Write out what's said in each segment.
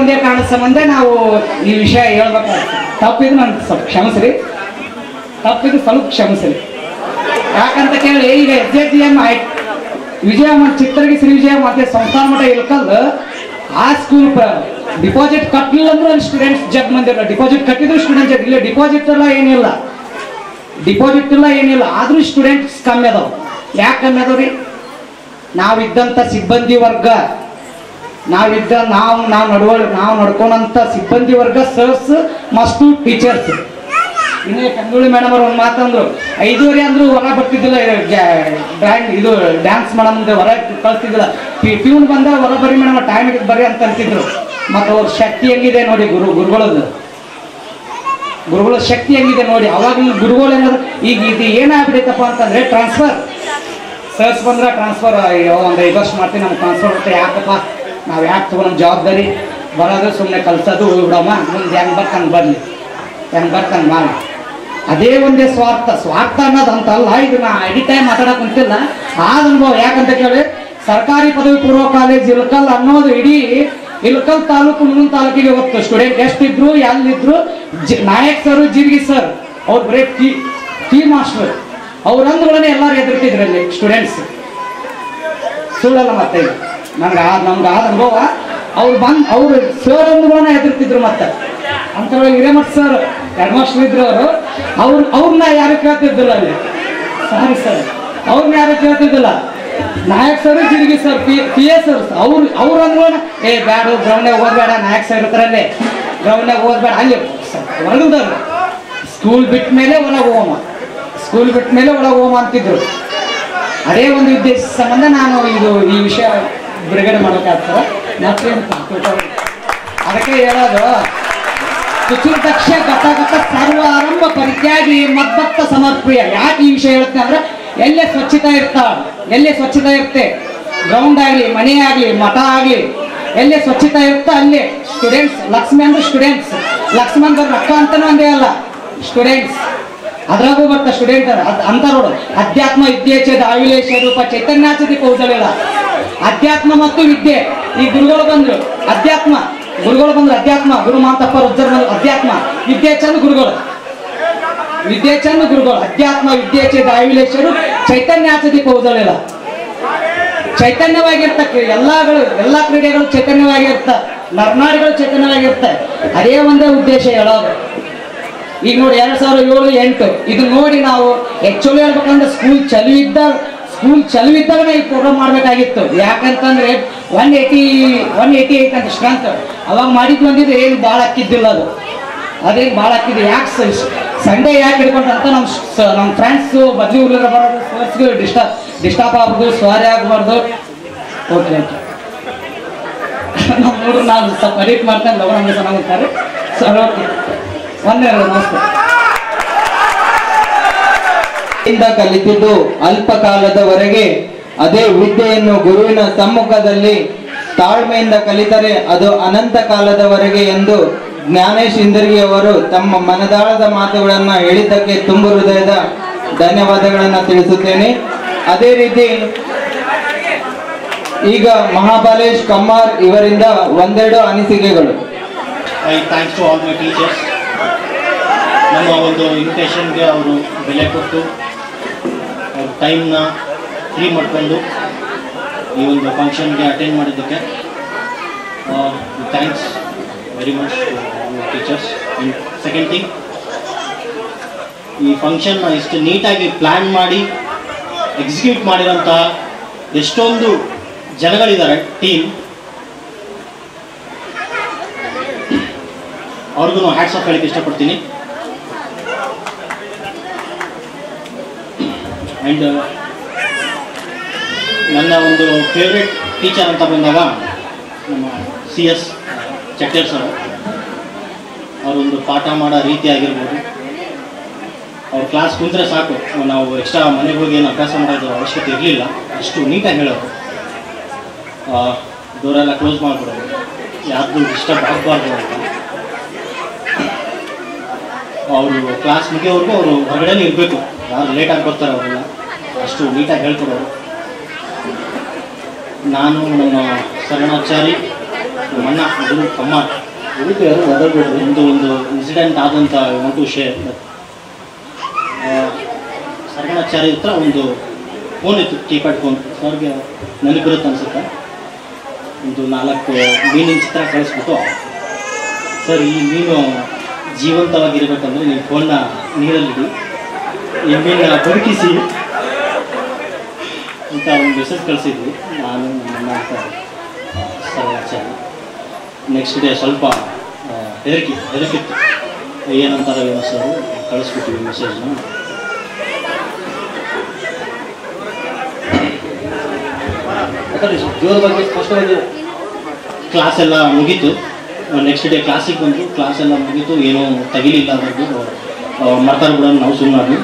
ಒಂದೇ ಕಾರಣದ ಸಂಬಂಧ ನಾವು ಈ ವಿಷಯ ಹೇಳ್ಬೇಕಾಗ್ತದೆ. ತಪ್ಪಿದ್ದು ನಾನು ಸ್ವಲ್ಪ ಕ್ಷಮಿಸ್ರಿ, ತಪ್ಪಿದ್ದು ಸ್ವಲ್ಪ ಕ್ಷಮಿಸ್ರಿ. ಯಾಕಂತ ಕೇಳಿ ಈಗ SJGM ವಿಜಯಮಠ ಚಿತ್ರಗಿ ಶ್ರೀ ವಿಜಯಮಠ ಸಂಸ್ಥಾನ ಮಠ ಇಲ್ಕಲ್ ಆ ಸ್ಕೂಲ್ ಡಿಪಾಸಿಟ್ ಕಟ್ಟಲಿಲ್ಲ ಅಂದ್ರೆ ಅಲ್ಲಿ ಸ್ಟೂಡೆಂಟ್ಸ್ ಜಗ್ ಮಂದಿರಲ್ಲ. ಡಿಪಾಸಿಟ್ ಕಟ್ಟಿದ್ರು ಸ್ಟೂಡೆಂಟ್ ಜಗ್ ಇಲ್ಲ. ಡಿಪಾಸಿಟ್ ಎಲ್ಲ ಏನಿಲ್ಲ, ಡಿಪಾಸಿಟ್ ಇಲ್ಲ ಏನಿಲ್ಲ, ಆದ್ರೂ ಸ್ಟೂಡೆಂಟ್ಸ್ ಕಮ್ಮಿ ಅದಾವ. ಯಾಕೆ ಕಮ್ಮಿ ಅದಾವ್ರಿ? ನಾವಿದ್ದಂಥ ಸಿಬ್ಬಂದಿ ವರ್ಗ, ನಾವು ನಡ್ಕೊಂಡಂಥ ಸಿಬ್ಬಂದಿ ವರ್ಗ, ಸರ್ಸ್ ಮತ್ತು ಟೀಚರ್ಸ್. ಇನ್ನೇ ಕಂಗುಳಿ ಮೇಡಮ್ ಅವ್ರು ಒಂದು ಮಾತಂದ್ರು, 5:30 ಅಂದ್ರೂ ಹೊರ ಬರ್ತಿದ್ದಿಲ್ಲ, ಇದು ಡ್ಯಾನ್ಸ್ ಮಾಡೋ ಮುಂದೆ ಹೊರ ಕಳಿಸ್ತಿದ್ದಿಲ್ಲ. ಪ್ಯೂನ್ ಬಂದ ಹೊರ ಬರ್ರಿ ಮೇಡಮ್, ಟೈಮಿಗೆ ಬರ್ರಿ ಅಂತ ಅಂತಿದ್ರು. ಮತ್ತು ಅವ್ರ ಶಕ್ತಿ ಹೆಂಗಿದೆ ನೋಡಿ, ಗುರುಗಳ ಶಕ್ತಿ ಹೆಂಗಿದೆ ನೋಡಿ. ಅವಾಗ ಗುರುಗಳು ಏನಾದ್ರು ಈಗ ಇದು ಏನಾಗ್ಬಿಟ್ಟೈತಪ್ಪ ಅಂತಂದ್ರೆ ಟ್ರಾನ್ಸ್ಫರ್, ಸರ್ಸ್ ಬಂದ್ರೆ ಟ್ರಾನ್ಸ್ಫರ್ ಒಂದು 5 ವರ್ಷ ಮಾಡ್ತೀವಿ, ನಮ್ಗೆ ಟ್ರಾನ್ಸ್ಫರ್ ಬರುತ್ತೆ. ಯಾಕಪ್ಪ ನಾವು ಯಾಕೆ ತಗೊಳ್ಳೋ ಜವಾಬ್ದಾರಿ, ಬರೋದು ಸುಮ್ಮನೆ ಕಲ್ಸೋದು ಬಿಡಮ್ಮ, ಮುಂದೆ ಹೆಂಗೆ ಬರ್ತಾನೆ ಬರಲಿ, ಹೆಂಗೆ ಬರ್ತಾನೆ ಮಾಡಿ. ಅದೇ ಒಂದೇ ಸ್ವಾರ್ಥ ಅನ್ನೋದು ಅಂತಲ್ಲ. ಇದನ್ನ ಎಡಿ ಟೈಮ್ ಮಾತಾಡಕ್ ಕುಂತಿಲ್ಲ, ಆದ ಅನುಭವ. ಯಾಕಂತ ಕೇಳಿ ಸರ್ಕಾರಿ ಪದವಿ ಪೂರ್ವ ಕಾಲೇಜ್ ಇಲ್ಕಲ್ ಅನ್ನೋದು ಇಡೀ ಇಲ್ಕಲ್ ತಾಲೂಕು, ಮುಂದಿನ ತಾಲೂಕಿಗೆ ಹೊತ್ತು ಸ್ಟೂಡೆಂಟ್ ಎಷ್ಟಿದ್ರು, ಎಲ್ಲಿದ್ರು, ನಾಯಕ್ ಸರ್, ಜೀರ್ಗಿ ಸರ್, ಅವ್ರು ಬರೀ ಟೀ ಮಾಸ್ಟರ್, ಅವ್ರಂದ್ಗಳನ್ನೇ ಎಲ್ಲರೂ ಎದುರ್ತಿದ್ರಲ್ಲಿ ಸ್ಟೂಡೆಂಟ್ಸ್. ಸುಳ್ಳಲ್ಲ ಮತ್ತೆ ನಮ್ಗೆ ಆದ ಅನುಭವ. ಅವ್ರು ಸರ್ ಅಂದ್ಗಳನ್ನ ಎದುರ್ತಿದ್ರು. ಮತ್ತೆ ಅಂತೇಳಿ ಹಿರೇಮಠ ಸರ್ ಹೆಡ್ ಮಾಸ್ಟರ್ ಇದ್ರು, ಅವ್ರನ್ನ ಯಾರು ಕೇಳ್ತಿದ್ದಿಲ್ಲ ಅಲ್ಲಿ. ಸಾರಿ ಸರ್, ಅವ್ರನ್ನ ಯಾರು ಕೇಳ್ತಿದ್ದಿಲ್ಲ. Nayak sir, Jirgi sir, PA sir, ಅವ್ರು ಅಂದ್ಗಳನ್ನ ಬ್ಯಾಡ, ಗ್ರೌಂಡ್ನಾಗ ಓದ್ಬೇಡ, ನಾಯಕ್ ಸರ್ ಇರ್ತಾರಲ್ಲೇ, ಗ್ರೌಂಡ್ನಾಗ ಓದ್ಬೇಡ, ಅಲ್ಲಿ ಹೊರಗದಲ್ಲ. ಸ್ಕೂಲ್ ಬಿಟ್ಟ ಮೇಲೆ ಒಳಗೆ ಹೋಮ ಅಂತಿದ್ರು. ಅದೇ ಒಂದು ಉದ್ದೇಶ ಸಂಬಂಧ ನಾನು ಈ ವಿಷಯ ಬಿಡುಗಡೆ ಮಾಡೋಕ್ಕಾಗ್ತದೆ. ಅದಕ್ಕೆ ಹೇಳೋದು, ಸುಚಿರ್ದಕ್ಷ ಗತಗತ ಸರ್ವ ಆರಂಭ ಪರಿತ್ಯಾಗಿ ಮದ್ಭಕ್ತ ಸಮರ್ಪ್ರಿಯ. ಯಾಕೆ ಈ ವಿಷಯ ಹೇಳ್ತೇನೆ ಅಂದ್ರೆ, ಎಲ್ಲೇ ಸ್ವಚ್ಛತೆ ಇರುತ್ತೆ, ಗ್ರೌಂಡ್ ಆಗಲಿ, ಮನೆ ಆಗಲಿ, ಮಠ ಆಗಲಿ, ಎಲ್ಲೇ ಸ್ವಚ್ಛತೆ ಇರುತ್ತೆ ಅಲ್ಲೇ ಸ್ಟೂಡೆಂಟ್ಸ್. ಲಕ್ಷ್ಮಿ ಅಂದ್ರೆ ಸ್ಟೂಡೆಂಟ್ಸ್, ಲಕ್ಷ್ಮಿ ಅಂದ್ರೆ ರೊಕ್ಕ ಅಂತಾನು ಒಂದೇ ಅಲ್ಲ, ಸ್ಟೂಡೆಂಟ್ಸ್. ಅದ್ರಾಗೂ ಬರ್ತಾ ಸ್ಟೂಡೆಂಟ್ ಅಂತ ನೋಡು. ಅಧ್ಯಾತ್ಮ ವಿದ್ಯೇಚ್ಛೇದ ಆವಿಲೇಶ ರೂಪ ಚೈತನ್ಯಾಚತಿ ಕೌಶಲ್ಯ. ಅಧ್ಯಾತ್ಮ ಮತ್ತು ವಿದ್ಯೆ. ಈ ಗುರುಗಳು ಬಂದ್ರು ಅಧ್ಯಾತ್ಮ, ಗುರು ಮಾಂತಪ್ಪ ರುದ್ರನ ಅಧ್ಯಾತ್ಮ, ವಿದ್ಯೇಚ್ಛಂದ ಗುರುಗಳು, ಅಧ್ಯಾತ್ಮ ವಿದ್ಯೇಚ್ಛೇದ ಆವಿಲೇಶರು ಚೈತನ್ಯಾಚತಿ ಕೌಶಲ್ಯ. ಚೈತನ್ಯವಾಗಿರ್ತಕ್ಕ ಎಲ್ಲ ಕ್ರೀಡೆಗಳು ಚೈತನ್ಯವಾಗಿರ್ತ, ನರ್ನಾಡಿಗಳು ಚೈತನ್ಯವಾಗಿರ್ತ. ಅದೇ ಒಂದೇ ಉದ್ದೇಶ ಹೇಳೋದು. ಈಗ ನೋಡಿ 2007-8 ಇದು ನೋಡಿ ನಾವು ಆಕ್ಚುಲಿ ಹೇಳ್ಬೇಕಂದ್ರೆ ಸ್ಕೂಲ್ ಚಲುವಿದ್ದಾಗ ಈ ಪ್ರೋಗ್ರಾಮ್ ಮಾಡ್ಬೇಕಾಗಿತ್ತು. ಯಾಕಂತಂದ್ರೆ 188 ಅಂತ ಸ್ಟ್ರೆಂತ್ ಅವಾಗ ಮಾಡಿದ್ದು ಅಂದಿದ್ರೆ ಏನು ಭಾಳ ಹಾಕಿದ್ದಿಲ್ಲ, ಅದೇನು ಭಾಳ ಹಾಕಿದ್ದು. ಯಾಕೆ ಸಂಡೇ ಯಾಕೆ ಹಿಡ್ಕೊಂಡ್ರಂತ ನಮ್ಮ ಫ್ರೆಂಡ್ಸು ಬದ್ಲಿ ಊರಿನ ಬರೋದು, ಸ್ಪೋರ್ಟ್ಸ್ಗೆ ಡಿಸ್ಟರ್ಬ್ ಆಗ್ಬೋದು, ಸ್ವಾರಿ ಆಗ್ಬಾರ್ದು. ಓಕೆ ನಮ್ಮ ನೋಡ್ರು ನಾನು ಸ್ವಲ್ಪ ಎಡಿಟ್ ಮಾಡ್ತೇನೆ, ಲವಣ ಚೆನ್ನಾಗುತ್ತಾರೆ ಸರ್. ಓಕೆ, ಒಂದೇ ನಮಸ್ತೆ. ಕಲಿತಿದ್ದು ಅಲ್ಪ ಕಾಲದವರೆಗೆ ಅದೇ ವಿದ್ಯೆಯನ್ನು ಗುರುವಿನ ಸಮ್ಮುಖದಲ್ಲಿ ತಾಳ್ಮೆಯಿಂದ ಕಲಿತರೆ ಅದು ಅನಂತ ಕಾಲದವರೆಗೆ ಎಂದು ಜ್ಞಾನೇಶ್ ಇಂದರ್ಗಿ ಅವರು ತಮ್ಮ ಮನದಾಳದ ಮಾತುಗಳನ್ನು ಹೇಳಿದ್ದಕ್ಕೆ ತುಂಬ ಹೃದಯದ ಧನ್ಯವಾದಗಳನ್ನು ತಿಳಿಸುತ್ತೇನೆ. ಅದೇ ರೀತಿ ಈಗ ಮಹಾಬಲೇಶ್ ಕಮ್ಮಾರ್ ಇವರಿಂದ ಒಂದೆರಡು ಅನಿಸಿಕೆಗಳು. Thanks to all my teachers. ನಮ್ಮ ಒಂದು ಇನ್ವಿಟೇಷನ್ಗೆ ಅವರು ಬೆಲೆ ಕೊಟ್ಟು ಅವ್ರ ಟೈಮ್ನ ಫ್ರೀ ಮಾಡಿಕೊಂಡು ಈ ಒಂದು ಫಂಕ್ಷನ್ಗೆ ಅಟೆಂಡ್ ಮಾಡಿದ್ದಕ್ಕೆ thanks very much teachers. And second thing, ಈ ಫಂಕ್ಷನ್ನ ಇಷ್ಟು ನೀಟಾಗಿ ಪ್ಲ್ಯಾನ್ ಮಾಡಿ ಎಕ್ಸಿಕ್ಯೂಟ್ ಮಾಡಿರೋಂಥ ಎಷ್ಟೊಂದು ಜನಗಳಿದ್ದಾರೆ ಟೀಮ್, ಅವ್ರಿಗೂ ಹ್ಯಾಟ್ಸ್ ಆಫ್ ಹೇಳಕ್ಕೆ ಇಷ್ಟಪಡ್ತೀನಿ. ಆ್ಯಂಡ್ ನನ್ನ ಒಂದು ಫೇವ್ರೆಟ್ ಟೀಚರ್ ಅಂತ ಬಂದಾಗ ನಮ್ಮ CS ಚಟ್ಟರ್ ಸರ್, ಅವರೊಂದು ಪಾಠ ಮಾಡೋ ರೀತಿ ಆಗಿರ್ಬೋದು, ಅವ್ರ ಕ್ಲಾಸ್ ಕುಂತ್ರೆ ಸಾಕು, ನಾವು ಎಕ್ಸ್ಟ್ರಾ ಮನೆಗೆ ಹೋಗಿ ಏನು ಅಭ್ಯಾಸ ಮಾಡೋದು ಅವಶ್ಯಕತೆ ಇರಲಿಲ್ಲ, ಅಷ್ಟು ನೀಟಾಗಿ ಹೇಳೋರು. ಡೋರೆಲ್ಲ ಕ್ಲೋಸ್ ಮಾಡಿಬಿಡೋದು, ಯಾರ್ದು ಡಿಸ್ಟರ್ಬ್ ಆಗಬಾರ್ದು ಅಂತ. ಅವರು ಕ್ಲಾಸ್ ಮುಗಿಯೋವರೆಗೂ ಅವರು ಹೊರಗಡೆನೇ ಇರಬೇಕು, ಯಾರು ಲೇಟಾಗಿ ಬರ್ತಾರೆ ಅವರೆಲ್ಲ, ಅಷ್ಟು ನೀಟಾಗಿ ಹೇಳ್ಕೊಡೋರು. ನಾನು ನಮ್ಮ ಶರಣಾಚಾರಿ, ನಮ್ಮ ಅಣ್ಣ ಗುರು ಕಮ್ಮಾರ್ ಇದಕ್ಕೆ ಯಾರು ಒದಗಬೇಡ್ರಿ ಒಂದು ಇನ್ಸಿಡೆಂಟ್ ಆದಂಥ ವಾಂಟ್ ಟು ಶೇರ್. ಸರ್ಗಣಾಚಾರ್ಯ ಹತ್ರ ಒಂದು ಫೋನ್ ಇತ್ತು, ಕೀಪ್ಯಾಡ್ ಫೋನ್. ಸರ್ಗೆ ನೆನಪಿರುತ್ತೆ ಅನ್ಸುತ್ತೆ. ಒಂದು 4 ಮೀನಿನ ಚಿತ್ರ ಕಳಿಸ್ಬಿಟ್ಟು, ಸರ್ ಈ ಮೀನು ಜೀವಂತವಾಗಿರ್ಬೇಕಂದ್ರೆ ನೀವು ಫೋನ್ನ ನೀರಲ್ಲಿಡಿ, ಈ ಮೀನನ್ನ ಬದುಕಿಸಿ ಅಂತ ಒಂದು ಮೆಸೇಜ್ ಕಳಿಸಿದ್ವಿ ನಾನು ನನ್ನ ಸರ್ಗಣಾಚಾರ್ಯ. ನೆಕ್ಸ್ಟ್ ಡೇ ಸ್ವಲ್ಪ ಹೆದರಿಕಿತ್ತು, ಏನಂತಾರೆ ಏನೋ ಸರ್ ಕಳಿಸ್ಬಿಟ್ಟಿವಿ ಮೆಸೇಜ್ನ. ಜೋರವಾಗಿ ಸ್ಪಷ್ಟವಾಗಿ ಕ್ಲಾಸ್ ಎಲ್ಲ ಮುಗೀತು. ನೆಕ್ಸ್ಟ್ ಡೇ ಕ್ಲಾಸಿಗೆ ಬಂದು ಕ್ಲಾಸ್ ಎಲ್ಲ ಮುಗೀತು, ಏನೂ ತೆಗಿಲಿಲ್ಲ ಅದರದ್ದು, ಮಾಡ್ತಾರೆ ಬಿಡೋಣ ನಾವು ಸುಮ್ಮನಾದ್ವಿ.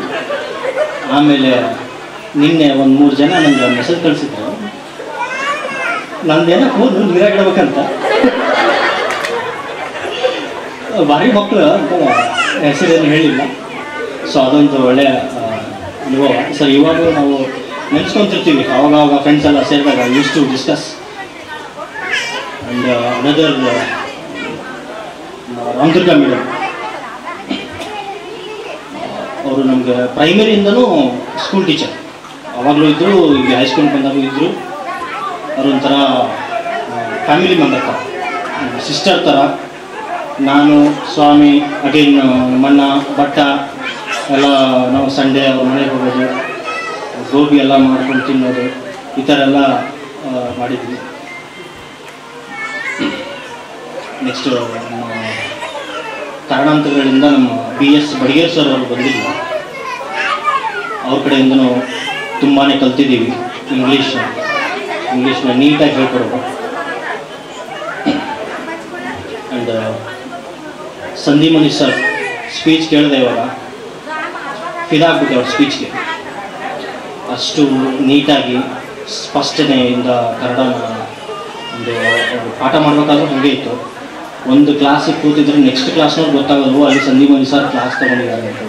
ಆಮೇಲೆ ನಿನ್ನೆ ಒಂದು 3 ಜನ ನನಗೆ ಮೆಸೇಜ್ ಕಳಿಸಿದ್ರು, ನಂದೇನೋ ಫೋನು ನೀರಾಗಿಡ್ಬೇಕಂತ. ಭಾರಿ ಮಕ್ಕಳು ಅಂತ ಹೆಸರೇನು ಹೇಳಿಲ್ಲ. ಸೊ ಅದೊಂದು ಒಳ್ಳೆಯ ಅನುಭವ ಸರ್. ಇವಾಗ ನಾವು ನೆನೆಸ್ಕೊಂತಿರ್ತೀವಿ, ಅವಾಗವಾಗ ಫ್ರೆಂಡ್ಸ್ ಎಲ್ಲ ಸೇರಿದಾಗ use to discuss. And another Ramadurga madam, ಅವರು ನಮಗೆ ಪ್ರೈಮರಿಯಿಂದನೂ ಸ್ಕೂಲ್ ಟೀಚರ್, ಅವಾಗಲೂ ಇದ್ದರು, ಈಗ ಹೈಸ್ಕೂಲ್ ಬಂದಾಗೂ ಇದ್ದರು. ಅವರೊಂಥರ ಫ್ಯಾಮಿಲಿ ಮೆಂಬರ್ ಥರ, ಸಿಸ್ಟರ್ ಥರ. ನಾನು ಸ್ವಾಮಿ ಅಗೇನ್ ಮಣ್ಣ ಭಟ್ಟ ಎಲ್ಲ ನಾವು ಸಂಡೇ ಅವ್ರ ಮನೆಗೆ ಹೋಗೋದು, ಗೋಬಿ ಎಲ್ಲ ಮಾಡ್ಕೊಂಡು ತಿನ್ನೋದು, ಈ ಥರ ಎಲ್ಲ ಮಾಡಿದ್ವಿ. ನೆಕ್ಸ್ಟು ಕಾರಣಾಂತರಗಳಿಂದ ನಮ್ಮ BS ಬಡಿಗೇರ್ ಸರ್ ಅವರು ಬಂದಿಲ್ಲ. ಅವ್ರ ಕಡೆಯಿಂದನೂ ತುಂಬಾ ಕಲ್ತಿದ್ದೀವಿ. ಇಂಗ್ಲೀಷ್ನ ನೀಟಾಗಿ ಹೇಳ್ಕೊಡೋದು. ಆ್ಯಂಡ್ ಸಂದೀಮನಿ ಸರ್ ಸ್ಪೀಚ್ ಕೇಳಿದೆ, ಇವಾಗ ಫಿದಾಗ್ಬಿಟ್ಟೆ ಅವ್ರ ಸ್ಪೀಚ್ಗೆ. ಅಷ್ಟು ನೀಟಾಗಿ ಸ್ಪಷ್ಟನೆಯಿಂದ ಕನ್ನಡನ ಒಂದು ಪಾಠ ಮಾಡಬೇಕಾದ್ರೂ ಹಾಗೆ ಇತ್ತು. ಒಂದು ಕ್ಲಾಸಿಗೆ ಕೂತಿದ್ರೆ ನೆಕ್ಸ್ಟ್ ಕ್ಲಾಸ್ನವ್ರು ಗೊತ್ತಾಗೋದು ಅಲ್ಲಿ ಸಂದೀಮನಿ ಸರ್ ಕ್ಲಾಸ್ ತೊಗೊಂಡಿದ್ದಾರೆ ಅಂತ.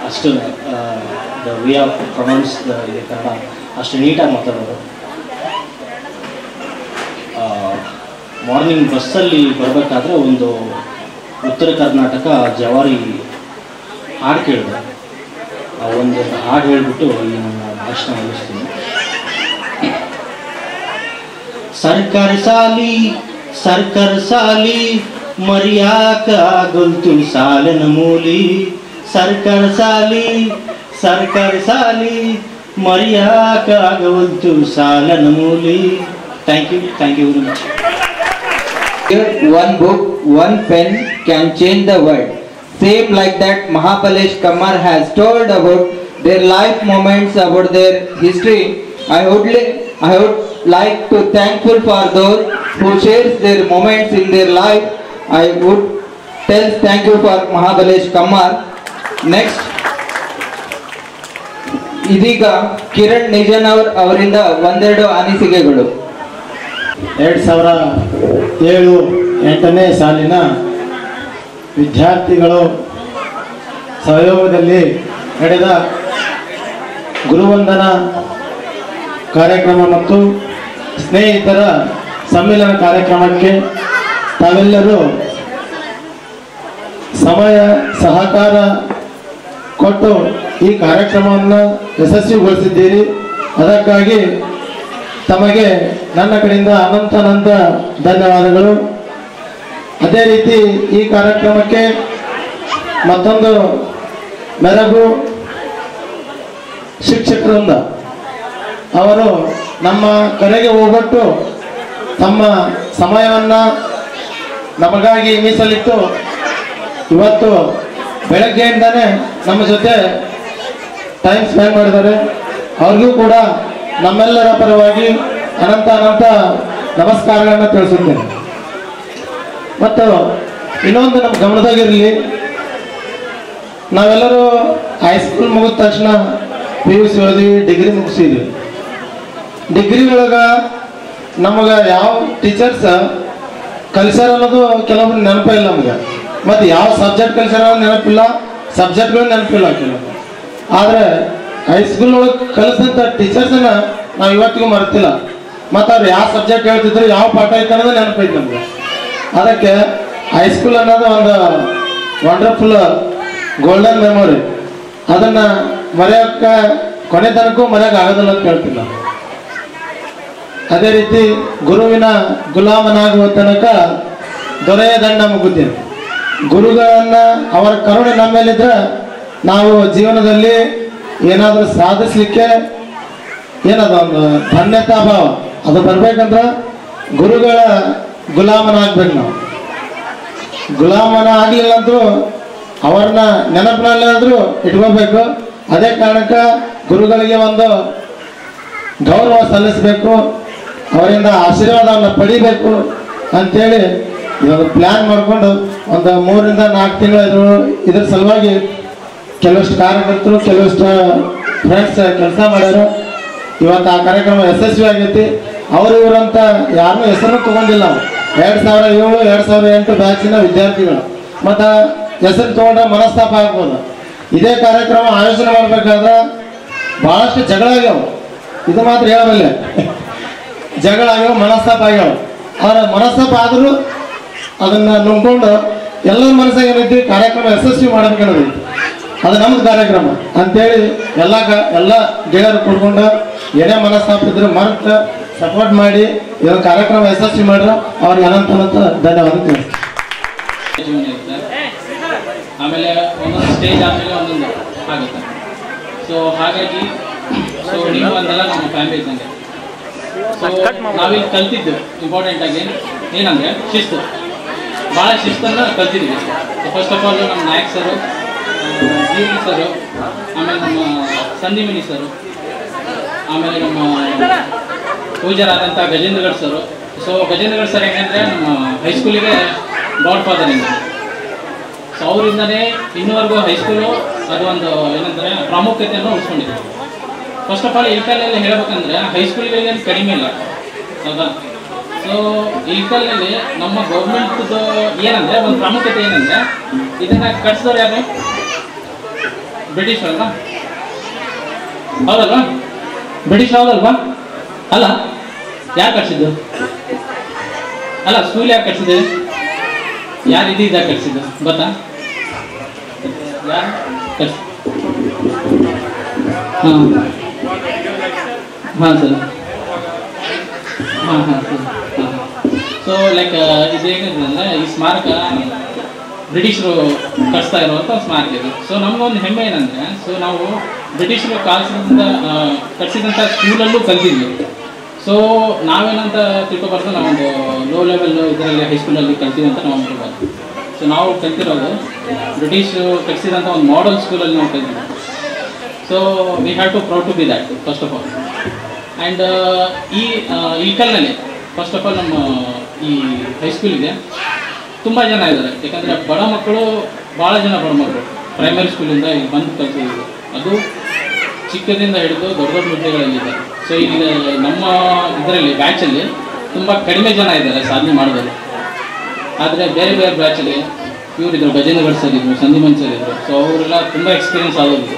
ಅಷ್ಟು ದ ವೇ ಆಫ್ ಪ್ರೊನೌನ್ಸ್ ಇದೆ ಕನ್ನಡ, ಅಷ್ಟು ನೀಟಾಗಿ ಮಾತಾಡೋದು. ಮಾರ್ನಿಂಗ್ ಬಸ್ಸಲ್ಲಿ ಬರಬೇಕಾದ್ರೆ ಒಂದು ಉತ್ತರ ಕರ್ನಾಟಕ ಜವಾರಿ ಹಾಡು ಕೇಳಿದೆ. ಆ ಒಂದು ಹಾಡು ಹೇಳ್ಬಿಟ್ಟು ಈ ನನ್ನ ಭಾಷಣ ಮುಗಿಸ್ತೀನಿ. ಸರ್ಕಾರ ಸಾಲಿ ಮರ್ಯಾಕ ಗೊಲ್ತು ಸಾಲನ ಮೂಲಿ. ಸರ್ಕಾರ ಸಾಲಿ ಮರ್ಯಾಕ ಗೊಲ್ತು ಸಾಲನ ಮೂಲಿ. Thank you very much. One book, one pen can change the world. Same like that, Mahapalesh Kammar has told about their life moments, about their history. I would like to thankful for those who shares their moments in their life. I would tell thank you for Mahapalesh Kammar. Next, ಇದೀಗ ಕಿರಣ್ ನಿಜನ್ ಅವರಿಂದ ಒಂದೆರಡು ಅನಿಸಿಕೆಗಳು. 2007-8ನೇ ಸಾಲಿನ ವಿದ್ಯಾರ್ಥಿಗಳು ಸಹಯೋಗದಲ್ಲಿ ನಡೆದ ಗುರುವಂದನಾ ಕಾರ್ಯಕ್ರಮ ಮತ್ತು ಸ್ನೇಹಿತರ ಸಮ್ಮೇಳನ ಕಾರ್ಯಕ್ರಮಕ್ಕೆ ತಾವೆಲ್ಲರೂ ಸಮಯ ಸಹಕಾರ ಕೊಟ್ಟು ಈ ಕಾರ್ಯಕ್ರಮವನ್ನು ಯಶಸ್ವಿಗೊಳಿಸಿದ್ದೀರಿ. ಅದಕ್ಕಾಗಿ ತಮಗೆ ನನ್ನ ಕಡೆಯಿಂದ ಅನಂತ ಧನ್ಯವಾದಗಳು. ಅದೇ ರೀತಿ ಈ ಕಾರ್ಯಕ್ರಮಕ್ಕೆ ಮತ್ತೊಂದು ಮೆರಗು ಶಿಕ್ಷಕರಿಂದ ಅವರು ನಮ್ಮ ಕರೆಗೆ ಹೋಗ್ಬಿಟ್ಟು ತಮ್ಮ ಸಮಯವನ್ನು ನಮಗಾಗಿ ಮೀಸಲಿಟ್ಟು ಇವತ್ತು ಬೆಳಗ್ಗೆಯಿಂದನೇ ನಮ್ಮ ಜೊತೆ ಟೈಮ್ ಸ್ಪೆಂಡ್ ಮಾಡಿದ್ದಾರೆ. ಅವ್ರಿಗೂ ಕೂಡ ನಮ್ಮೆಲ್ಲರ ಪರವಾಗಿ ಅನಂತ ನಮಸ್ಕಾರಗಳನ್ನು ತಿಳಿಸುತ್ತೇನೆ. ಮತ್ತು ಇನ್ನೊಂದು ನಮ್ಮ ಗಮನದಾಗಿರಲಿ, ನಾವೆಲ್ಲರೂ ಹೈಸ್ಕೂಲ್ ಮುಗಿದ ತಕ್ಷಣ PUC ಓದಿ ಡಿಗ್ರಿ ಮುಗಿಸಿದ್ವಿ. ಡಿಗ್ರಿ ಒಳಗೆ ನಮಗೆ ಯಾವ ಟೀಚರ್ಸ್ ಕಲಿಸ್ಯಾರ ಅನ್ನೋದು ಕೆಲವೊಬ್ರು ನೆನಪೇ ಇಲ್ಲ ನಮ್ಗೆ. ಮತ್ತು ಯಾವ ಸಬ್ಜೆಕ್ಟ್ ಕಲಿಸ್ಯಾರ ನೆನಪಿಲ್ಲ, ಸಬ್ಜೆಕ್ಟ್ಗಳು ನೆನಪಿಲ್ಲ ಕೆಲವು. ಆದರೆ ಹೈಸ್ಕೂಲ್ ಒಳಗೆ ಕಲಿಸಿದಂಥ ಟೀಚರ್ಸನ್ನ ನಾವು ಇವತ್ತಿಗೂ ಮರೆತಿಲ್ಲ. ಮತ್ತು ಅವ್ರು ಯಾವ ಸಬ್ಜೆಕ್ಟ್ ಹೇಳ್ತಿದ್ರು, ಯಾವ ಪಾಠ ಇತ್ತು ಅನ್ನೋದು ನೆನಪೈತೆ ನಮ್ಗೆ. ಅದಕ್ಕೆ ಹೈಸ್ಕೂಲ್ ಅನ್ನೋದು ಒಂದು ವಂಡರ್ಫುಲ್ ಗೋಲ್ಡನ್ ಮೆಮೊರಿ. ಅದನ್ನು ಮರೆಯೋಕ್ಕೆ ಕೊನೆ ತನಕ ಮರೆಯೋಕೆ ಆಗೋದಿಲ್ಲ ಅಂತ ಹೇಳ್ತೀನಿ ನಾನು. ಅದೇ ರೀತಿ ಗುರುವಿನ ಗುಲಾಮನಾಗುವ ತನಕ ದೊರೆಯ ದಂಡ ಮುಗುತ್ತೇವೆ. ಗುರುಗಳನ್ನ ಅವರ ಕರುಣೆ ನಮ್ಮ ಮೇಲಿದ್ರೆ ನಾವು ಜೀವನದಲ್ಲಿ ಏನಾದರೂ ಸಾಧಿಸ್ಲಿಕ್ಕೆ ಏನದ ಒಂದು ಧನ್ಯತಾ ಭಾವ ಅದು ಬರ್ಬೇಕಂದ್ರೆ ಗುರುಗಳ ಗುಲಾಮನಾಗ್ಬೇಕು. ನಾವು ಗುಲಾಮನ ಆಗಲಿಲ್ಲ ಅಂದ್ರೂ ಅವ್ರನ್ನ ನೆನಪಿನಲ್ಲಾದರೂ ಇಟ್ಕೋಬೇಕು. ಅದೇ ಕಾರಣಕ್ಕೆ ಗುರುಗಳಿಗೆ ಒಂದು ಗೌರವ ಸಲ್ಲಿಸಬೇಕು, ಅವರಿಂದ ಆಶೀರ್ವಾದವನ್ನು ಪಡಿಬೇಕು ಅಂಥೇಳಿ ಇವಾಗ ಪ್ಲ್ಯಾನ್ ಮಾಡಿಕೊಂಡು ಒಂದು 3 ರಿಂದ 4 ತಿಂಗಳು ಇದ್ರ ಸಲುವಾಗಿ ಕೆಲವಷ್ಟು ಕಾರ್ಯಕರ್ತರು ಕೆಲವಷ್ಟು ಫ್ರೆಂಡ್ಸ್ ಕೆಲಸ ಮಾಡ್ಯಾರು. ಇವತ್ತು ಆ ಕಾರ್ಯಕ್ರಮ ಯಶಸ್ವಿ ಆಗೈತಿ. ಅವರು ಇವರಂತ ಯಾರನ್ನೂ ಹೆಸರು ತಗೊಂಡಿಲ್ಲ. ನಾವು 2007 2008 ಬ್ಯಾಚಿನ ವಿದ್ಯಾರ್ಥಿಗಳು ಮತ್ತು ಹೆಸರು ತೊಗೊಂಡ್ರೆ ಮನಸ್ತಾಪ ಆಗ್ಬೋದು. ಇದೇ ಕಾರ್ಯಕ್ರಮ ಆಯೋಜನೆ ಮಾಡಬೇಕಾದ್ರೆ ಭಾಳಷ್ಟು ಜಗಳ ಆಗ್ಯಾವ. ಇದು ಮಾತ್ರ ಹೇಳಬಲ್ಲೆ, ಜಗಳ ಆಗ್ಯಾವ, ಮನಸ್ತಾಪ ಆಗ್ಯಾವ. ಆದರೆ ಮನಸ್ತಾಪ ಆದರೂ ಅದನ್ನು ನುಂಗ್ಕೊಂಡು ಎಲ್ಲ ಮನಸ್ಸಾಗ ಏನೈತಿ ಕಾರ್ಯಕ್ರಮ ಯಶಸ್ವಿ ಮಾಡಬೇಕನ್ನೋದೈತಿ. ಅದು ನಮ್ಮದು ಕಾರ್ಯಕ್ರಮ ಅಂಥೇಳಿ ಎಲ್ಲ ಗೆಳೆಯರು ಕೂಡ್ಕೊಂಡು ಏನೇ ಮನಸ್ತಾಪ ಇದ್ರು ಮರೆತು ಸಪೋರ್ಟ್ ಮಾಡಿ ಇವಾಗ ಕಾರ್ಯಕ್ರಮ ಯಶಸ್ವಿ ಮಾಡ್ರೆ ಅವ್ರಿಗೆ ಅನಂತ ಧನ್ಯವಾದ ತಿಳಿಸ್ತೀನಿ. ಆಮೇಲೆ ಒಂದೊಂದು ಸ್ಟೇಜ್ ಆದಮೇಲೆ ಒಂದೊಂದು ಆಗುತ್ತೆ. ಸೊ ಹಾಗಾಗಿ ನೀವು ಅಂದೆಲ್ಲ ನಮ್ಮ ಫ್ಯಾಮಿಲಿ ಇದ್ದಂಗೆ. ಸೊ ನಾವಿಲ್ಲಿ ಕಲ್ತಿದ್ದು ಇಂಪಾರ್ಟೆಂಟ್ ಆಗಿ ಏನಂದರೆ ಶಿಸ್ತು, ಭಾಳ ಶಿಸ್ತನ್ನು ಕಲ್ತಿದ್ದೀವಿ. ಫಸ್ಟ್ ಆಫ್ ಆಲ್ ನಮ್ಮ ನಾಯಕ್ ಸರು, ಜೀವಿ ಸರು, ಆಮೇಲೆ ನಮ್ಮ ಸಂದೀಮನಿ ಸರು, ಆಮೇಲೆ ನಮ್ಮ ಪೂಜಾರಾದಂಥ ಗಜೇಂದ್ರಗಢ ಸರು. ಸೊ ಗಜೇಂದ್ರಗಢ ಸರ್ ಹೆಂಗಂದರೆ ನಮ್ಮ ಹೈಸ್ಕೂಲಿಗೆ ಗಾಡ್ ಫಾದರ್ ಇಂದ. ಸೊ ಅವರಿಂದನೇ ಇನ್ನೂವರೆಗೂ ಹೈಸ್ಕೂಲು ಅದು ಒಂದು ಏನಂತಾರೆ ಪ್ರಾಮುಖ್ಯತೆಯನ್ನು ಉಳಿಸ್ಕೊಂಡಿದೆ. ಫಸ್ಟ್ ಆಫ್ ಆಲ್ ಇಲ್ಕಲ್ನಲ್ಲಿ ಹೇಳ್ಬೇಕಂದ್ರೆ ಹೈಸ್ಕೂಲ್ಗಳಿಗೆ ಕಡಿಮೆ ಇಲ್ಲ, ಹೌದಾ? ಸೊ ಇಲ್ಕಲ್ನಲ್ಲಿ ನಮ್ಮ ಗೌರ್ಮೆಂಟ್ದು ಏನಂದರೆ ಒಂದು ಪ್ರಾಮುಖ್ಯತೆ ಏನಂದರೆ ಇದನ್ನು ಕಟ್ಸಿದವ್ರು ಯಾರು? ಬ್ರಿಟಿಷ್ ಅಲ್ವಾ? ಹೌದಲ್ವಾ? ಬ್ರಿಟಿಷ್ ಹೌದಲ್ವಾ? ಅಲ್ಲ, ಯಾರು ಕಟ್ಸಿದ್ದು? ಅಲ್ಲ, ಸ್ಕೂಲ್ ಯಾರು ಕಟ್ಸಿದೆ? ಯಾರು ಇದ್ದಾಗ ಕಟ್ಸಿದ್ದು ಗೊತ್ತಾ? ಯಾರು ಕಟ್ಸಿ? ಹಾಂ ಹಾಂ ಸರ್, ಹಾಂ ಹಾಂ ಸರ್, ಹಾಂ. ಸೊ ಲೈಕ್ ಇದು ಹೇಗಿದೆ ಅಂದರೆ ಈ ಸ್ಮಾರಕ ಬ್ರಿಟಿಷರು ಕಟ್ಸ್ತಾ ಇರುವಂಥ ಸ್ಮಾರಕ ಇದು. ಸೊ ನಮಗೊಂದು ಹೆಮ್ಮೆ ಏನಂದರೆ, ಸೊ ನಾವು ಬ್ರಿಟಿಷರು ಕಟ್ಸಿದಂಥ ಸ್ಕೂಲಲ್ಲೂ ಕಲ್ತಿದ್ವಿ. ಸೊ ನಾವೇನಂತ ತಿಳ್ಕೊಬಾರ್ದು, ನಾವೊಂದು ಲೋ ಲೆವೆಲ್ ಇದರಲ್ಲಿ ಹೈಸ್ಕೂಲಲ್ಲಿ ಕಲ್ತೀವಿ ಅಂತ ನಾವು ಅನ್ಕೋಬಾರ್ದು. ಸೊ ನಾವು ಕಲ್ತಿರೋದು ಬ್ರಿಟಿಷರು ಕಟ್ಸಿದಂಥ ಒಂದು ಮಾಡಲ್ ಸ್ಕೂಲಲ್ಲಿ ನಾವು ಕಲ್ತಿದ್ವಿ. So we have to proud to be that first of all. And ಈ ಇಲ್ಕಲ್ನಲ್ಲಿ ಫಸ್ಟ್ ಆಫ್ ಆಲ್ ನಮ್ಮ ಈ ಹೈಸ್ಕೂಲಿಗೆ ತುಂಬ ಜನ ಇದ್ದಾರೆ. ಯಾಕಂದರೆ ಬಡ ಮಕ್ಕಳು, ಭಾಳ ಜನ ಬಡ ಮಕ್ಕಳು ಪ್ರೈಮರಿ ಸ್ಕೂಲಿಂದ ಇಲ್ಲಿ ಬಂದು ಕಲ್ತಿದ್ರು. ಅದು ಚಿಕ್ಕದಿಂದ ಹಿಡಿದು ದೊಡ್ಡ ದೊಡ್ಡ ಹುದ್ದೆಗಳಲ್ಲಿದ್ದಾರೆ. ಸೊ ಇಲ್ಲಿ ನಮ್ಮ ಇದರಲ್ಲಿ ಬ್ಯಾಚಲ್ಲಿ ತುಂಬ ಕಡಿಮೆ ಜನ ಇದ್ದಾರೆ ಸಾಧನೆ ಮಾಡಿದವರು. ಆದರೆ ಬೇರೆ ಬೇರೆ ಬ್ಯಾಚಲ್ಲಿ ಇವರಿದ್ದರು, ಗಜೇಂದ್ರಗಢ ಸರ್ ಇದ್ದರು, ಸಂದೀಮನ್ ಸರ್ ಇದ್ದರು. ಸೊ ಅವರೆಲ್ಲ ತುಂಬ ಎಕ್ಸ್ಪೀರಿಯನ್ಸ್ ಆಗೋದು.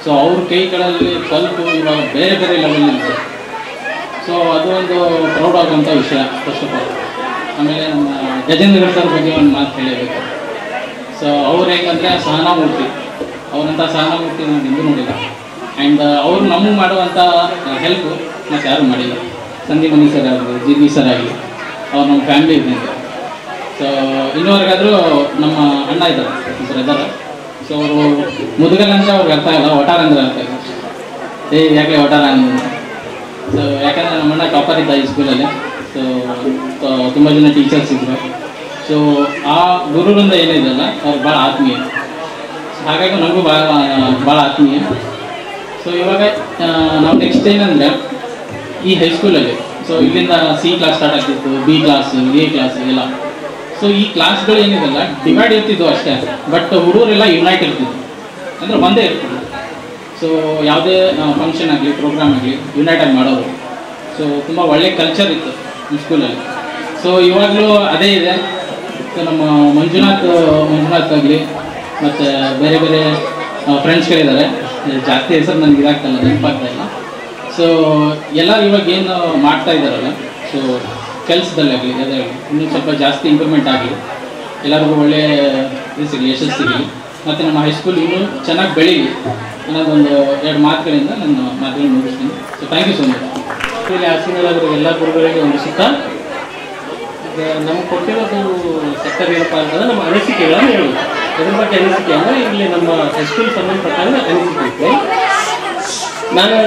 ಸೊ ಅವ್ರ ಕೈಗಳಲ್ಲಿ ಕಲಿತು ಇವಾಗ ಬೇರೆ ಬೇರೆ ಲೆವೆಲ್ಲಿದೆ. ಸೊ ಅದು ಒಂದು ಪ್ರೌಡ್ ಆಗುವಂಥ ವಿಷಯ ಫಸ್ಟ್ ಆಫ್ ಆಲ್. ಆಮೇಲೆ ನಮ್ಮ ಗಜೇಂದ್ರಗಢ ಸರ್ ಬಗ್ಗೆ ಒಂದು ಮಾತು ಹೇಳಬೇಕು. ಸೊ ಅವ್ರು ಹೆಂಗಂದರೆ ಸಹನಾಮೂರ್ತಿ, ಅವರಂಥ ಸಹನಾಮೂರ್ತಿ ನಾವು ಎಂದೂ ನೋಡಿಲ್ಲ. ಆ್ಯಂಡ್ ಅವರು ನಮಗೆ ಮಾಡುವಂಥ ಹೆಲ್ಪು ಮತ್ತು ಯಾರೂ ಮಾಡಿಲ್ಲ. ಸಂದೀಮನಿ ಸರ್ ಆಗಲಿ, ಜಿಗಿ ಸರ್ ಆಗಲಿ, ಅವ್ರು ನಮ್ಮ ಫ್ಯಾಮಿಲಿ ಇದ್ದಂಗೆ. ಸೊ ಇನ್ನೂವರೆಗಾದರೂ ನಮ್ಮ ಅಣ್ಣ ಇದ್ದಾರೆ, ಬ್ರದರ್. ಸೊ ಅವರು ಮುದುಗಲ್ ಅಂತ ಅವ್ರಿಗೆ ಅರ್ಥ ಇಲ್ಲ, ಒಟಾರ ಅಂದ್ರೆ ಅರ್ಥ ಇಲ್ಲ. ಯಾಕೆ ಒಟಾರ ಅಂದ್ರೆ, ಸೊ ಯಾಕಂದರೆ ನಮ್ಮ ಅಣ್ಣ ಟಾಪರ್ ಇದ್ದ ಈ ಸ್ಕೂಲಲ್ಲಿ. ಸೊ ತುಂಬ ಜನ ಟೀಚರ್ಸ್ ಇದ್ದರು. ಸೊ ಆ ಗುರುಗಳಿಂದ ಏನಿದೆಯಲ್ಲ ಅವ್ರು ಭಾಳ ಆತ್ಮೀಯ. ಹಾಗಾಗಿ ನನಗೂ ಭಾಳ ಆತ್ಮೀಯ. ಸೊ ಇವಾಗ ನಾವು ನೆಕ್ಸ್ಟ್ ಏನಂದರೆ ಈ ಹೈಸ್ಕೂಲಲ್ಲಿ, ಸೊ ಇಲ್ಲಿಂದ C ಕ್ಲಾಸ್ ಸ್ಟಾರ್ಟ್ ಆಗ್ತಿತ್ತು, B ಕ್ಲಾಸ್, A ಕ್ಲಾಸ್ ಎಲ್ಲ. ಸೊ ಈ ಕ್ಲಾಸ್ಗಳು ಏನಿದೆಲ್ಲ ಡಿವೈಡ್ ಇರ್ತಿದ್ವು ಅಷ್ಟೇ, ಬಟ್ ಹುಡುಗರೆಲ್ಲ ಯುನೈಟ್ ಇರ್ತಿದ್ವು, ಅಂದರೆ ಒಂದೇ ಇರ್ತಿದ್ವು. ಸೊ ಯಾವುದೇ ಫಂಕ್ಷನ್ ಆಗಲಿ, ಪ್ರೋಗ್ರಾಮ್ ಆಗಲಿ ಯುನೈಟ್ ಆಗಿ ಮಾಡೋರು. ಸೊ ತುಂಬ ಒಳ್ಳೆ ಕಲ್ಚರ್ ಇತ್ತು ಈ ಸ್ಕೂಲಲ್ಲಿ. ಸೊ ಇವಾಗಲೂ ಅದೇ ಇದೆ. ಸೊ ನಮ್ಮ ಮಂಜುನಾಥ್ ಆಗಲಿ ಮತ್ತು ಬೇರೆ ಬೇರೆ ಫ್ರೆಂಡ್ಸ್ಗಳಿದ್ದಾರೆ, ಜಾಸ್ತಿ ಹೆಸರು ನನಗೆ ಇದಾಗ್ತಾಯಿಲ್ಲ, ನೆನಪಾಗ್ತಾ ಇಲ್ಲ. ಸೊ ಎಲ್ಲರೂ ಇವಾಗ ಏನು ಮಾಡ್ತಾ ಇದ್ದಾರಲ್ಲ, ಸೊ ಕೆಲಸದಲ್ಲಾಗಲಿ ಅದಾಗಲಿ ಇನ್ನೂ ಸ್ವಲ್ಪ ಜಾಸ್ತಿ ಇಂಪ್ರೂವ್ಮೆಂಟ್ ಆಗಲಿ. ಎಲ್ಲರಿಗೂ ಒಳ್ಳೆ ಇದು ಸಿಗಲಿ, ಯಶಸ್ಸು ಸಿಗಲಿ, ಮತ್ತು ನಮ್ಮ ಹೈಸ್ಕೂಲ್ ಇನ್ನೂ ಚೆನ್ನಾಗಿ ಬೆಳೀಲಿ ಅನ್ನೋದೊಂದು 2 ಮಾತುಗಳಿಂದ ನನ್ನ ಮಾತುಗಳನ್ನು ಮುಗಿಸ್ತೀನಿ. So thank you so much. ಇಲ್ಲಿ ಆಸೀನರಾಗಿರೋ ಎಲ್ಲ ಗುರುಗಳಿಗೆ ಒಂದು ಸುತ್ತ ನಮ್ಗೆ ಕೊಟ್ಟಿರೋದು ಸೆಕ್ಟರ್ ಏನಪ್ಪ ಅಂತಂದ್ರೆ ನಮ್ಮ ಅನಿಸಿಕೆಗಳನ್ನು ಹೇಳೋದು. ಅದ್ರ ಬಗ್ಗೆ ಅನಿಸಿಕೆ ಅಂದರೆ ಇಲ್ಲಿ ನಮ್ಮ ಹೈಸ್ಕೂಲ್ ಸಂಬಂಧಪಟ್ಟಂಗೆ ಅನಿಸಿಕೆ ಐತೆ. ನಾನು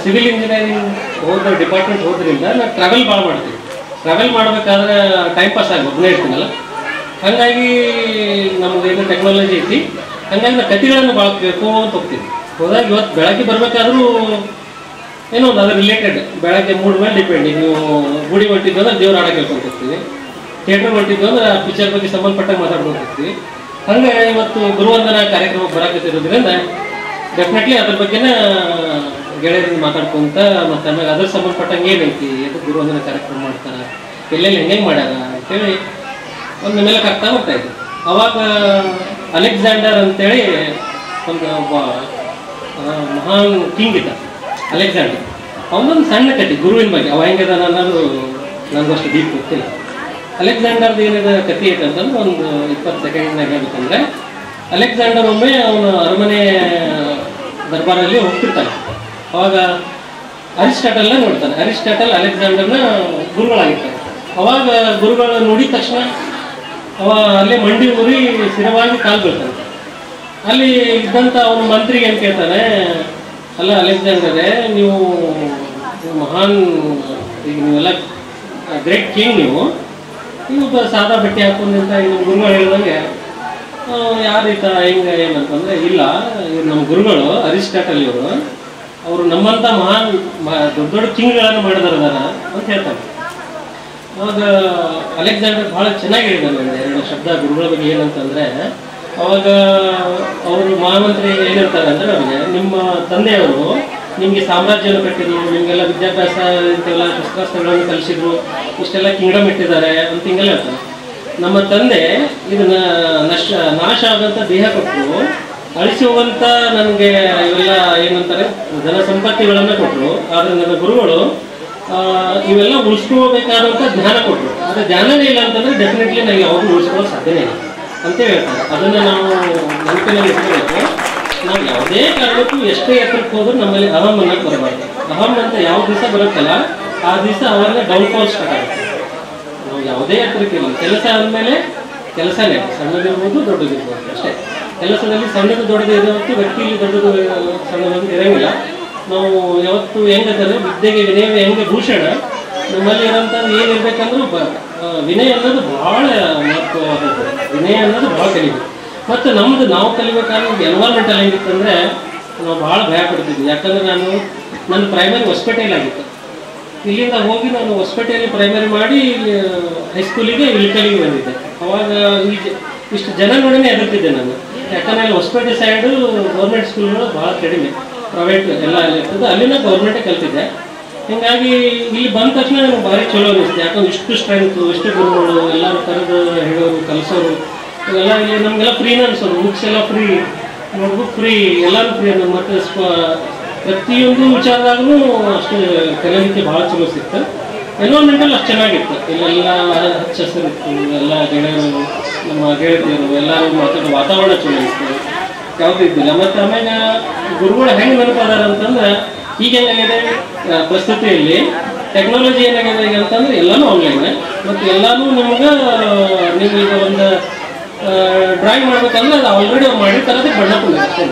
ಸಿವಿಲ್ ಇಂಜಿನಿಯರಿಂಗ್ ಡಿಪಾರ್ಟ್ಮೆಂಟ್ ಹೋದ್ರಿಂದ ನಾನು ಟ್ರಾವೆಲ್ ಭಾಳ ಮಾಡ್ತೀನಿ. ಟ್ರಾವೆಲ್ ಮಾಡಬೇಕಾದ್ರೆ ಟೈಮ್ ಪಾಸ್ ಆಗಿ ಒಬ್ಬನೇ ಇರ್ತೀನಲ್ಲ, ಹಾಗಾಗಿ ನಮ್ಮದೇನು ಟೆಕ್ನಾಲಜಿ ಐತಿ, ಹಾಗಾಗಿ ನಾನು ಕಥೆಗಳನ್ನು ಭಾಳ ಕೇಳ್ಕೊಂತ ಹೋಗ್ತೀನಿ. ಹೋದಾಗ ಇವತ್ತು ಬೆಳಗ್ಗೆ ಬರಬೇಕಾದ್ರೂ ಏನೋ ಒಂದು ಅದ್ರ ರಿಲೇಟೆಡ್ ಬೆಳಗ್ಗೆ 3 ಮೇಲೆ ಡಿಪೆಂಡ್. ನೀವು ಗುಡಿ ಹೊಂಟಿದ್ದು ಅಂದ್ರೆ ದೇವ್ರ ಆಡ ಕೇಳ್ಕೊಂಡು ಹೋಗ್ತೀವಿ, ಥಿಯೇಟ್ರ್ ಹೊಂಟಿದ್ದು ಅಂದ್ರೆ ಪಿಕ್ಚರ್ ಬಗ್ಗೆ ಸಂಬಂಧಪಟ್ಟಾಗ ಮಾತಾಡ್ಕೊಂಡು ಹೋಗ್ತೀವಿ. ಹಂಗೆ ಇವತ್ತು ಗುರುವಂದನಾ ಕಾರ್ಯಕ್ರಮ ಬರಾಕತ್ತಿರೋದ್ರಿಂದ ಡೆಫಿನೆಟ್ಲಿ ಅದ್ರ ಬಗ್ಗೆನೇ ಗೆಳೆಯರಿಂದ ಮಾತಾಡ್ಕೊಂತ ಮತ್ತು ಆಮೇಲೆ ಅದ್ರ ಸಂಬಂಧಪಟ್ಟಂಗೆ ಏನೈತಿ, ಅದು ಗುರುವಂದನಾ ಕಾರ್ಯಕ್ರಮ ಮಾಡ್ತಾರೆ, ಎಲ್ಲೆಲ್ಲಿ ಹೆಂಗೆ ಮಾಡ್ಯಾರ ಅಂತೇಳಿ ಒಂದು ಮೇಲಕ್ಕೆ ಆಗ್ತಾ ಬರ್ತಾ ಇದ್ದೆ. ಅವಾಗ ಅಲೆಕ್ಸಾಂಡರ್ ಅಂತೇಳಿ ಒಂದು ಒಬ್ಬ ಮಹಾನ್ ಕಿಂಗ್ ಇದ್ದ, ಅಲೆಕ್ಸಾಂಡರ್. ಅವನೊಂದು ಸಣ್ಣ ಕತೆ ಗುರುವಿನ ಬಗ್ಗೆ, ಅವ ಹೆಂಗದ ಅನ್ನೋದು ನನಗಷ್ಟು ಡೀಪ್ ಗೊತ್ತಿಲ್ಲ. ಅಲೆಕ್ಸಾಂಡರ್ದು ಏನಿದೆ ಕತೆ ಐತೆ ಅಂತಂದ್ರೆ ಒಂದು 20 ಸೆಕೆಂಡ್ನಾಗ ಹೇಳ್ಬೇಕಂದ್ರೆ, ಅಲೆಕ್ಸಾಂಡರ್ ಒಮ್ಮೆ ಅವನ ಅರಮನೆ ದರ್ಬಾರಲ್ಲಿ ಹೋಗ್ತಿರ್ತಾನೆ. ಅವಾಗ ಅರಿಸ್ಟಾಟಲ್ನ ನೋಡ್ತಾನೆ. ಅರಿಸ್ಟಾಟಲ್ ಅಲೆಕ್ಸಾಂಡರ್ನ ಗುರುಗಳಾಗಿರ್ತಾರೆ. ಅವಾಗ ಗುರುಗಳು ನೋಡಿದ ತಕ್ಷಣ ಅವ ಅಲ್ಲೇ ಮಂಡಿ ಊರಿ ಸ್ಥಿರವಾಗಿ ಕಾಲು ಬೀಳ್ತಾನೆ. ಅಲ್ಲಿ ಇದ್ದಂಥ ಅವನ ಮಂತ್ರಿಗೆ ಏನು ಕೇಳ್ತಾನೆ, ಅಲ್ಲ ಅಲೆಕ್ಸಾಂಡರೇ, ನೀವು ಮಹಾನ್, ಈಗ ನೀವೆಲ್ಲ ಗ್ರೇಟ್ ಕಿಂಗ್, ನೀವು ಸಾದಾ ಬಟ್ಟೆ ಹಾಕೊಂಡಂತ ನಿಮ್ಮ ಗುರುಗಳು ಹೇಳಿದಂಗೆ ಯಾರೀತ ಹೆಂಗೆ ಏನಂತಂದ್ರೆ, ಇಲ್ಲ ಇವ್ರು ನಮ್ಮ ಗುರುಗಳು ಅರಿಸ್ಟಾಟಲ್ ಇವರು, ಅವರು ನಮ್ಮಂಥ ಮಹಾನ್ ದೊಡ್ಡ ದೊಡ್ಡ ಕಿಂಗ್ಗಳನ್ನು ಮಾಡಿದಾರ ಅಂತ ಹೇಳ್ತಾರೆ. ಅವಾಗ ಅಲೆಕ್ಸಾಂಡರ್ ಭಾಳ ಚೆನ್ನಾಗಿ ಹೇಳಿದಾನೆ 2 ಶಬ್ದ ಗುರುಗಳ ಬಗ್ಗೆ. ಏನಂತಂದ್ರೆ, ಅವಾಗ ಅವರು ಮಹಾಮಂತ್ರಿ ಏನಂತಾರೆ ಅಂದ್ರೆ, ಅವ್ರಿಗೆ ನಿಮ್ಮ ತಂದೆಯವರು ನಿಮಗೆ ಸಾಮ್ರಾಜ್ಯವನ್ನು ಕಟ್ಟಿದ್ರು, ನಿಮಗೆಲ್ಲ ವಿದ್ಯಾಭ್ಯಾಸ ಇಂತೆಲ್ಲ ಶಸ್ತ್ರಾಸ್ತ್ರಗಳನ್ನು ಕಲಿಸಿದ್ರು, ಇಷ್ಟೆಲ್ಲ ಕಿಂಗ್ಡಮ್ ಇಟ್ಟಿದ್ದಾರೆ ಅಂತ ಹಿಂಗೆಲ್ಲ ಹೇಳ್ತಾರೆ. ನಮ್ಮ ತಂದೆ ಇದನ್ನ ನಾಶ ಆದಂಥ ದೇಹ ಕೊಟ್ಟರು, ಅಳಿಸಿ ಹೋಗುವಂಥ ನನಗೆ ಇವೆಲ್ಲ ಏನಂತಾರೆ ಧನ ಸಂಪತ್ತಿಗಳನ್ನು ಕೊಟ್ಟರು, ಆದರೆ ನನ್ನ ಗುರುಗಳು ಇವೆಲ್ಲ ಉಳಿಸ್ಕೋಬೇಕಾದಂಥ ಜ್ಞಾನ ಕೊಟ್ಟರು. ಆದರೆ ಜ್ಞಾನನೇ ಇಲ್ಲ ಅಂತಂದರೆ ಡೆಫಿನೆಟ್ಲಿ ನಾವು ಯಾವುದು ಉಳಿಸ್ಕೊಳ್ಳೋ ಸಾಧ್ಯನೇ ಇಲ್ಲ ಅಂತ ಹೇಳ್ತಾರೆ. ಅದನ್ನು ನಾವು ನೆನಪಿನಲ್ಲಿ ಇಟ್ಕೋಬೇಕು. ನಾವು ಯಾವುದೇ ಕಾರಣಕ್ಕೂ ಎಷ್ಟೇ ಎತ್ತರಕ್ಕೆ ಹೋದ್ರೂ ನಮ್ಮಲ್ಲಿ ಅಹಂ ಅನ್ನೋದು ಬರಬಾರ್ದು. ಅಹಂ ಅಂತ ಯಾವ ದಿವಸ ಬರುತ್ತಲ್ಲ ಆ ದಿವಸ ಅವಾಗ ಡೌನ್ಫಾಲ್ ಸ್ಟಾರ್ಟ್ ಆಗುತ್ತೆ. ನಾವು ಯಾವುದೇ ಎತ್ತರಕ್ಕೆ ಇಲ್ಲ, ಕೆಲಸ ಅಂದಮೇಲೆ ಕೆಲಸನೇ, ಸಣ್ಣದಿರ್ಬೋದು ದೊಡ್ಡದಿರ್ಬೋದು ಅಷ್ಟೇ. ಕೆಲಸದಲ್ಲಿ ಸಣ್ಣದು ದೊಡ್ಡದು ಇರೋವತ್ತು ವ್ಯಕ್ತಿಯಲ್ಲಿ ದೊಡ್ಡದು ಸಣ್ಣದು ಇರೋಂಗಿಲ್ಲ. ನಾವು ಯಾವತ್ತು ಹೆಂಗಂದ್ರೆ ವಿದ್ಯೆಗೆ ವಿನಯ ಹೆಂಗೆ ಭೂಷಣ, ನಮ್ಮಲ್ಲಿ ಇರೋಂಥದ್ದು ಏನಿರ್ಬೇಕಂದ್ರೂ ವಿನಯ ಅನ್ನೋದು ಭಾಳ ಮಹತ್ವವಾದದ್ದು. ವಿನಯ ಅನ್ನೋದು ಭಾಳ ಕಲಿಬೇಕು. ಮತ್ತು ನಮ್ಮದು ನಾವು ಕಲಿಬೇಕಾದ್ರೆ ಎನ್ವೈರ್ಮೆಂಟಲ್ಲಿ ಹೆಂಗಿತ್ತಂದರೆ ನಾವು ಭಾಳ ಭಯ ಪಡ್ತಿದ್ವಿ. ಯಾಕಂದರೆ ನನ್ನ ಪ್ರೈಮರಿ ಹೊಸಪೇಟೆಯಲ್ಲಿ ಆಗಿತ್ತು. ಇಲ್ಲಿಂದ ಹೋಗಿ ನಾನು ಹೊಸಪೇಟೆಯಲ್ಲಿ ಪ್ರೈಮರಿ ಮಾಡಿ ಹೈಸ್ಕೂಲಿಗೆ ಇಳ್ಕಲಿಗೆ ಬಂದಿದ್ದೆ. ಅವಾಗ ಇಷ್ಟು ಜನ ನೋಡಿನೇ ಎದುರ್ತಿದ್ದೆ ನಾನು. ಯಾಕಂದರೆ ಅಲ್ಲಿ ಹೊಸಪೇಟೆ ಸೈಡು ಗೌರ್ಮೆಂಟ್ ಸ್ಕೂಲ್ಗಳು ಭಾಳ ಕಡಿಮೆ, ಪ್ರೈವೇಟ್ ಎಲ್ಲ ಅಲ್ಲಿ ಇರ್ತದೆ. ಅಲ್ಲಿನ ಗೌರ್ಮೆಂಟೇ ಕಲ್ತಿದ್ದೆ. ಹೀಗಾಗಿ ಇಲ್ಲಿ ಬಂದ ತಕ್ಷಣ ನನಗೆ ಭಾರಿ ಚಲೋ ಅನ್ನಿಸ್ತು. ಯಾಕಂದ್ರೆ ಇಷ್ಟು ಸ್ಟ್ರೆಂತು, ಇಷ್ಟು ಗುರುಗಳು, ಎಲ್ಲರೂ ಕರೆದು ಹೇಳೋರು, ಕಲಿಸೋರು, ಇವೆಲ್ಲ ಇಲ್ಲಿ ನಮಗೆಲ್ಲ ಫ್ರೀನೇ ಅನಿಸೋದು. ಬುಕ್ಸ್ ಎಲ್ಲ ಫ್ರೀ, ನೋಟ್ಬುಕ್ ಫ್ರೀ, ಎಲ್ಲರೂ ಫ್ರೀ ಅನ್ನೋದು. ಮತ್ತು ಪ್ರತಿಯೊಂದು ವಿಚಾರದಾಗೂ ಅಷ್ಟು ಕಲಿಯೋದಕ್ಕೆ ಭಾಳ ಚಲೋ ಸಿಕ್ತು. ಎನ್ವೈರ್ಮೆಂಟಲ್ಲಿ ಅಷ್ಟು ಚೆನ್ನಾಗಿತ್ತು. ಇಲ್ಲೆಲ್ಲ ಹಚ್ಚ ಹಸಿರಿತ್ತು, ಎಲ್ಲ ಗೆಳೆಯರು, ನಮ್ಮ ಗೆಳತಿಯರು ಎಲ್ಲರೂ ಮಾತಾಡೋ ವಾತಾವರಣ ಚಲೋ ಇತ್ತು, ಯಾವುದೂ ಇದ್ದಿಲ್ಲ. ಮತ್ತು ಆಮೇಲೆ ಗುರುಗಳು ಹೆಂಗೆ ನೆನಪಾದಾರ ಅಂತಂದ್ರೆ, ಈಗ ಏನಾಗಿದೆ ಪರಿಸ್ಥಿತಿಯಲ್ಲಿ ಟೆಕ್ನಾಲಜಿ ಏನಾಗಿದೆ ಈಗ ಅಂತಂದ್ರೆ ಎಲ್ಲನೂ ಆನ್ಲೈನ್. ಮತ್ತು ಎಲ್ಲನೂ ನಿಮ್ಗೆ ನೀವು ಈಗ ಒಂದು ಡ್ರಾಯಿಂಗ್ ಮಾಡ್ಬೇಕಂದ್ರೆ ಅದು ಆಲ್ರೆಡಿ ಅವ್ರು ಮಾಡಿರ್ತಾರದಕ್ಕೆ ಬಣ್ಣ ಕೊಡಬೇಕು ಅಷ್ಟೇ.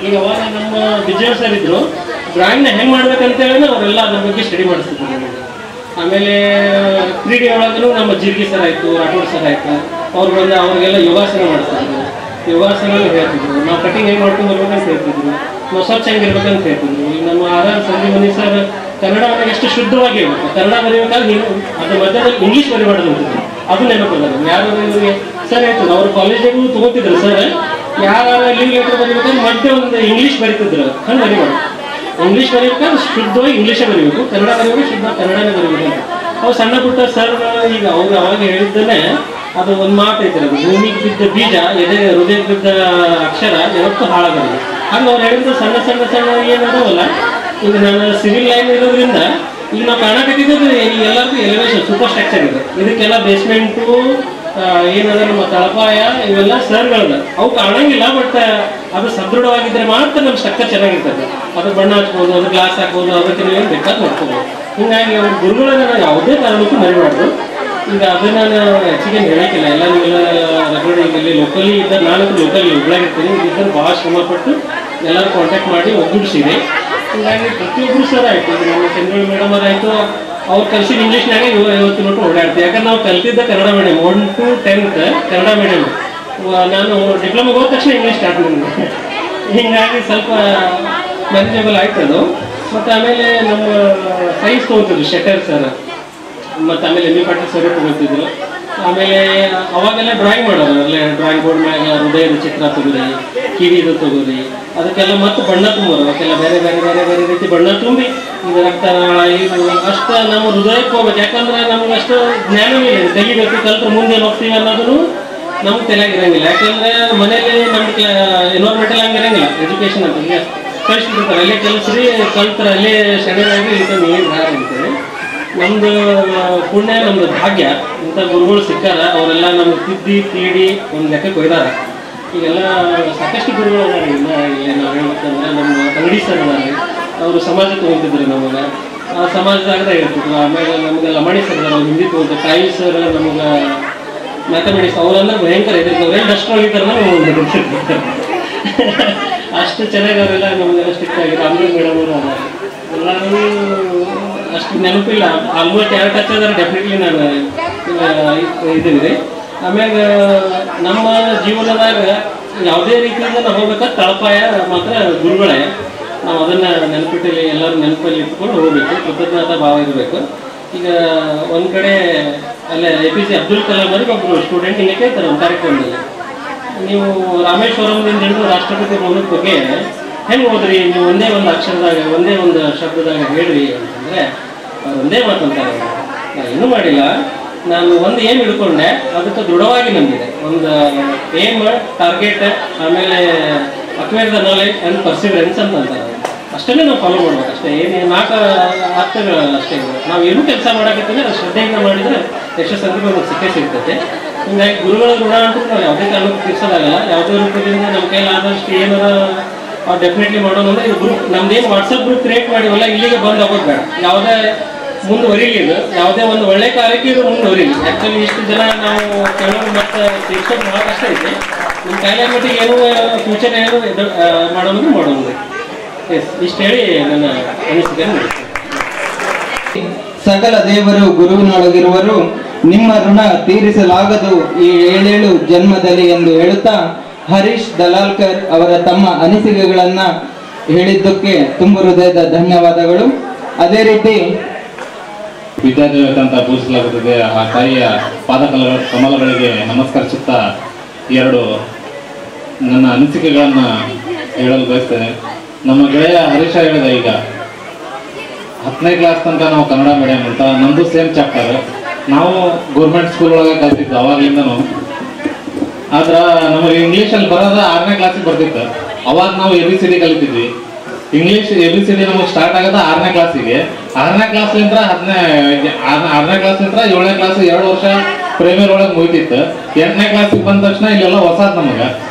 ಈಗ ಅವಾಗ ನಮ್ಮ ವಿಜಯ ಸರ್ ಇದ್ರು, ಡ್ರಾಯಿಂಗ್ನ ಹೆಂಗೆ ಮಾಡ್ಬೇಕಂತೇಳಿ ಅವರೆಲ್ಲ ಅದ್ರ ಬಗ್ಗೆ ಸ್ಟಡಿ ಮಾಡಿಸ್ತಿದ್ರು ನಮಗೆ. ಆಮೇಲೆ 3D ಒಳಗೂ ನಮ್ಮ ಜೀರ್ಗಿ ಸರ್ ಆಯಿತು, ರಾಠೋಡ್ ಸರ್ ಆಯಿತು, ಅವ್ರು ಬಂದು ಅವ್ರಿಗೆಲ್ಲ ಯೋಗಾಸನ ಮಾಡಿಸ್ತಿದ್ರು. ಯೋಗಾಸನ ಹೇಳ್ತಿದ್ರು. ನಾವು ಕಟಿಂಗ್ ಹೆಂಗೆ ಮಾಡ್ಕೊಂಡು ಬರ್ಬೇಕಂತ ಹೇಳ್ತಿದ್ರು, ನಾವು ಸ್ವಚ್ಛ ಹೆಂಗಿರ್ಬೇಕಂತ ಹೇಳ್ತಿದ್ರು. ಈಗ ನಮ್ಮ ಆರ್ ಸಂಜೀವನಿ ಸರ್ ಕನ್ನಡವನ್ನು ಎಷ್ಟು ಶುದ್ಧವಾಗಿ ಹೇಳ್ಬೇಕು, ಕನ್ನಡ ಬರೀಬೇಕಾದ್ರೆ ನೀವು ಅದ್ರ ಮಧ್ಯದಲ್ಲಿ ಇಂಗ್ಲೀಷ್ ಬರೀಬಾರ್ದು ಅಂತಿದ್ರು. ಅದು ನೆನಪದ ಯಾರು ಇವರಿಗೆ ಸರ್ ಹೇಳ್ತಿದ್ರು. ಅವ್ರ ಕಾಲೇಜಿಗೂ ತೊಗೋತಿದ್ರು ಸರ್, ಯಾರು ಲೀವ್ ಲೆಟರ್ ಬರೀಬೇಕಾದ್ರೆ ಮಧ್ಯೆ ಒಂದು ಇಂಗ್ಲೀಷ್ ಬರೀತಿದ್ರು. ಹಂಗೆ ಬರೀಬಾರ್ದು, ಇಂಗ್ಲೀಷ್ ಬರೀಬೇಕಾದ್ರೆ ಶುದ್ಧವಾಗಿ ಇಂಗ್ಲೀಷೇ ಬರೀಬೇಕು, ಕನ್ನಡ ಬರೀಬೇಕು ಶುದ್ಧ ಕನ್ನಡನೇ ಬರೀಬೇಕು ಅಂತ. ಅವು ಸಣ್ಣ ಪುಟ್ಟ ಸರ್ ಈಗ ಅವ್ರು ಅವಾಗ ಹೇಳಿದ್ದನ್ನೇ ಅದು ಒಂದು ಮಾತು ಐತೆ, ಅದು ಭೂಮಿಗೆ ಬಿದ್ದ ಬೀಜ ಹೃದಯಕ್ಕೆ ಬಿದ್ದ ಅಕ್ಷರ ಯಾವತ್ತೂ ಹಾಳಾಗಲ್ಲ. ಹಾಗೆ ಅವ್ರು ಹೇಳಿದ್ರು ಸಣ್ಣ ಸಣ್ಣ ಸಣ್ಣ ಏನಾದವಲ್ಲ. ಈಗ ನಾನು ಸಿವಿಲ್ ಲೈನ್ ಇರೋದ್ರಿಂದ ಈಗ ನಾವು ಕಾಣಕತ್ತಿದ್ದು ಎಲ್ಲರಿಗೂ ಎಲಿವೇಶನ್ ಸೂಪರ್ ಸ್ಟ್ರಕ್ಚರ್ ಇದೆ. ಇದಕ್ಕೆಲ್ಲ ಬೇಸ್ಮೆಂಟು ಏನದ ನಮ್ಮ ತಳಪಾಯ ಇವೆಲ್ಲ ಸರ್ಗಳದ ಅವು ಕಾಣಂಗಿಲ್ಲ, ಬಟ್ ಅದು ಸದೃಢವಾಗಿದ್ರೆ ಮಾತ್ರ ನಮ್ಮ ಸ್ಟ್ರಕ್ಚರ್ ಚೆನ್ನಾಗಿರ್ತದೆ. ಅದು ಬಣ್ಣ ಹಚ್ಬೋದು, ಅದು ಗ್ಲಾಸ್ ಹಾಕ್ಬೋದು, ಅದಕ್ಕೆ ಏನು ಬೇಕಾದ್ರೆ ನೋಡ್ಕೋಬೋದು. ಹಿಂಗಾಗಿ ಅವ್ರ ಗುರುಗಳನ್ನ ನಾವು ಯಾವುದೇ ಕಾರಣಕ್ಕೂ ಮರಿಬಾರ್ದು. ಈಗ ಅದನ್ನ ನಾನು ಹೆಚ್ಚಿಗೆ ಹೇಳಕ್ಕಿಲ್ಲ, ಎಲ್ಲ ನೀವೆಲ್ಲ ರಗಡೆ ಇಲ್ಲಿ ಲೋಕಲಿ ಇದ್ದ ನಾನು ಲೋಕಲ್ ಹುಬ್ಳಾಗಿರ್ತೀನಿ, ಇದ್ದರೆ ಭಾಳ ಶ್ರಮಪಟ್ಟು ಎಲ್ಲರೂ ಕಾಂಟ್ಯಾಕ್ಟ್ ಮಾಡಿ ಒಗ್ಗೂಡಿಸಿದೆ. ಹಿಂಗಾಗಿ ಪ್ರತಿಯೊಬ್ಬರು ಸರ್ ಆಯಿತು, ಈಗ ನಮ್ಮ ಚಂದ್ರಳ್ಳಿ ಮೇಡಮ್ ಅದಾಯಿತು, ಅವ್ರು ಕಲಿಸಿದ ಇಂಗ್ಲೀಷ್ನಾಗ ಇವತ್ತು ನೋಟು ಓಡಾಡ್ತೀವಿ. ಯಾಕಂದ್ರೆ ನಾವು ಕಲ್ತಿದ್ದ Kannada medium 1 to 10th Kannada medium. ನಾನು ಡಿಪ್ಲೊಮಾಗೆ ಹೋದ ತಕ್ಷಣ ಇಂಗ್ಲೀಷ್ ಸ್ಟಾರ್ಟ್ ಮಾಡಿದೆ. ಹೀಗಾಗಿ ಸ್ವಲ್ಪ ಮ್ಯಾನೇಜಬಲ್ ಆಯ್ತು ಅದು. ಮತ್ತು ಆಮೇಲೆ ನಮ್ಮ ಸೈನ್ಸ್ ತೊಗೊತಿದ್ರು ಶೆಟ್ಟರ್ ಸರ್, ಮತ್ತು ಆಮೇಲೆ ಎಮ್ ಬಿ ಪಾಟೀಲ್ ಸರ್ ತೊಗೊತಿದ್ರು. ಆಮೇಲೆ ಅವಾಗೆಲ್ಲ ಡ್ರಾಯಿಂಗ್ ಮಾಡೋರು, ಅಲ್ಲೇ ಡ್ರಾಯಿಂಗ್ ಬೋರ್ಡ್ ಮ್ಯಾಗ ಹೃದಯದ ಚಿತ್ರ ತಗೋರಿ, ಕಿವಿದು ತಗೋರಿ, ಅದಕ್ಕೆಲ್ಲ ಮತ್ತೆ ಬಣ್ಣ ತುಂಬೋರು. ಅದಕ್ಕೆಲ್ಲ ಬೇರೆ ಬೇರೆ ಬೇರೆ ಬೇರೆ ರೀತಿ ಬಣ್ಣ ತುಂಬಿ ಇದು ರಕ್ತನಾಳ ಇದು ಅಷ್ಟು ನಮ್ಮ ಹೃದಯಕ್ಕೆ ಹೋಗ್ಬೇಕು. ಯಾಕಂದ್ರೆ ನಮ್ಗೆ ಅಷ್ಟು ಜ್ಞಾನವೇ ಇಲ್ಲ, ತೆಗಿಬೇಕು ಕಲ್ತ್ರೆ ಮುಂದೆ ಹೋಗ್ತೀವಿ ಅನ್ನೋದು ನಮ್ಗೆ ತಲೆಯಾಗಿರಂಗಿಲ್ಲ. ಯಾಕಂದ್ರೆ ಮನೇಲಿ ನಮ್ಗೆ ಎನ್ವೈರ್ಮೆಂಟಲ್ ಹಂಗಿರಂಗಿಲ್ಲ, ಎಜುಕೇಶನ್ ಅಂತ ಈಗ ಕಳಿಸ್ಬಿಡ್ತಾರೆ, ಅಲ್ಲೇ ಕಲಿಸ್ರಿ ಕಲ್ತ್ರೆ ಅಲ್ಲೇ ಶನಿಯಾಗಿ ಇಂಥ ನೀರು ಹಾರ ಅಂತೇಳಿ. ನಮ್ದು ಪುಣ್ಯ, ನಮ್ದು ಭಾಗ್ಯ, ಇಂಥ ಗುರುಗಳು ಸಿಕ್ಕಾರ. ಅವರೆಲ್ಲ ನಮ್ಗೆ ತಿದ್ದಿ ತೀಡಿ ಒಂದು ಲೆಕ್ಕಕ್ಕೆ ಒಯ್ದಾರ. ಈಗೆಲ್ಲ ಸಾಕಷ್ಟು ಗುರುಗಳು ಅದಾರೆ. ಇಲ್ಲ ಇಲ್ಲಿ ನಾವು ಹೇಳ್ಬೇಕಂದ್ರೆ ನಮ್ಮ ಅಂಗಡಿ ಸರ್ ಅದಾರೆ, ಅವರು ಸಮಾಜಕ್ಕೆ ಹೋಗ್ತಿದ್ರು ನಮಗೆ, ಆ ಸಮಾಜದಾಗ ಇರ್ತಿದ್ರು. ಆಮೇಲೆ ನಮ್ಗೆ ಲಮಾಣಿ ಸರ್ ಅದಾರ, ಅವ್ರು ಹಿಂದಿ ತೊಗೊಳ್ತಾರೆ. ತಾಯಿ ಸರ್ ನಮ್ಗೆ ಮ್ಯಾಥಮೆಟಿಕ್ಸ್, ಅವ್ರಂದ್ರೆ ಭಯಂಕರ ಎದುರ್ತಾರೆ, ಡಸ್ಟ್ ಹೋಗಿದ್ದಾರೆ ನಾವು ಅಷ್ಟು ಚೆನ್ನಾಗಿ ಅವರೆಲ್ಲ ನಮಗೆಲ್ಲ ಸ್ಟ್ರಿಕ್ಟ್ ಆಗಿರೋ. ಅಮ್ರೂ ಮೇಡಮ್ ಅವರು ಅದಾರೆ, ಎಲ್ಲರೂ ಅಷ್ಟು ನೆನಪಿಲ್ಲ. ಆಲ್ಮೋಸ್ಟ್ ಯಾರು ಟಚ್ ಆದ್ರೆ ಡೆಫಿನೆಟ್ಲಿ ನಾನು ಇದ್ದೀವಿ. ಆಮ್ಯಾಗ ನಮ್ಮ ಜೀವನದಾಗ ಯಾವುದೇ ರೀತಿಯಿಂದ ನಾವು ಹೋಗ್ಬೇಕಾದ್ರೆ ತಳಪಾಯ ಮಾತ್ರ ಗುರುಗಳೇ. ನಾವು ಅದನ್ನು ನೆನಪಿಟ್ಟಲ್ಲಿ ಎಲ್ಲರೂ ನೆನಪಲ್ಲಿ ಇಟ್ಕೊಂಡು ಹೋಗ್ಬೇಕು, ಕೃತಜ್ಞತಾ ಭಾವ ಇರಬೇಕು. ಈಗ ಒಂದು ಕಡೆ ಅಲ್ಲೇ APJ ಅಬ್ದುಲ್ ಕಲಾಂ ಅವ್ರಿಗೆ ಒಬ್ಬರು ಸ್ಟೂಡೆಂಟ್ ಹಿಂಗೆ ಕೇಳ್ತಾರೆ ಒಂದು ಕಾರ್ಯಕ್ರಮದಲ್ಲಿ, ನೀವು ರಾಮೇಶ್ವರಂದಿಂದ ಹಿಡಿದು ರಾಷ್ಟ್ರಪತಿ ಭವನದ ಬಗ್ಗೆ ಹೆಂಗೆ ಹೋದ್ರಿ, ನೀವು ಒಂದೇ ಒಂದು ಅಕ್ಷರದಾಗ ಒಂದೇ ಒಂದು ಶಬ್ದದಾಗ ಹೇಳ್ರಿ ಅಂತಂದರೆ ಅವ್ರು ಒಂದೇ ಮಾತಂತಾರೆ, ನಾನು ಇನ್ನೂ ಮಾಡಿಲ್ಲ, ನಾನು ಒಂದು ಏಮ್ ಹಿಡ್ಕೊಂಡೆ, ಅದಕ್ಕೆ ದೃಢವಾಗಿ ನಂಬಿದೆ. ಒಂದು ಏಮ್, ಟಾರ್ಗೆಟ್, ಆಮೇಲೆ acquire the knowledge and perseverance ಅಂತ ಅಂತಾರೆ. ಅಷ್ಟನ್ನೇ ನಾವು ಫಾಲೋ ಮಾಡ್ಬೇಕು ಅಷ್ಟೇ. ಏನು 4 ಅರ್ಥಗಳು ಅಷ್ಟೇ. ನಾವು ಏನೂ ಕೆಲಸ ಮಾಡೋಕ್ಕಿಂತ ಅದು ಶ್ರದ್ಧೆಯಿಂದ ಮಾಡಿದರೆ ಯಶಸ್ಸಂದ್ರೆ ನಮಗೆ ಸಿಕ್ಕೇ ಸಿಗ್ತದೆ. ಹೀಗಾಗಿ ಗುರುಗಳ ಋಣ ಅಂತೂ ನಾವು ಯಾವುದೇ ಕಾರಣಕ್ಕೂ ತೀರ್ಸೋದಾಗಲ್ಲ. ಯಾವುದೇ ರೂಪದಿಂದ ನಮ್ಮ ಕೈಲಿ ಆದಷ್ಟು ಏನಾರ ಡೆಫಿನೆಟ್ಲಿ ಮಾಡೋಣ ಅಂದರೆ ಇದು ಗ್ರೂಪ್, ನಮ್ದೇನು ವಾಟ್ಸಪ್ ಗ್ರೂಪ್ ಕ್ರಿಯೇಟ್ ಮಾಡಿವಲ್ಲ ಇಲ್ಲಿಗೆ ಬಂದು ಹೋಗೋದು ಬೇಡ. ಯಾವುದೇ ಮುಂದುವರಿಲಿ, ಇದು ಯಾವುದೇ ಒಂದು ಒಳ್ಳೆ ಕಾರ್ಯಕ್ಕೆ ಇದು ಮುಂದುವರಿಲಿ. ಆ್ಯಕ್ಚುಲಿ ಇಷ್ಟು ಜನ ನಾವು ಕೆಲವರು ಮತ್ತೆ ತೀರ್ಸೋದು ಭಾಳ ಕಷ್ಟ ಐತೆ. ನಿಮ್ಮ ಕೈಲ ಮಟ್ಟಿಗೆ ಏನು ಫ್ಯೂಚರ್ ಏನು ಮಾಡೋದು ಮಾಡೋದು. ಎಸ್, ಇಷ್ಟು ಹೇಳಿ ನನ್ನ ಅನಿಸಿಕೆ ನೋಡಿ. ಸಕಲ ದೇವರು ಗುರುವಿನೊಳಗಿರುವರು, ನಿಮ್ಮ ಋಣ ತೀರಿಸಲಾಗದು ಈ 7 ಜನ್ಮದಲ್ಲಿ ಎಂದು ಹೇಳುತ್ತಾ ಹರೀಶ್ ದಲಾಲ್ಕರ್ ಅವರ ತಮ್ಮ ಅನಿಸಿಕೆಗಳನ್ನ ಹೇಳಿದ್ದಕ್ಕೆ ತುಂಬ ಹೃದಯದ ಧನ್ಯವಾದಗಳು. ಅದೇ ರೀತಿ ವಿದ್ಯಾದೇವತೆ ಅಂತ ಪೂಜಿಸಲಾಗುತ್ತದೆ. ಆ ತಾಯಿಯ ಕಮಲಗಳಿಗೆ ನಮಸ್ಕರಿಸುತ್ತಾ 2 ನನ್ನ ಅನಿಸಿಕೆಗಳನ್ನು ಹೇಳಲು ಬಯಸ್ತೇನೆ. ನಮ್ಮ ಗೆಳೆಯ ಹರೀಶ ಹೇಳಿದ, ಈಗ 10ನೇ ಕ್ಲಾಸ್ ತನಕ ನಾವು ಕನ್ನಡ ಮೀಡಿಯಂ ಅಂತ, ನಮ್ಮದು ಸೇಮ್ ಚಾಪ್ಟರ್. ನಾವು ಗೌರ್ಮೆಂಟ್ ಸ್ಕೂಲ್ ಒಳಗೆ ಕಲ್ತಿದ್ದು ಅವಾಗಲಿಂದನೂ. ಆದ್ರೆ ನಮಗೆ ಇಂಗ್ಲೀಷಲ್ಲಿ ಬರೋದು 6ನೇ ಕ್ಲಾಸಿಗೆ ಬರ್ತಿತ್ತು. ಅವಾಗ ನಾವು ABCD ಕಲಿತಿದ್ವಿ. ಇಂಗ್ಲೀಷ್ ABCD ನಮಗೆ ಸ್ಟಾರ್ಟ್ ಆಗೋದು 6ನೇ ಕ್ಲಾಸಿಗೆ. 6ನೇ ಕ್ಲಾಸ್ಲಿಂದ 6ನೇ ಕ್ಲಾಸ್ಲಿಂದ 7ನೇ ಕ್ಲಾಸ್ 2 ವರ್ಷ ಪ್ರೈಮರಿ ಒಳಗೆ ಮುಗಿತಿತ್ತು. 8ನೇ ಕ್ಲಾಸಿಗೆ ಬಂದ ತಕ್ಷಣ ಇಲ್ಲೆಲ್ಲ ಹೊಸದು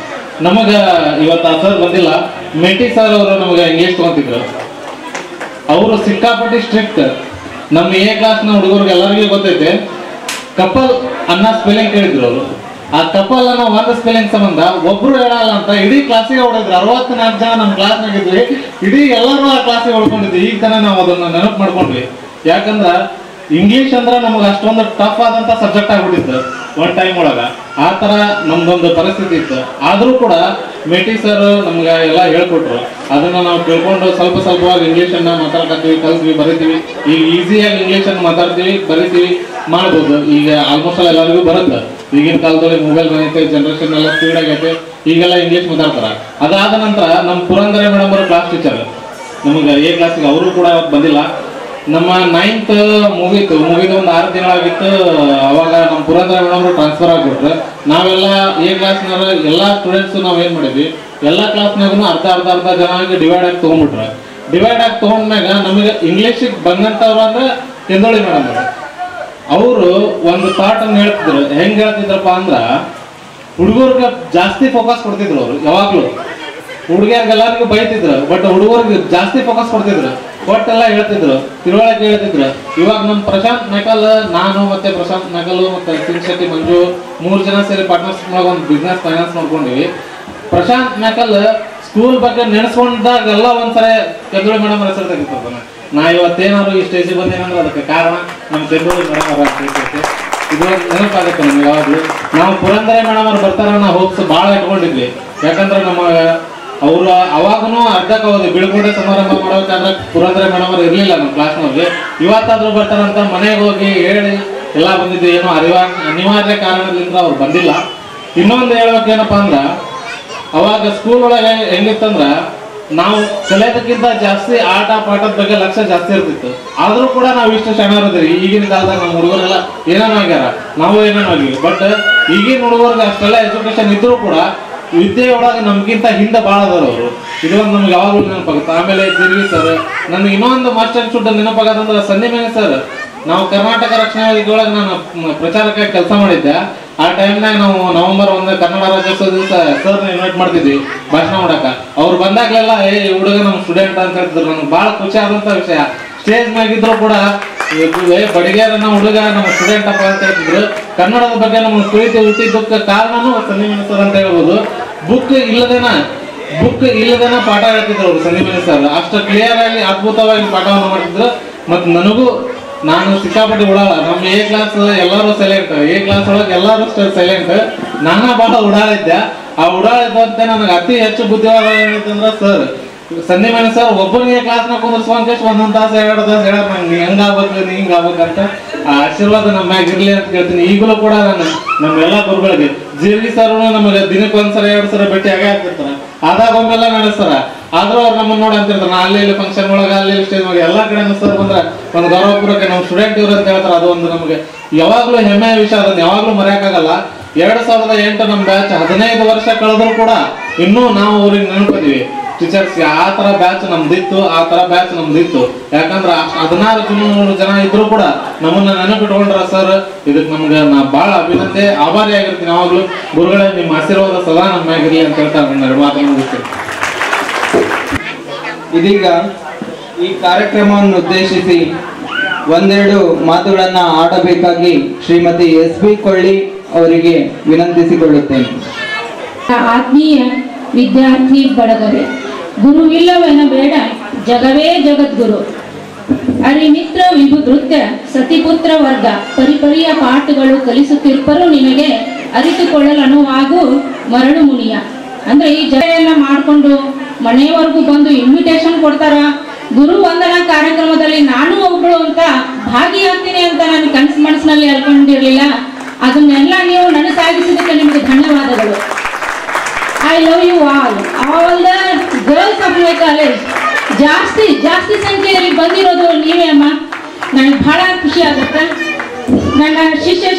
ನಮಗೆ ಇವತ್ತು ಆ ಸರ್ ಬಂದಿಲ್ಲ, ಮೇಟಿ ಸರ್ ಅವರು ನಮಗೆ ಇಂಗ್ಲೀಷ್ ತೊಗೊಂತಿದ್ರು. ಅವರು ಸಿಕ್ಕಾಪಟ್ಟಿ ಸ್ಟ್ರಿಕ್ಟ್. ನಮ್ಮ A ಕ್ಲಾಸ್ನ ಹುಡುಗರಿಗೆ ಎಲ್ಲರಿಗೂ ಗೊತ್ತೈತೆ, ಕಪಲ್ ಅನ್ನೋ ಸ್ಪೆಲ್ಲಿಂಗ್ ಕೇಳಿದ್ರು ಅವರು. ಆ ಕಪಲ್ ಅನ್ನೋ ಒಂದು ಸ್ಪೆಲ್ಲಿಂಗ್ ಸಂಬಂಧ ಒಬ್ರು ಹೇಳಲ್ಲ ಅಂತ ಇಡೀ ಕ್ಲಾಸಿಗೆ ಹೊಡೆದ್ರು. 64 ಜನ ನಮ್ಮ ಕ್ಲಾಸ್ನಾಗಿದ್ವಿ, ಇಡೀ ಎಲ್ಲರೂ ಆ ಕ್ಲಾಸಿಗೆ ಹೊಡ್ಕೊಂಡಿದ್ವಿ. ಈಗ ತನ ನಾವು ಅದನ್ನ ನೆನಪು ಮಾಡ್ಕೊಂಡ್ವಿ. ಯಾಕಂದ್ರೆ ಇಂಗ್ಲೀಷ್ ಅಂದ್ರೆ ನಮಗೆ ಅಷ್ಟೊಂದು ಟಫ್ ಆದಂಥ ಸಬ್ಜೆಕ್ಟ್ ಆಗ್ಬಿಟ್ಟಿತ್ತು ಒಂದು ಟೈಮ್ ಒಳಗೆ. ಆ ಥರ ನಮ್ದೊಂದು ಪರಿಸ್ಥಿತಿ ಇತ್ತು. ಆದರೂ ಕೂಡ ಮೇಟಿ ಸರ್ ನಮ್ಗೆ ಎಲ್ಲ ಹೇಳ್ಕೊಟ್ರು. ಅದನ್ನು ನಾವು ಕೇಳ್ಕೊಂಡು ಸ್ವಲ್ಪ ಸ್ವಲ್ಪವಾಗಿ ಇಂಗ್ಲೀಷನ್ನು ಮಾತಾಡ್ತೀವಿ, ಕಲಿಸ್ತೀವಿ, ಬರಿತೀವಿ. ಈಗ ಈಸಿಯಾಗಿ ಇಂಗ್ಲೀಷನ್ನು ಮಾತಾಡ್ತೀವಿ, ಬರಿತೀವಿ, ಮಾಡ್ಬೋದು. ಈಗ ಆಲ್ಮೋಸ್ಟ್ ಎಲ್ಲರಿಗೂ ಬರುತ್ತೆ. ಈಗಿನ ಕಾಲದಲ್ಲಿ ಮೊಬೈಲ್ ಬಂದೈತೆ, ಜನರೇಷನ್ ಎಲ್ಲ ಸ್ಪೀಡ್ ಆಗೈತೆ, ಈಗೆಲ್ಲ ಇಂಗ್ಲೀಷ್ ಮಾತಾಡ್ತಾರೆ. ಅದಾದ ನಂತರ ನಮ್ಮ ಪುರಂದರೆ ಮೇಡಮ್ ಅವರು ಕ್ಲಾಸ್ ಟೀಚರ್ ನಮಗೆ A ಕ್ಲಾಸಿಗೆ, ಅವರು ಕೂಡ ಬಂದಿಲ್ಲ. ನಮ್ಮ 9th ಮುಗಿದು ಒಂದು 6 ತಿಂಗಳಾಗಿತ್ತು. ಅವಾಗ ನಮ್ಮ ಪುರಂದರೆ ಮೇಡಮ್ ಟ್ರಾನ್ಸ್ಫರ್ ಆಗಿಬಿಟ್ರೆ ನಾವೆಲ್ಲ A ಕ್ಲಾಸ್ನವ್ರು ಎಲ್ಲ ಸ್ಟೂಡೆಂಟ್ಸು ನಾವು ಏನು ಮಾಡಿದ್ವಿ, ಎಲ್ಲ ಕ್ಲಾಸ್ನಾಗೂ ಅರ್ಧ ಜನ ಆಗಿ ಡಿವೈಡ್ ಆಗಿ ತೊಗೊಂಡ್ಬಿಟ್ರೆ. ಡಿವೈಡ್ ಆಗಿ ತೊಗೊಂಡ್ಮ್ಯಾಗ ನಮಗೆ ಇಂಗ್ಲೀಷಿಗೆ ಬಂದಂಥವ್ರು ಅಂದ್ರೆ ಕೆಂದೋಳಿ ಮೇಡಮ್ ಅವರು. ಅವರು ಒಂದು ಥಾಟ್ ಅನ್ನು ಹೇಳ್ತಿದ್ರು. ಹೆಂಗ್ ಹೇಳ್ತಿದ್ರಪ್ಪ ಅಂದ್ರ ಹುಡುಗರ್ಗೆ ಜಾಸ್ತಿ ಫೋಕಸ್ ಕೊಡ್ತಿದ್ರು ಅವರು. ಯಾವಾಗ್ಲೂ ಹುಡುಗಿಯರ್ಗೆಲ್ಲರಿಗೂ ಬೈತಿದ್ರು, ಬಟ್ ಹುಡುಗರ್ಗೆ ಜಾಸ್ತಿ ಫೋಕಸ್ ಕೊಡ್ತಿದ್ರು, ಒಟ್ಟೆಲ್ಲ ಹೇಳ್ತಿದ್ರು, ತಿಳುವಳಿಕೆ ಹೇಳ್ತಿದ್ರು. ಇವಾಗ ನಮ್ ಪ್ರಶಾಂತ್ ನಕಲ್, ನಾನು ಮತ್ತೆ ಪ್ರಶಾಂತ್ ನಕಲ್ ಮತ್ತೆ ಸಿಂಗ್ ಶೆಟ್ಟಿ ಮಂಜು 3 ಜನ ಸೇರಿ ಪಾರ್ಟ್ನರ್ಶಿಪ್ ಒಳಗೆ ಒಂದು ಬಿಸ್ನೆಸ್ ಫೈನಾನ್ಸ್ ಮಾಡ್ಕೊಂಡಿವಿ. ಪ್ರಶಾಂತ್ ನಕಲ್ ಸ್ಕೂಲ್ ಬಗ್ಗೆ ನೆನೆಸ್ಕೊಂಡಾಗೆಲ್ಲ ಒಂದ್ಸರಿ ಕೆಂದೂಳಿ ಮೇಡಮ್ ಹೆಸರು ತೆಗಿತಾನೆ. ನಾ ಇವತ್ತೇನಾದ್ರು ಈ ಸ್ಟೇಜಿಗೆ ಬಂದೇನಂದ್ರೆ ಅದಕ್ಕೆ ಕಾರಣ ನಮ್ಮ ಕೆಂದೂಳಿ ಮೇಡಮ್ ಅವರ ಇದು ನೆನಪಾಗುತ್ತೆ ನಮ್ಗೆ. ಯಾವಾಗ್ಲೂ ನಾವು ಪುರಂದರೆ ಮೇಡಮ್ ಅವ್ರು ಬರ್ತಾರ ನಾವು ಹೋಪ್ಸ್ ಭಾಳ ಇಟ್ಕೊಂಡಿದ್ವಿ. ಯಾಕಂದ್ರೆ ನಮ್ಮ ಅವರು ಅವಾಗೂ ಅರ್ಧಕ್ಕೆ ಹೋದ್ವಿ. ಬೀಳ್ಕೊಡೆ ಸಮಾರಂಭ ಮಾಡೋಕಾದ್ರೆ ಪುರಂದರೆ ಮೇಡಮ್ ಅವ್ರು ಇರ್ಲಿಲ್ಲ ನಮ್ಮ ಕ್ಲಾಸ್ನವ್ರಿಗೆ. ಇವತ್ತಾದ್ರೂ ಬರ್ತಾರಂತ ಮನೆಗೆ ಹೋಗಿ ಹೇಳಿ ಎಲ್ಲ ಬಂದಿದ್ವಿ. ಏನೋ ಅನಿವಾರ್ಯ ಕಾರಣದಿಂದ ಅವ್ರು ಬಂದಿಲ್ಲ. ಇನ್ನೊಂದು ಹೇಳ್ಬೇಕೇನಪ್ಪ ಅಂದ್ರ, ಅವಾಗ ಸ್ಕೂಲ್ ಒಳಗೆ ಹೆಂಗಿತ್ತಂದ್ರ ನಾವು ಕಲಿಯೋದಕ್ಕಿಂತ ಜಾಸ್ತಿ ಆಟ ಪಾಠದ ಬಗ್ಗೆ ಲಕ್ಷ್ಯ ಜಾಸ್ತಿ ಇರ್ತಿತ್ತು. ಆದ್ರೂ ಕೂಡ ನಾವು ಇಷ್ಟು ಚೆನ್ನಾಗಿರೋದ್ರಿ. ಈಗಿನ ಕಾಲದಾಗ ನಮ್ಮ ಹುಡುಗರೆಲ್ಲ ಏನೇನೋ ಆಗ್ಯಾರ, ನಾವು ಏನೇನೋ ಆಗಿವಿ. ಬಟ್ ಈಗಿನ ಹುಡುಗರಿಗೆ ಅಷ್ಟೆಲ್ಲ ಎಜುಕೇಶನ್ ಇದ್ರೂ ಕೂಡ ವಿದ್ಯೆ ಒಳಗೆ ನಮ್ಗಿಂತ ಹಿಂದೆ ಭಾಳ ಅದಾರ ಅವರು. ಇದೊಂದು ನಮ್ಗೆ ಯಾವಾಗಲೂ ನೆನಪಾಗುತ್ತೆ. ಆಮೇಲೆ ಜಿರ್ವಿ ಸರ್, ನನ್ಗೆ ಇನ್ನೊಂದು ಮಾಸ್ಟರ್ ಶುಡ್ ನೆನಪಾಗದಂದ್ರೆ ಸಂದೀಪ್ ಸರ್. ನಾವು ಕರ್ನಾಟಕ ರಕ್ಷಣಾ ವೇದಿಕೆಯೊಳಗೆ ನಾನು ಪ್ರಚಾರಕ್ಕಾಗಿ ಕೆಲಸ ಮಾಡಿದ್ದೆ. ಆ ಟೈಮ್ನಾಗ ನಾವು ನವೆಂಬರ್ 1 ಕನ್ನಡ ರಾಜ್ಯೋತ್ಸವ ದಿವಸ ಸರ್ನ ಇನ್ವೈಟ್ ಮಾಡ್ತಿದ್ವಿ ಭಾಷಣ ಮಾಡಕ. ಅವ್ರು ಬಂದಾಗ್ಲೆಲ್ಲ ಹುಡುಗ ನಮ್ಮ ಸ್ಟೂಡೆಂಟ್ ಅಂತ ಹೇಳ್ತಿದ್ರು. ನನ್ಗೆ ಭಾಳ ಖುಷಿ ಆದಂತ ವಿಷಯ. ಸ್ಟೇಜ್ ಮ್ಯಾಗಿದ್ರು ಕೂಡ ಬಡಿಗೇರ ನಮ್ಮ ಹುಡುಗ ನಮ್ಮ ಸ್ಟೂಡೆಂಟ್ ಅಪ್ಪ ಅಂತ ಹೇಳ್ತಿದ್ರು. ಕನ್ನಡದ ಬಗ್ಗೆ ನಮ್ಮ ಪ್ರೀತಿ ಹುಟ್ಟಿದ್ದಕ್ಕೆ ಕಾರಣನೂ ಸಂದೀಪ್ ಸರ್ ಅಂತ ಹೇಳ್ಬೋದು. ಬುಕ್ ಇಲ್ಲದೇನ ಪಾಠ ಹೇಳ್ತಿದ್ರು ಅವರು ಸಂದೀಪ್ ಸರ್. ಅಷ್ಟು ಕ್ಲಿಯರ್ ಆಗಿ ಅದ್ಭುತವಾಗಿ ಪಾಠವನ್ನು ಮಾಡ್ತಿದ್ರು. ಮತ್ತು ನನಗೂ ನಾನು ಸಿಕ್ಕಾಪಟ್ಟಿ ಉಡಾಳ. ನಮ್ಮ ಎ ಕ್ಲಾಸ್ ಎಲ್ಲರೂ ಸೈಲೆಂಟ್, ಎ ಕ್ಲಾಸ್ ಒಳಗೆ ಎಲ್ಲರೂ ಸೈಲೆಂಟ್. ನಾನಾ ಬಹಳ ಉಡಾಳಿದ್ದೆ. ಆ ಉಡಾಳಿದ್ದಂತೆ ನನಗೆ ಅತಿ ಹೆಚ್ಚು ಬುದ್ಧಿವಾದ ಏನಂತಂದ್ರೆ ಸರ್ ಸಂದೀಪ್ ಸರ್ ಒಬ್ಬನಿಗೆ ಕ್ಲಾಸ್ನಾಗ ಕುಂದಿರ್ಸ್ಕೊಂಡ್ ಒಂದೊಂದು ತಾಸು 2 ತಾಸು ಹೇಳ ನಂಗೆ ಹೆಂಗಾಗ್ಬೇಕು ನೀ ಹಿಂಗಾಗ್ಬೇಕಂತ ಆ ಆಶೀರ್ವಾದ ನಮ್ಮ ಮ್ಯಾಗ ಇರ್ಲಿ ಅಂತ ಕೇಳ್ತೀನಿ. ಈಗಲೂ ಕೂಡ ನಾನು ನಮ್ಮೆಲ್ಲ ಗುರುಗಳಿಗೆ ಜಿರ್ವಿ ಸರ್ ನಮಗೆ ದಿನಕ್ಕೆ 1 ಸಲ 2 ಸಲ ಭೇಟಿ ಆಗೇ ಆಗ್ತಿರ್ತಾರ. ಆದಾಗ ಒಮ್ಮೆಲ್ಲ ನಡೆಸ್ತಾರ. ಆದ್ರೂ ಅವ್ರು ನಮ್ಮನ್ನ ನೋಡಿ ಅಂತಿರ್ತಾರೆ. ನಾ ಅಲ್ಲಿ ಫಂಕ್ಷನ್ ಒಳಗೆ ಅಲ್ಲಿ ಸ್ಟೇಜ್ ಒಳಗೆ ಎಲ್ಲ ಕಡೆ ಸರ್ ಬಂದ್ರೆ ಒಂದು ಗೌರವಪೂರ್ವಕ ನಮ್ಮ ಸ್ಟೂಡೆಂಟ್ ಇವ್ರು ಅಂತ ಹೇಳ್ತಾರೆ. ಅದು ಒಂದು ನಮಗೆ ಯಾವಾಗ್ಲೂ ಹೆಮ್ಮೆಯ ವಿಷಯ. ಅದನ್ನ ಯಾವಾಗ್ಲೂ ಮರೆಯಕ್ಕಾಗಲ್ಲ. 2008 ನಮ್ಮ ಬ್ಯಾಚ್ 15 ವರ್ಷ ಕಳೆದ್ರು ಕೂಡ ಇನ್ನೂ ನಾವು ಅವ್ರಿಗೆ ನೆನಪಿದೀವಿ. ಟೀಚರ್ಸ್ಗೆ ಆ ತರ ಬ್ಯಾಚ್ ನಮ್ದಿತ್ತು, ಆ ತರ ಬ್ಯಾಚ್ ನಮ್ದಿತ್ತು. ಯಾಕಂದ್ರೆ 16 ಜನ ಇದ್ರು ಕೂಡ ನಮ್ಮನ್ನ ನೆನಪಿಟ್ಕೊಂಡ್ರ ಸರ್. ಇದಕ್ಕೆ ನಮ್ಗೆ ನಾ ಬಹಳ ಅಭಿನಂದನೆ, ಆಭಾರಿ ಆಗಿರ್ತೀನಿ. ಯಾವಾಗ್ಲೂ ಗುರುಗಳೇ ನಿಮ್ಮ ಆಶೀರ್ವಾದ ಸದಾ ನಮ್ಮ ಮ್ಯಾಗಿರ್ಲಿ ಅಂತ ಹೇಳ್ತಾರೆ. ನನ್ನ 2 ಮಾತನ್ನು ಮುಗಿಸ್ತೀನಿ. ಇದೀಗ ಈ ಕಾರ್ಯಕ್ರಮವನ್ನು ಉದ್ದೇಶಿಸಿ ಒಂದೆರಡು ಮಾತುಗಳನ್ನ ಆಡಬೇಕಾಗಿ ಶ್ರೀಮತಿ ಎಸ್ ಬಿ ಕೊಳ್ಳಿ ಅವರಿಗೆ ವಿನಂತಿಸಿಕೊಳ್ಳುತ್ತೇನೆ. ಆತ್ಮೀಯ ವಿದ್ಯಾರ್ಥಿ ಬಳಗವೇ, ಗುರುವಿಲ್ಲವೆನಬೇಡ ಜಗವೇ ಜಗದ್ಗುರು. ಅರಿಮಿತ್ರ ವಿಭುಧೃತ್ಯ ಸತಿಪುತ್ರ ವರ್ಗ ಪರಿಪರಿಯ ಪಾಠಗಳು ಕಲಿಸುತ್ತಿರ್ಪರು ನಿನಗೆ ಅರಿತುಕೊಳ್ಳಲು ಅನುವಾಗು ಮರಳು ಮುನಿಯ. ಅಂದ್ರೆ ಈ ಜಗನ್ನ ಮಾಡಿಕೊಂಡು ಮನೆಯವರೆಗೂ ಬಂದು ಇನ್ವಿಟೇಷನ್ ಕೊಡ್ತಾರ. ಗುರು ವಂದನಾ ಕಾರ್ಯಕ್ರಮದಲ್ಲಿ ನಾನು ಒಬ್ಳು ಅಂತ ಭಾಗಿಯಾಗ್ತೀನಿ ಅಂತ ನಾನು ಕನಸು ಮನಸ್ಸಿನಲ್ಲಿ ಅನ್ಕೊಂಡಿರ್ಲಿಲ್ಲ. ಅದನ್ನೆಲ್ಲ ನೀವು ನನಸಾಗಿಸಿದಕ್ಕೆ ನಿಮಗೆ ಧನ್ಯವಾದಗಳು. I love you all the girls of my college. ಜಾಸ್ತಿ ಸಂಖ್ಯೆಯಲ್ಲಿ ಬಂದಿರೋದು ನೀವೇ ಅಮ್ಮ. ನನಗೆ ಬಹಳ ಖುಷಿ ಆಗುತ್ತೆ. ನನ್ನ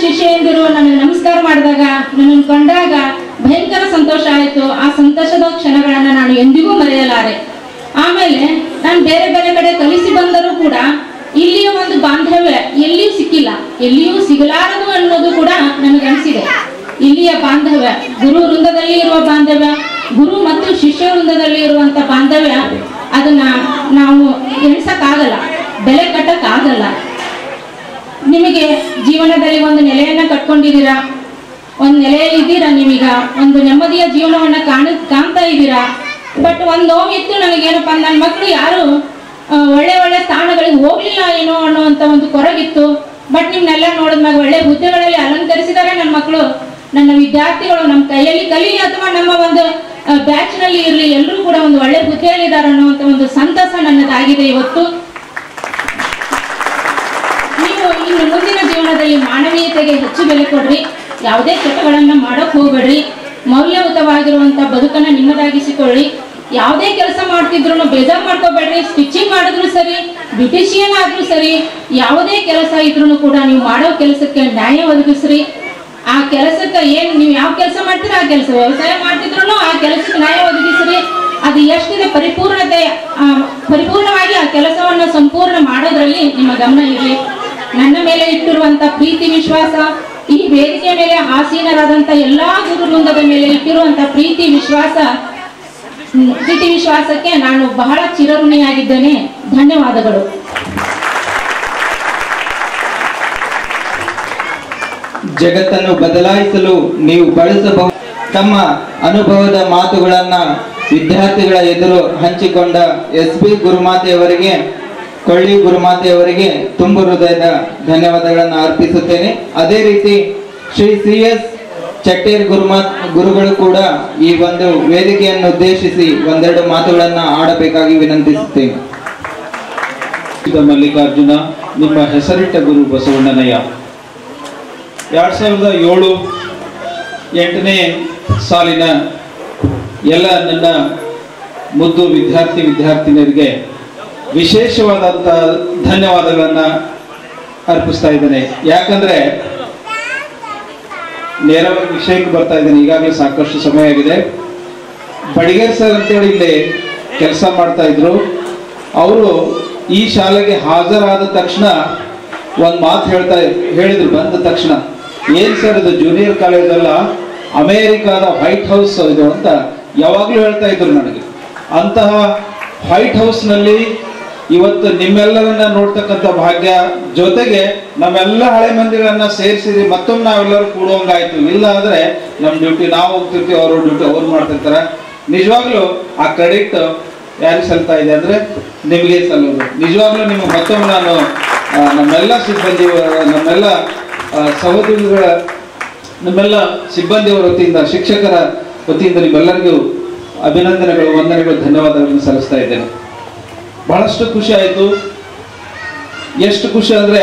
ಶಿಷ್ಯಂದಿರು ನನಗೆ ನಮಸ್ಕಾರ ಮಾಡಿದಾಗ, ನನ್ನನ್ನು ಕಂಡಾಗ ಭಯಂಕರ ಸಂತೋಷ ಆಯಿತು. ಆ ಸಂತೋಷದ ಕ್ಷಣಗಳನ್ನು ನಾನು ಎಂದಿಗೂ ಮರೆಯಲಾರೆ. ಆಮೇಲೆ ನಾನು ಬೇರೆ ಬೇರೆ ಕಡೆ ಕಲಿಸಿ ಬಂದರೂ ಕೂಡ ಇಲ್ಲಿಯೂ ಒಂದು ಬಾಂಧವ್ಯ ಎಲ್ಲಿಯೂ ಸಿಕ್ಕಿಲ್ಲ, ಎಲ್ಲಿಯೂ ಸಿಗಲಾರದು ಅನ್ನೋದು ಕೂಡ ನನಗನ್ಸಿದೆ. ಇಲ್ಲಿಯ ಬಾಂಧವ್ಯ, ಗುರು ವೃಂದದಲ್ಲಿ ಇರುವ ಬಾಂಧವ್ಯ, ಗುರು ಮತ್ತು ಶಿಷ್ಯ ವೃಂದದಲ್ಲಿ ಇರುವಂತ ಬಾಂಧವ್ಯ, ಅದನ್ನ ನಾವು ಎಣಿಸಕ್ಕಾಗಲ್ಲ, ಬೆಲೆ ಕಟ್ಟಕ್ಕಾಗಲ್ಲ. ನಿಮಗೆ ಜೀವನದಲ್ಲಿ ಒಂದು ನೆಲೆಯನ್ನ ಕಟ್ಕೊಂಡಿದ್ದೀರಾ, ಒಂದು ನೆಲೆಯಲ್ಲಿದ್ದೀರಾ. ನೀವೀಗ ಒಂದು ನೆಮ್ಮದಿಯ ಜೀವನವನ್ನ ಕಾಣ್ತಾ ಇದ್ದೀರಾ. ಬಟ್ ಒಂದು ನೋವಿತ್ತು ನನಗೇನಪ್ಪ, ನನ್ನ ಮಕ್ಕಳು ಯಾರು ಒಳ್ಳೆ ಸ್ಥಾನಗಳಿಗೆ ಹೋಗ್ಲಿಲ್ಲ ಏನೋ ಅನ್ನುವಂಥ ಒಂದು ಕೊರಗಿತ್ತು. ಬಟ್ ನಿಮ್ನೆಲ್ಲ ನೋಡಿದ್ಮ್ಯಾಗ ಒಳ್ಳೆ ಹುದ್ದೆಗಳಲ್ಲಿ ಅಲಂಕರಿಸಿದ್ದಾರೆ ನನ್ನ ಮಕ್ಕಳು. ನನ್ನ ವಿದ್ಯಾರ್ಥಿಗಳು ನಮ್ಮ ಕೈಯಲ್ಲಿ ಕಲೀಲಿ ಅಥವಾ ನಮ್ಮ ಒಂದು ಬ್ಯಾಚ್ನಲ್ಲಿ ಇರಲಿ, ಎಲ್ಲರೂ ಕೂಡ ಒಂದು ಒಳ್ಳೆ ಹುದ್ದೆಯಲ್ಲಿದ್ದಾರೆ ಅನ್ನುವಂಥ ಒಂದು ಸಂತಸ ನನ್ನದಾಗಿದೆ ಇವತ್ತು. ನೀವು ಇನ್ನು ಮುಂದಿನ ಜೀವನದಲ್ಲಿ ಮಾನವೀಯತೆಗೆ ಹೆಚ್ಚು ಬೆಲೆ ಕೊಡ್ರಿ. ಯಾವುದೇ ಕೆಟ್ಟಗಳನ್ನ ಮಾಡೋಕೆ ಹೋಗ್ಬೇಡ್ರಿ. ಮೌಲ್ಯಯುತವಾಗಿರುವಂಥ ಬದುಕನ್ನು ನಿಮ್ಮದಾಗಿಸಿಕೊಳ್ಳಿ. ಯಾವುದೇ ಕೆಲಸ ಮಾಡ್ತಿದ್ರು ಬೇಜಾರು ಮಾಡ್ಕೋಬೇಡ್ರಿ. ಸ್ಟಿಚಿಂಗ್ ಮಾಡಿದ್ರು ಸರಿ, ಬ್ಯೂಟಿಷಿಯನ್ ಆದ್ರೂ ಸರಿ, ಯಾವುದೇ ಕೆಲಸ ಇದ್ರೂ ಕೂಡ ನೀವು ಮಾಡೋ ಕೆಲಸಕ್ಕೆ ನ್ಯಾಯ ಒದಗಿಸ್ರಿ. ಆ ಕೆಲಸಕ್ಕೆ ಏನು ನೀವು ಯಾವ ಕೆಲಸ ಮಾಡ್ತೀರ ಆ ಕೆಲಸ, ವ್ಯವಸಾಯ ಮಾಡ್ತಿದ್ರು ಆ ಕೆಲಸಕ್ಕೆ ನ್ಯಾಯ ಒದಗಿಸ್ರಿ. ಅದು ಎಷ್ಟಿದೆ ಪರಿಪೂರ್ಣವಾಗಿ ಆ ಕೆಲಸವನ್ನು ಸಂಪೂರ್ಣ ಮಾಡೋದ್ರಲ್ಲಿ ನಿಮ್ಮ ಗಮನ ಇರಲಿ. ನನ್ನ ಮೇಲೆ ಇಟ್ಟಿರುವಂತ ಪ್ರೀತಿ ವಿಶ್ವಾಸ, ಈ ವೇದಿಕೆ ಮೇಲೆ ಆಸೀನರಾದಂತ ಎಲ್ಲಾ ಗುರುವೃಂದದ ಮೇಲೆ ಇಟ್ಟಿರುವಂತ ಪ್ರೀತಿ ವಿಶ್ವಾಸಕ್ಕೆ ನಾನು ಬಹಳ ಚಿರಋಣಿಯಾಗಿದ್ದೇನೆ. ಧನ್ಯವಾದಗಳು. ಜಗತ್ತನ್ನು ಬದಲಾಯಿಸಲು ನೀವು ಬಳಸಬಹುದು. ತಮ್ಮ ಅನುಭವದ ಮಾತುಗಳನ್ನ ವಿದ್ಯಾರ್ಥಿಗಳ ಎದುರು ಹಂಚಿಕೊಂಡ SP ಗುರುಮಾತೆಯವರಿಗೆ, ಕೊಳ್ಳಿ ಗುರುಮಾತೆಯವರಿಗೆ ತುಂಬು ಹೃದಯದ ಧನ್ಯವಾದಗಳನ್ನು ಅರ್ಪಿಸುತ್ತೇನೆ. ಅದೇ ರೀತಿ ಶ್ರೀ CS ಚಟ್ಟೇರ್ ಗುರುಗಳು ಕೂಡ ಈ ಒಂದು ವೇದಿಕೆಯನ್ನು ಉದ್ದೇಶಿಸಿ ಒಂದೆರಡು ಮಾತುಗಳನ್ನ ಆಡಬೇಕಾಗಿ ವಿನಂತಿಸುತ್ತೇನೆ. ಮಲ್ಲಿಕಾರ್ಜುನ, ನಿಮ್ಮ ಹೆಸರಿಟ್ಟ ಗುರು ಬಸವಣ್ಣನಯ್ಯ. 2007 8ನೇ ಸಾಲಿನ ಎಲ್ಲ ನನ್ನ ಮುದ್ದು ವಿದ್ಯಾರ್ಥಿನಿಯರಿಗೆ ವಿಶೇಷವಾದಂಥ ಧನ್ಯವಾದಗಳನ್ನು ಅರ್ಪಿಸ್ತಾ ಇದ್ದೇನೆ. ಯಾಕಂದ್ರೆ ನೇರವಾಗಿ ವಿಷಯಕ್ಕೆ ಬರ್ತಾ ಇದ್ದೇನೆ, ಈಗಾಗಲೇ ಸಾಕಷ್ಟು ಸಮಯ ಆಗಿದೆ. ಬಡಿಗೇರ್ ಸರ್ ಅಂತೇಳಿ ಇಲ್ಲಿ ಕೆಲಸ ಮಾಡ್ತಾ ಇದ್ರು. ಅವರು ಈ ಶಾಲೆಗೆ ಹಾಜರಾದ ತಕ್ಷಣ ಒಂದು ಮಾತು ಹೇಳಿದ್ರು. ಬಂದ ತಕ್ಷಣ, ಏನ್ ಸರ್ ಇದು ಜೂನಿಯರ್ ಕಾಲೇಜ್ ಅಲ್ಲ, ಅಮೇರಿಕಾದ ವೈಟ್ ಹೌಸ್ ಇದು ಅಂತ ಯಾವಾಗ್ಲೂ ಹೇಳ್ತಾ ಇದ್ರು ನನಗೆ. ಅಂತಹ ವೈಟ್ ಹೌಸ್ ನಲ್ಲಿ ಇವತ್ತು ನಿಮ್ಮೆಲ್ಲರನ್ನ ನೋಡ್ತಕ್ಕಂಥ ಭಾಗ್ಯ, ಜೊತೆಗೆ ನಮ್ಮೆಲ್ಲ ಹಳೆ ಮಂದಿಗಳನ್ನ ಸೇರಿಸಿರಿ ಮತ್ತೊಮ್ಮೆ ನಾವೆಲ್ಲರೂ ಕೂಡುವಂಗಾಯ್ತು. ಇಲ್ಲ ಆದ್ರೆ ನಮ್ ಡ್ಯೂಟಿ ನಾವು ಹೋಗ್ತಿರ್ತೀವಿ, ಅವರು ಡ್ಯೂಟಿ ಅವ್ರು ಮಾಡ್ತಿರ್ತಾರೆ. ನಿಜವಾಗ್ಲೂ ಆ ಕ್ರೆಡಿಟ್ ಯಾರಿಗೆ ಸಲ್ತಾ ಇದೆ ಅಂದ್ರೆ ನಿಮಗೆ ಸಲ್ಲೋದು. ನಿಜವಾಗ್ಲೂ ನಿಮ್ಗೆ ಮತ್ತೊಮ್ಮೆ ನಾನು ನಮ್ಮೆಲ್ಲ ಸಿಬ್ಬಂದಿ, ನಮ್ಮೆಲ್ಲ ಸಹೋದ್ಯೋಗಿಗಳ, ನಮ್ಮೆಲ್ಲ ಸಿಬ್ಬಂದಿಯವರ ವತಿಯಿಂದ, ಶಿಕ್ಷಕರ ವತಿಯಿಂದ ನಿಮ್ಮೆಲ್ಲರಿಗೂ ಅಭಿನಂದನೆಗಳು, ವಂದನೆಗಳು, ಧನ್ಯವಾದಗಳನ್ನು ಸಲ್ಲಿಸ್ತಾ ಇದ್ದೇನೆ. ಬಹಳಷ್ಟು ಖುಷಿ ಆಯಿತು. ಎಷ್ಟು ಖುಷಿ ಅಂದ್ರೆ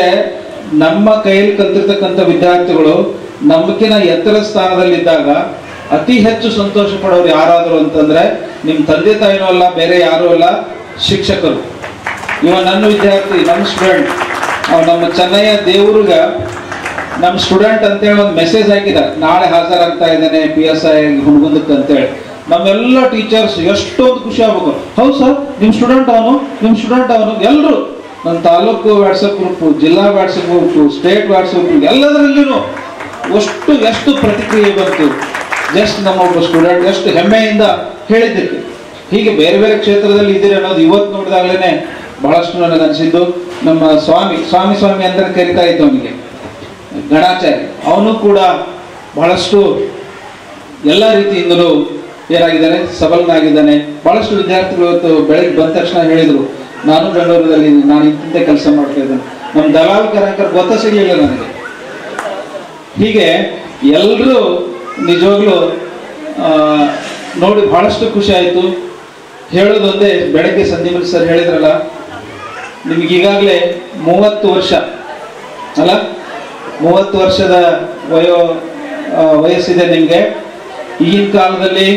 ನಮ್ಮ ಕೈಯಲ್ಲಿ ಕಲ್ತಿರ್ತಕ್ಕಂಥ ವಿದ್ಯಾರ್ಥಿಗಳು ನಮಗಿನ ಎತ್ತರ ಸ್ಥಾನದಲ್ಲಿದ್ದಾಗ ಅತಿ ಹೆಚ್ಚು ಸಂತೋಷ ಪಡೋರು ಯಾರಾದರೂ ಅಂತಂದ್ರೆ ನಿಮ್ಮ ತಂದೆ ತಾಯಿನೂ ಅಲ್ಲ, ಬೇರೆ ಯಾರೂ ಅಲ್ಲ, ಶಿಕ್ಷಕರು. ಇವ ನನ್ನ ವಿದ್ಯಾರ್ಥಿ, ನಮ್ಮ ಸ್ಟೂಡೆಂಟ್, ನಮ್ಮ ಚೆನ್ನಯ್ಯ ದೇವ್ರಿಗ ನಮ್ಮ ಸ್ಟೂಡೆಂಟ್ ಅಂತೇಳಿ ಒಂದು ಮೆಸೇಜ್ ಹಾಕಿದ, ನಾಳೆ ಹಾಜರಾಗ್ತಾ ಇದ್ದೇನೆ PSI ಹುಣಗುಂದಕ್ಕೆ ಅಂತೇಳಿ. ನಮ್ಮೆಲ್ಲ ಟೀಚರ್ಸ್ ಎಷ್ಟೊಂದು ಖುಷಿ ಆಗ್ಬೇಕು. ಹೌದು ಸರ್, ನಿಮ್ಮ ಸ್ಟೂಡೆಂಟ್ ಅವನು ಎಲ್ಲರೂ ನನ್ನ ತಾಲೂಕು ವಾಟ್ಸಪ್ ಗ್ರೂಪ್, ಜಿಲ್ಲಾ WhatsApp group, state WhatsApp group ಎಲ್ಲದರಲ್ಲೂ ಎಷ್ಟು ಪ್ರತಿಕ್ರಿಯೆ ಬಂತು. ಜಸ್ಟ್ ನಮ್ಮ ಒಬ್ಬ ಸ್ಟೂಡೆಂಟ್ ಎಷ್ಟು ಹೆಮ್ಮೆಯಿಂದ ಹೇಳಿದ್ದಕ್ಕೆ. ಹೀಗೆ ಬೇರೆ ಬೇರೆ ಕ್ಷೇತ್ರದಲ್ಲಿ ಇದ್ದೀರಿ ಅನ್ನೋದು ಇವತ್ತು ನೋಡಿದಾಗಲೇ ಬಹಳಷ್ಟು ನನಗೆ ಅನಿಸಿದ್ದು. ನಮ್ಮ ಸ್ವಾಮಿ ಅಂತ ಕರಿತಾ ಇದ್ದು ಅವನಿಗೆ, ಗಣಾಚಾರ್ಯ, ಅವನು ಕೂಡ ಬಹಳಷ್ಟು ಎಲ್ಲ ರೀತಿಯಿಂದಲೂ ಏನಾಗಿದ್ದಾನೆ, ಸಬಲನಾಗಿದ್ದಾನೆ. ಬಹಳಷ್ಟು ವಿದ್ಯಾರ್ಥಿಗಳು ಇವತ್ತು ಬೆಳಗ್ಗೆ ಬಂದ ತಕ್ಷಣ ಹೇಳಿದ್ರು, ನಾನು ಬೆಂಗಳೂರಲ್ಲಿ ನಾನು ಇಂತಿಂತ ಕೆಲಸ ಮಾಡ್ತಾ ಇದ್ದೇನೆ, ನಮ್ಮ ದಲಾಲ್ ಕರಂಕರ್ ಗೊತ್ತ ಸಿಗಲಿಲ್ಲ ನನಗೆ. ಹೀಗೆ ಎಲ್ಲರೂ ನಿಜವಾಗ್ಲೂ ನೋಡಿ ಬಹಳಷ್ಟು ಖುಷಿ ಆಯಿತು. ಹೇಳೋದೊಂದೇ, ಬೆಳಗ್ಗೆ ಸಂದೀಪ್ ಸರ್ ಹೇಳಿದ್ರಲ್ಲ, ನಿಮ್ಗೆ ಈಗಾಗಲೇ 30 ವರ್ಷ ಅಲ್ಲ, 30 ವರ್ಷದ ವಯಸ್ಸಿದೆ ನಿಮಗೆ. ಈಗಿನ ಕಾಲದಲ್ಲಿ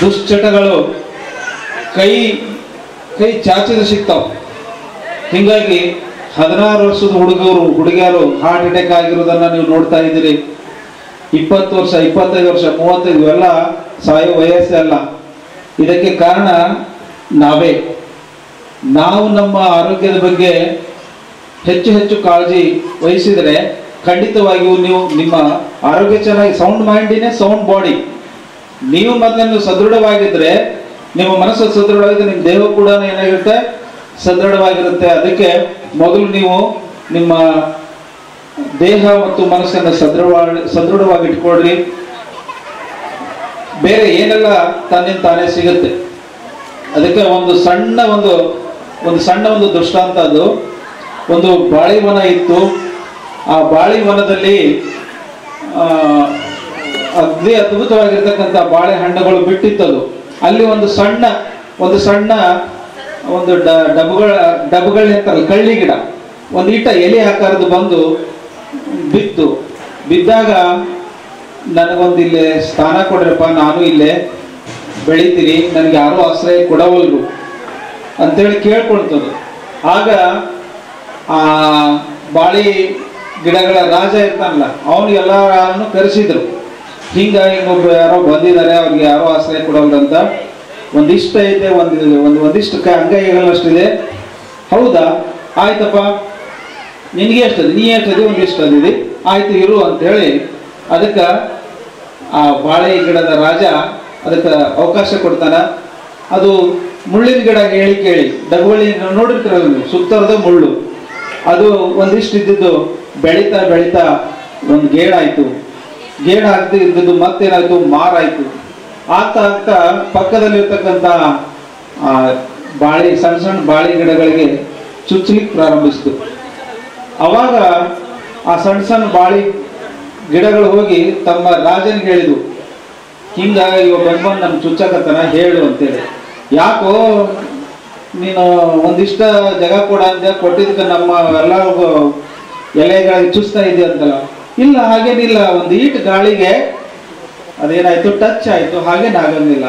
ದುಶ್ಚಟಗಳು ಕೈ ಚಾಚಿದ ಸಿಗ್ತಾವ. ಹೀಗಾಗಿ 16 ವರ್ಷದ ಹುಡುಗಿಯರು ಹಾರ್ಟ್ ಅಟ್ಯಾಕ್ ಆಗಿರೋದನ್ನ ನೀವು ನೋಡ್ತಾ ಇದ್ದೀರಿ. 20 ವರ್ಷ, 25 ವರ್ಷ, 35 ಇವೆಲ್ಲ ಸಾಯೋ ವಯಸ್ಸೇ ಅಲ್ಲ. ಇದಕ್ಕೆ ಕಾರಣ ನಾವು ನಮ್ಮ ಆರೋಗ್ಯದ ಬಗ್ಗೆ ಹೆಚ್ಚು ಕಾಳಜಿ ವಹಿಸಿದರೆ ಖಂಡಿತವಾಗಿಯೂ ನೀವು ನಿಮ್ಮ ಆರೋಗ್ಯ ಚೆನ್ನಾಗಿ, ಸೌಂಡ್ ಮೈಂಡಿನೇ ಸೌಂಡ್ ಬಾಡಿ. ನೀವು ಮೊದಲನ್ನು ಸದೃಢವಾಗಿದ್ರೆ, ನಿಮ್ಮ ಮನಸ್ಸು ಸದೃಢವಾಗಿದ್ರೆ ನಿಮ್ಮ ದೇಹ ಕೂಡ ಏನಾಗಿರುತ್ತೆ, ಸದೃಢವಾಗಿರುತ್ತೆ. ಅದಕ್ಕೆ ಮೊದಲು ನೀವು ನಿಮ್ಮ ದೇಹ ಮತ್ತು ಮನಸ್ಸನ್ನು ಸದೃಢವಾಗಿ ಇಟ್ಕೊಳ್ರಿ. ಬೇರೆ ಏನೆಲ್ಲ ತನ್ನಿಂದ ತಾನೇ ಸಿಗುತ್ತೆ. ಅದಕ್ಕೆ ಒಂದು ಸಣ್ಣ ದೃಷ್ಟಾಂತ. ಅದು ಒಂದು ಬಾಳಿವನ ಇತ್ತು. ಆ ಬಾಳಿವನದಲ್ಲಿ ಅತಿ ಅದ್ಭುತವಾಗಿರ್ತಕ್ಕಂಥ ಬಾಳೆಹಣ್ಣುಗಳು ಬಿಟ್ಟಿತ್ತದು. ಅಲ್ಲಿ ಒಂದು ಸಣ್ಣ ಡಬ್ಬುಗಳ ಅಂತಾರಲ್ಲ, ಕಳ್ಳಿ ಗಿಡ, ಒಂದು ಈಟ ಎಲೆ ಆಕಾರದ್ದು ಬಂದು ಬಿದ್ದಾಗ ನನಗೊಂದು ಇಲ್ಲೇ ಸ್ಥಾನ ಕೊಡ್ರಪ್ಪ, ನಾನು ಇಲ್ಲೇ ಬೆಳಿತೀನಿ, ನನಗೆ ಯಾರೂ ಆಶ್ರಯ ಕೊಡವಲ್ರು ಅಂತೇಳಿ ಕೇಳ್ಕೊಳ್ತದು. ಆಗ ಆ ಬಾಳಿ ಗಿಡಗಳ ರಾಜ ಇರ್ತಾನಲ್ಲ, ಅವನು ಎಲ್ಲಾರನ್ನು ಕರೆಸಿದ್ರು. ಹಿಂಗಾಗಿ ಯಾರೋ ಬಂದಿದ್ದಾರೆ, ಅವ್ರಿಗೆ ಯಾರೋ ಆಶ್ರಯ ಕೊಡೋಲ್ರಂತ. ಒಂದಿಷ್ಟ ಐತೆ, ಒಂದಿಷ್ಟು ಅಂಗೈಗಳಷ್ಟಿದೆ. ಹೌದಾ, ಆಯ್ತಪ್ಪ, ನಿನಗೆ ಎಷ್ಟದೆ, ನೀ ಎಷ್ಟದೆ, ಒಂದಿಷ್ಟು ಅದಿದೆ, ಆಯ್ತು ಇರು ಅಂತೇಳಿ ಅದಕ್ಕೆ ಆ ಬಾಳೆ ಗಿಡದ ರಾಜ ಅದಕ್ಕೆ ಅವಕಾಶ ಕೊಡ್ತಾನ. ಅದು ಮುಳ್ಳಿನ ಗಿಡ ಹೇಳಿ ಕೇಳಿ ಡಗವಳಿ ನೋಡಿರ್ತೀರ ನೀವು, ಸುತ್ತರದ ಮುಳ್ಳು. ಅದು ಒಂದಿಷ್ಟು ಇದ್ದಿದ್ದು ಬೆಳೀತಾ ಬೆಳೀತಾ ಒಂದು ಗೇಡಾಯ್ತು. ಗೇಡ್ ಆಗ್ತಾ ಇದ್ದದ್ದು ಮತ್ತೇನಾಯ್ತು, ಮಾರಾಯ್ತು. ಆಗ್ತಾ ಆಗ್ತಾ ಪಕ್ಕದಲ್ಲಿರ್ತಕ್ಕಂಥ ಬಾಳೆ ಸಣ್ಣ ಸಣ್ಣ ಬಾಳೆ ಗಿಡಗಳಿಗೆ ಚುಚ್ಚಲಿಕ್ಕೆ ಪ್ರಾರಂಭಿಸಿತು. ಅವಾಗ ಆ ಸಣ್ಣ ಸಣ್ಣ ಬಾಳೆ ಗಿಡಗಳು ಹೋಗಿ ತಮ್ಮ ರಾಜನಿಗೆ ಹೇಳಿದ್ವು, ಹಿಂಗ ಇವ ಬಂದು ನಮ್ ಚುಚ್ಚಕತ್ತನ ಹೇಳು ಅಂತೇಳಿ. ಯಾಕೋ ನೀನು ಒಂದಿಷ್ಟ ಜಾಗ ಕೊಡ ಅಂದ, ಕೊಟ್ಟಿದ್ದಕ್ಕೆ ನಮ್ಮ ಎಲ್ಲ ಎಲೆಗಳಿಗೆ ಚುಚ್ತಾ ಇದೆಯಾ ಅಂತಲ್ಲ. ಇಲ್ಲ ಹಾಗೇನಿಲ್ಲ, ಒಂದು ಈಟ್ ಗಾಳಿಗೆ ಅದೇನಾಯ್ತು ಟಚ್ ಆಯ್ತು, ಹಾಗೇನಾಗಂಗಿಲ್ಲ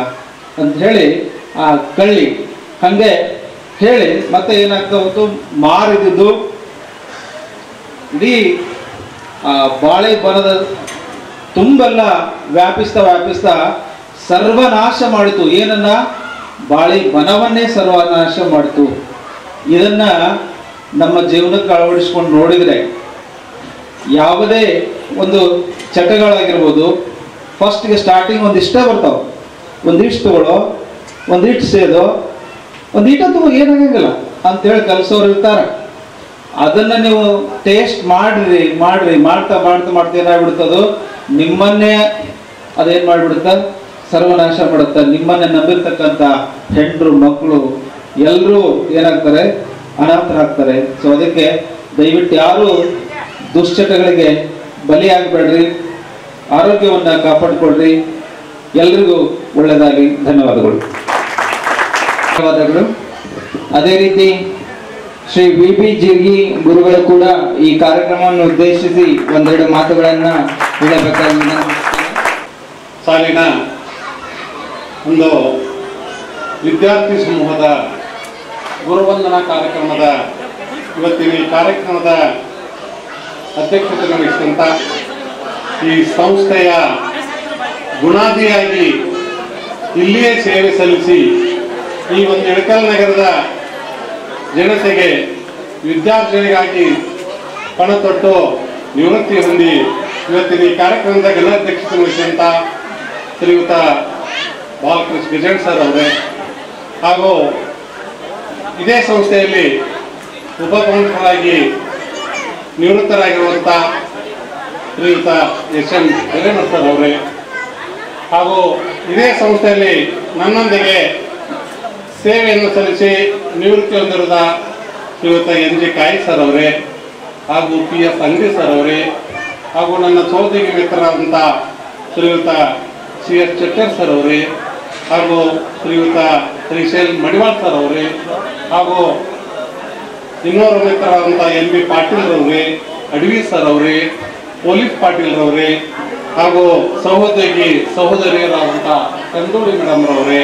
ಅಂತ ಹೇಳಿ ಆ ಕಳ್ಳಿ ಹಂಗೆ ಹೇಳಿ ಮತ್ತೆ ಏನಾಗ್ತಾ ಹೋಯ್ತು, ಮಾರಿದ್ದು ಇಡೀ ಆ ಬಾಳೆ ಬನದ ತುಂಬೆಲ್ಲ ವ್ಯಾಪಿಸ್ತಾ ವ್ಯಾಪಿಸ್ತಾ ಸರ್ವನಾಶ ಮಾಡಿತು. ಏನನ್ನ? ಬಾಳೆ ಬನವನ್ನೇ ಸರ್ವನಾಶ ಮಾಡಿತು. ಇದನ್ನ ನಮ್ಮ ಜೀವನಕ್ಕೆ ಅಳವಡಿಸ್ಕೊಂಡು ನೋಡಿದ್ರೆ ಯಾವುದೇ ಒಂದು ಚಟಗಳಾಗಿರ್ಬೋದು, ಫಸ್ಟ್ಗೆ ಸ್ಟಾರ್ಟಿಂಗ್ ಒಂದಿಷ್ಟ ಬರ್ತಾವ, ಒಂದಿಷ್ಟು ತಗೊಳ್ಳೋ, ಒಂದಿಷ್ಟು ಸೇದೋ, ಒಂದಿಟ ತಗೋ, ಏನಾಗಂಗಿಲ್ಲ ಅಂತೇಳಿ ಕಲಿಸೋರು ಇರ್ತಾರೆ. ಅದನ್ನ ನೀವು ಟೇಸ್ಟ್ ಮಾಡ್ರಿ ಮಾಡ್ರಿ ಮಾಡ್ತಾ ಮಾಡ್ತಾ ಮಾಡ್ತಾ ಏನಾಗ್ಬಿಡ್ತದೋ ನಿಮ್ಮನ್ನೇ ಅದೇನ್ ಮಾಡ್ಬಿಡುತ್ತ, ಸರ್ವನಾಶ ಮಾಡುತ್ತ. ನಿಮ್ಮನ್ನೇ ನಂಬಿರ್ತಕ್ಕಂಥ ಹೆಂಡ್ರು ಮಕ್ಕಳು ಎಲ್ಲರೂ ಏನಾಗ್ತಾರೆ, ಅನಾಥರಾಗ್ತಾರೆ. ಸೊ ಅದಕ್ಕೆ ದಯವಿಟ್ಟು ಯಾರು ದುಶ್ಚಟಗಳಿಗೆ ಬಲಿಯಾಗಬೇಡ್ರಿ, ಆರೋಗ್ಯವನ್ನ ಕಾಪಾಡಿಕೊಳ್ರಿ. ಎಲ್ರಿಗೂ ಒಳ್ಳೆಯದಾಗಲಿ. ಧನ್ಯವಾದಗಳು. ಧನ್ಯವಾದಗಳು. ಅದೇ ರೀತಿ ಶ್ರೀ ವಿ.ಬಿ. ಜಿರ್ಗಿ ಗುರುಗಳು ಕೂಡ ಈ ಕಾರ್ಯಕ್ರಮವನ್ನು ಉದ್ದೇಶಿಸಿ ಒಂದೆರಡು ಮಾತುಗಳನ್ನ ಹೇಳಬೇಕಾಗಿ ಸಾಲಿನ ಒಂದು ವಿದ್ಯಾರ್ಥಿ ಸಮೂಹದ ಗುರುವಂದನಾ ಕಾರ್ಯಕ್ರಮದ ಇವತ್ತಿನ ಈ ಕಾರ್ಯಕ್ರಮದ ಅಧ್ಯಕ್ಷತೆ ವಹಿಸಿದಂಥ ಈ ಸಂಸ್ಥೆಯ ಗುಣಾದಿಯಾಗಿ ಇಲ್ಲಿಯೇ ಸೇವೆ ಸಲ್ಲಿಸಿ ಈ ಒಂದು ಇಳಕಲ್ ನಗರದ ಜನತೆಗೆ ವಿದ್ಯಾರ್ಜನೆಗಾಗಿ ಪಣ ತೊಟ್ಟು ನಿವೃತ್ತಿ ಹೊಂದಿ ಇವತ್ತಿನ ಈ ಕಾರ್ಯಕ್ರಮದ ಗಣಾಧ್ಯಕ್ಷತೆ ವಹಿಸಿದಂಥ ಶ್ರೀಯುತ ಬಾಲಕೃಷ್ಣ ಗಜೇಂದ್ರ ಸರ್ ಅವರೇ, ಹಾಗೂ ಇದೇ ಸಂಸ್ಥೆಯಲ್ಲಿ ಉಪಪ್ರಮುಖರಾಗಿ ನಿವೃತ್ತರಾಗಿರುವಂಥ ಶ್ರೀಯುತ ಎಸ್.ಎಂ. ದೇವೇಂದ್ರ ಸರ್ ಅವರೇ, ಹಾಗೂ ಇದೇ ಸಂಸ್ಥೆಯಲ್ಲಿ ನನ್ನೊಂದಿಗೆ ಸೇವೆಯನ್ನು ಸಲ್ಲಿಸಿ ನಿವೃತ್ತಿ ಹೊಂದಿರುವ ಶ್ರೀಯುತ ಎನ್.ಜಿ. ಕಾಯಿ ಸರ್ ಅವರೇ, ಹಾಗೂ ಪಿ.ಎಸ್. ಅಂಗಡಿ ಸರ್ ಅವರೇ, ಹಾಗೂ ನನ್ನ ಸಹೋದ್ಯೋಗಿ ಮಿತ್ರರಾದಂಥ ಶ್ರೀಯುತ ಸಿ.ಎಸ್. ಚಟ್ಟರ್ ಸರ್ ಅವರೇ, ಹಾಗೂ ಶ್ರೀಯುತ ಶ್ರೀಶೈಲ್ ಮಡಿವಾಳ್ ಸರ್ ಅವರೇ, ಹಾಗೂ ಇನ್ನೋರ್ವ ಮಿತ್ರರಾದಂಥ ಎನ್.ಬಿ. ಪಾಟೀಲ್ ರವರೇ, ಅಡವಿ ಸರ್ ಅವರೇ, ಪೊಲೀಸ್ ಪಾಟೀಲ್ ರವರೇ, ಹಾಗೂ ಸಹೋದ್ಯೋಗಿ ಸಹೋದರಿಯರಾದಂಥ ಕಂದೂರಿ ಮೇಡಮ್ ರವರೇ,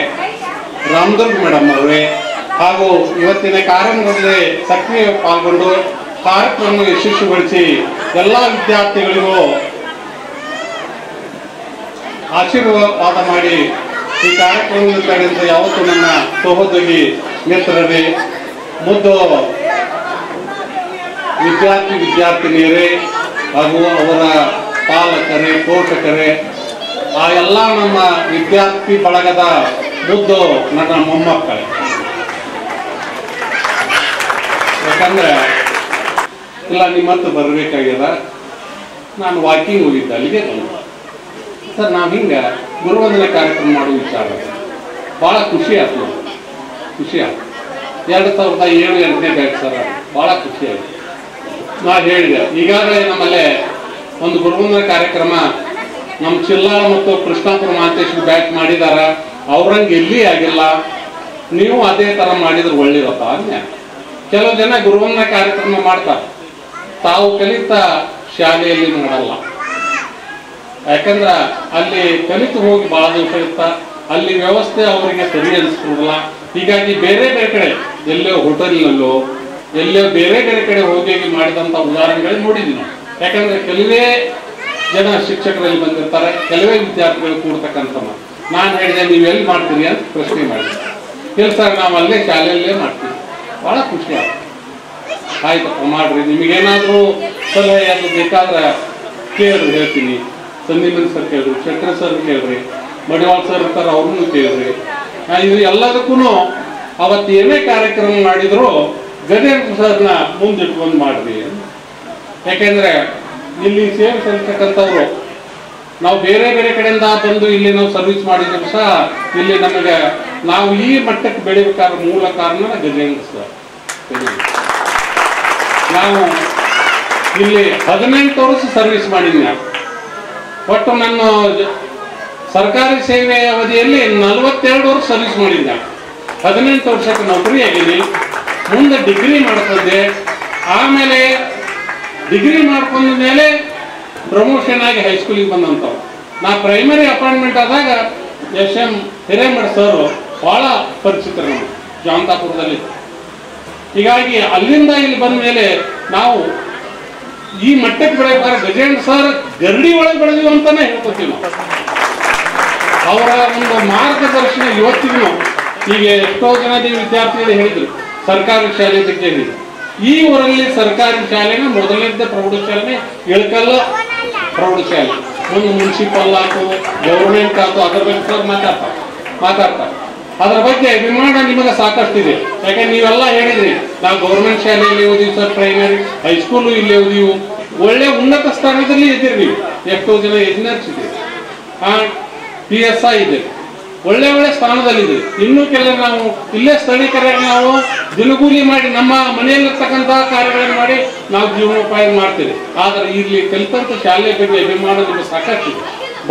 ರಾಮದುರ್ಗ್ ಮೇಡಮ್ ಅವರೇ, ಹಾಗೂ ಇವತ್ತಿನ ಕಾರ್ಯಕ್ರಮದಲ್ಲಿ ಸಕ್ರಿಯ ಪಾಲ್ಗೊಂಡು ಕಾರ್ಯಕ್ರಮ ಯಶಸ್ವಿಗೊಳಿಸಿ ಎಲ್ಲ ವಿದ್ಯಾರ್ಥಿಗಳಿಗೂ ಆಶೀರ್ವಾದ ಮಾಡಿ ಈ ಕಾರ್ಯಕ್ರಮದ ಕಡೆಯಿಂದ ಯಾವತ್ತೂ ನನ್ನ ಸಹೋದ್ಯೋಗಿ ಮಿತ್ರರೇ, ಮುದ್ದು ವಿದ್ಯಾರ್ಥಿನಿಯರೇ, ಹಾಗೂ ಅವರ ಪಾಲಕರೇ, ಪೋಷಕರೇ, ಆ ಎಲ್ಲ ನಮ್ಮ ವಿದ್ಯಾರ್ಥಿ ಬಳಗದ ಮುದ್ದು ನನ್ನ ಮೊಮ್ಮಕ್ಕಳೇ. ಯಾಕಂದ್ರೆ ಇಲ್ಲ ನಿಮ್ಮ ಹತ್ರ ಬರಬೇಕಾಗ್ಯದ, ನಾನು ವಾಕಿಂಗ್ ಹೋಗಿದ್ದೆ, ಅಲ್ಲಿಗೆ ಬಂದೆ ಸರ್. ನಾವು ಹಿಂಗೆ ಗುರುವಂದನೆ ಕಾರ್ಯಕ್ರಮ ಮಾಡುವ ವಿಚಾರ ಭಾಳ ಖುಷಿ ಆಯ್ತು. ಖುಷಿ ಆಯ್ತು. 2007 ಬ್ಯಾಚ್ ಸರ್, ಭಾಳ ಖುಷಿ ಆಯ್ತು. ನಾ ಹೇಳಿದೆ ಈಗಾಗಲೇ ನಮ್ಮಲ್ಲೇ ಒಂದು ಗುರುವಂದನೆ ಕಾರ್ಯಕ್ರಮ ನಮ್ಮ ಚಿಲ್ಲಾಳ ಮತ್ತು ಕೃಷ್ಣಾಪುರ ಮಹಾಂತೇಶ್ವರ ಬ್ಯಾಚ್ ಮಾಡಿದಾರ, ಅವ್ರಂಗೆ ಎಲ್ಲಿ ಆಗಿಲ್ಲ, ನೀವು ಅದೇ ಥರ ಮಾಡಿದ್ರೆ ಒಳ್ಳೇದಪ್ಪ ಅನ್ಯ. ಕೆಲವು ಜನ ಗುರುವಂದನೆ ಕಾರ್ಯಕ್ರಮ ಮಾಡ್ತಾರೆ, ತಾವು ಕಲಿತ ಶಾಲೆಯಲ್ಲಿ ಮಾಡಲ್ಲ. ಯಾಕಂದ್ರೆ ಅಲ್ಲಿ ಕಲಿತು ಹೋಗಿ ಭಾಳ ದಿವಸ ಇರ್ತ, ಅಲ್ಲಿ ವ್ಯವಸ್ಥೆ ಅವರಿಗೆ ಸರಿ ಅನಿಸ್ಕೊಡಲ್ಲ. ಹೀಗಾಗಿ ಬೇರೆ ಬೇರೆ ಕಡೆ ಎಲ್ಲೋ ಹೋಟೆಲ್ನಲ್ಲೋ ಎಲ್ಲೋ ಬೇರೆ ಬೇರೆ ಕಡೆ ಹೋಗಿ ಮಾಡಿದಂಥ ಉದಾಹರಣೆಗಳು ನೋಡಿದ್ವಿ ನಾವು. ಯಾಕಂದ್ರೆ ಕೆಲವೇ ಜನ ಶಿಕ್ಷಕರಲ್ಲಿ ಬಂದಿರ್ತಾರೆ, ಕೆಲವೇ ವಿದ್ಯಾರ್ಥಿಗಳು ಕೂಡ್ತಕ್ಕಂಥ. ನಾನು ಹೇಳಿದೆ ನೀವು ಎಲ್ಲಿ ಮಾಡ್ತೀರಿ ಅಂತ ಪ್ರಶ್ನೆ ಮಾಡಿದೆ. ಇಲ್ಲ ಸರ್ ನಾವು ಅಲ್ಲೇ ಶಾಲೆಯಲ್ಲೇ ಮಾಡ್ತೀವಿ. ಭಾಳ ಖುಷಿ ಆಗುತ್ತೆ. ಆಯ್ತಪ್ಪ ಮಾಡ್ರಿ, ನಿಮಗೇನಾದರೂ ಸಲಹೆ ಅದು ಬೇಕಾದ್ರೆ ಕೇಳ್ರಿ, ಹೇಳ್ತೀನಿ. ಸಂದೀಪನ್ ಸರ್ ಕೇಳ್ರಿ, ಶಂಕರ ಸರ್ ಕೇಳ್ರಿ, ಮಡಿವಾಳ್ ಸರ್ ಇರ್ತಾರೆ ಅವ್ರನ್ನೂ ಕೇಳ್ರಿ. ಇದು ಎಲ್ಲದಕ್ಕೂ ಅವತ್ತು ಏನೇ ಕಾರ್ಯಕ್ರಮ ಮಾಡಿದ್ರು ಗಜೇಂದ್ರ ಸರ್ನ ಮುಂದಿಟ್ಕೊಂಡು ಮಾಡ್ರಿ. ಯಾಕೆಂದ್ರೆ ಇಲ್ಲಿ ಸೇವೆ ಸಲ್ಲಿಸ್ತಕ್ಕಂಥವ್ರು ನಾವು ಬೇರೆ ಬೇರೆ ಕಡೆಯಿಂದ ಬಂದು ಇಲ್ಲಿ ನಾವು ಸರ್ವಿಸ್ ಮಾಡಿದ್ರು ಸಹ ಇಲ್ಲಿ ನಮಗೆ ನಾವು ಈ ಮಟ್ಟಕ್ಕೆ ಬೆಳಿಬೇಕಾದ್ರೆ ಮೂಲ ಕಾರಣ ಗಜೇಂದ್ರ ಸರ್. ನಾವು ಇಲ್ಲಿ 18 ವರ್ಷ ಸರ್ವಿಸ್ ಮಾಡಿದ್ದೆ. ಒಟ್ಟು ನನ್ನ ಸರ್ಕಾರಿ ಸೇವೆ ಅವಧಿಯಲ್ಲಿ 42 ವರ್ಷ ಸರ್ವಿಸ್ ಮಾಡಿದ್ದೆ. 18 ವರ್ಷಕ್ಕೆ ನೌಕರಿ ಆಗಿದ್ದೀನಿ. ಮುಂದೆ ಡಿಗ್ರಿ ಮಾಡ್ಕೊಂಡೆ. ಆಮೇಲೆ ಡಿಗ್ರಿ ಮಾಡ್ಕೊಂಡ ಮೇಲೆ ಪ್ರಮೋಷನ್ ಆಗಿ ಹೈಸ್ಕೂಲಿಗೆ ಬಂದಂಥವು. ನಾ ಪ್ರೈಮರಿ ಅಪಾಯಿಂಟ್ಮೆಂಟ್ ಆದಾಗ SM ಹಿರೇಮಠ ಸರ್ ಬಹಳ ಪರಿಚಿತರು ನಮ್ಮ ಜಾಂತಾಪುರದಲ್ಲಿ. ಹೀಗಾಗಿ ಅಲ್ಲಿಂದ ಇಲ್ಲಿ ಬಂದ ಮೇಲೆ ನಾವು ಈ ಮಟ್ಟಕ್ಕೆ ಬೆಳೆಯಬೇಕಾದ್ರೆ ಗಜೇಂದ್ರ ಸರ್ ಗರಡಿ ಒಳಗೆ ಬೆಳೆದಿವಿ ಅಂತಾನೆ ಹೇಳ್ಕೊತೀವಿ ನಾವು. ಅವರ ಒಂದು ಮಾರ್ಗದರ್ಶನ ಇವತ್ತಿಗೂ ಈಗ ಎಷ್ಟೋ ಜನ ವಿದ್ಯಾರ್ಥಿಗಳು ಹೇಳಿದ್ರು ಸರ್ಕಾರಿ ಶಾಲೆ ಬಗ್ಗೆ ಹೇಳಿದ್ರು. ಈ ಊರಲ್ಲಿ ಸರ್ಕಾರಿ ಶಾಲೆನ ಮೊದಲನೇದ ಪ್ರೌಢಶಾಲೆ ಇಳಕಲ್ಲ ಪ್ರೌಢಶಾಲೆ, ಒಂದು ಮುನ್ಸಿಪಲ್ ಆಯ್ತು, ಗೌರ್ಮೆಂಟ್ ಆಯ್ತು, ಅದರ ಬಗ್ಗೆ ಸರ್ ಮಾತಾಡ್ತಾರೆ. ಅದರ ಬಗ್ಗೆ ಅಭಿಮಾನ ನಿಮಗೆ ಸಾಕಷ್ಟಿದೆ. ಯಾಕಂದ್ರೆ ನೀವೆಲ್ಲ ಹೇಳಿದ್ರಿ ನಾವು ಗೌರ್ಮೆಂಟ್ ಶಾಲೆಯಲ್ಲಿ ಓದಿವಿ ಸರ್, ಪ್ರೈಮರಿ ಹೈಸ್ಕೂಲು ಇಲ್ಲೇ ಓದಿವು, ಒಳ್ಳೆ ಉನ್ನತ ಸ್ಥಾನದಲ್ಲಿ ಇದ್ದೀರಿ ನೀವು. ಎಷ್ಟೋ ಜನ ಇಂಜಿನಿಯರ್ಸ್ ಇದ್ದೀರಿ, PSI ಇದೆ, ಒಳ್ಳೆ ಒಳ್ಳೆ ಸ್ಥಾನದಲ್ಲಿದೆ. ಇನ್ನೂ ಕೆಲವು ನಾವು ಇಲ್ಲೇ ಸ್ಥಳೀಕರಾಗಿ ನಾವು ದಿನಗೂಲಿ ಮಾಡಿ ನಮ್ಮ ಮನೆಯಲ್ಲಿರ್ತಕ್ಕಂತಹ ಕಾರ್ಯಗಳನ್ನು ಮಾಡಿ ನಾವು ಜೀವನೋಪಾಯ ಮಾಡ್ತೀವಿ. ಆದರೆ ಇಲ್ಲಿ ಕಲಿತಂತ ಶಾಲೆ ಬಗ್ಗೆ ಅಭಿಮಾನ ನಿಮಗೆ ಸಾಕಷ್ಟಿದೆ.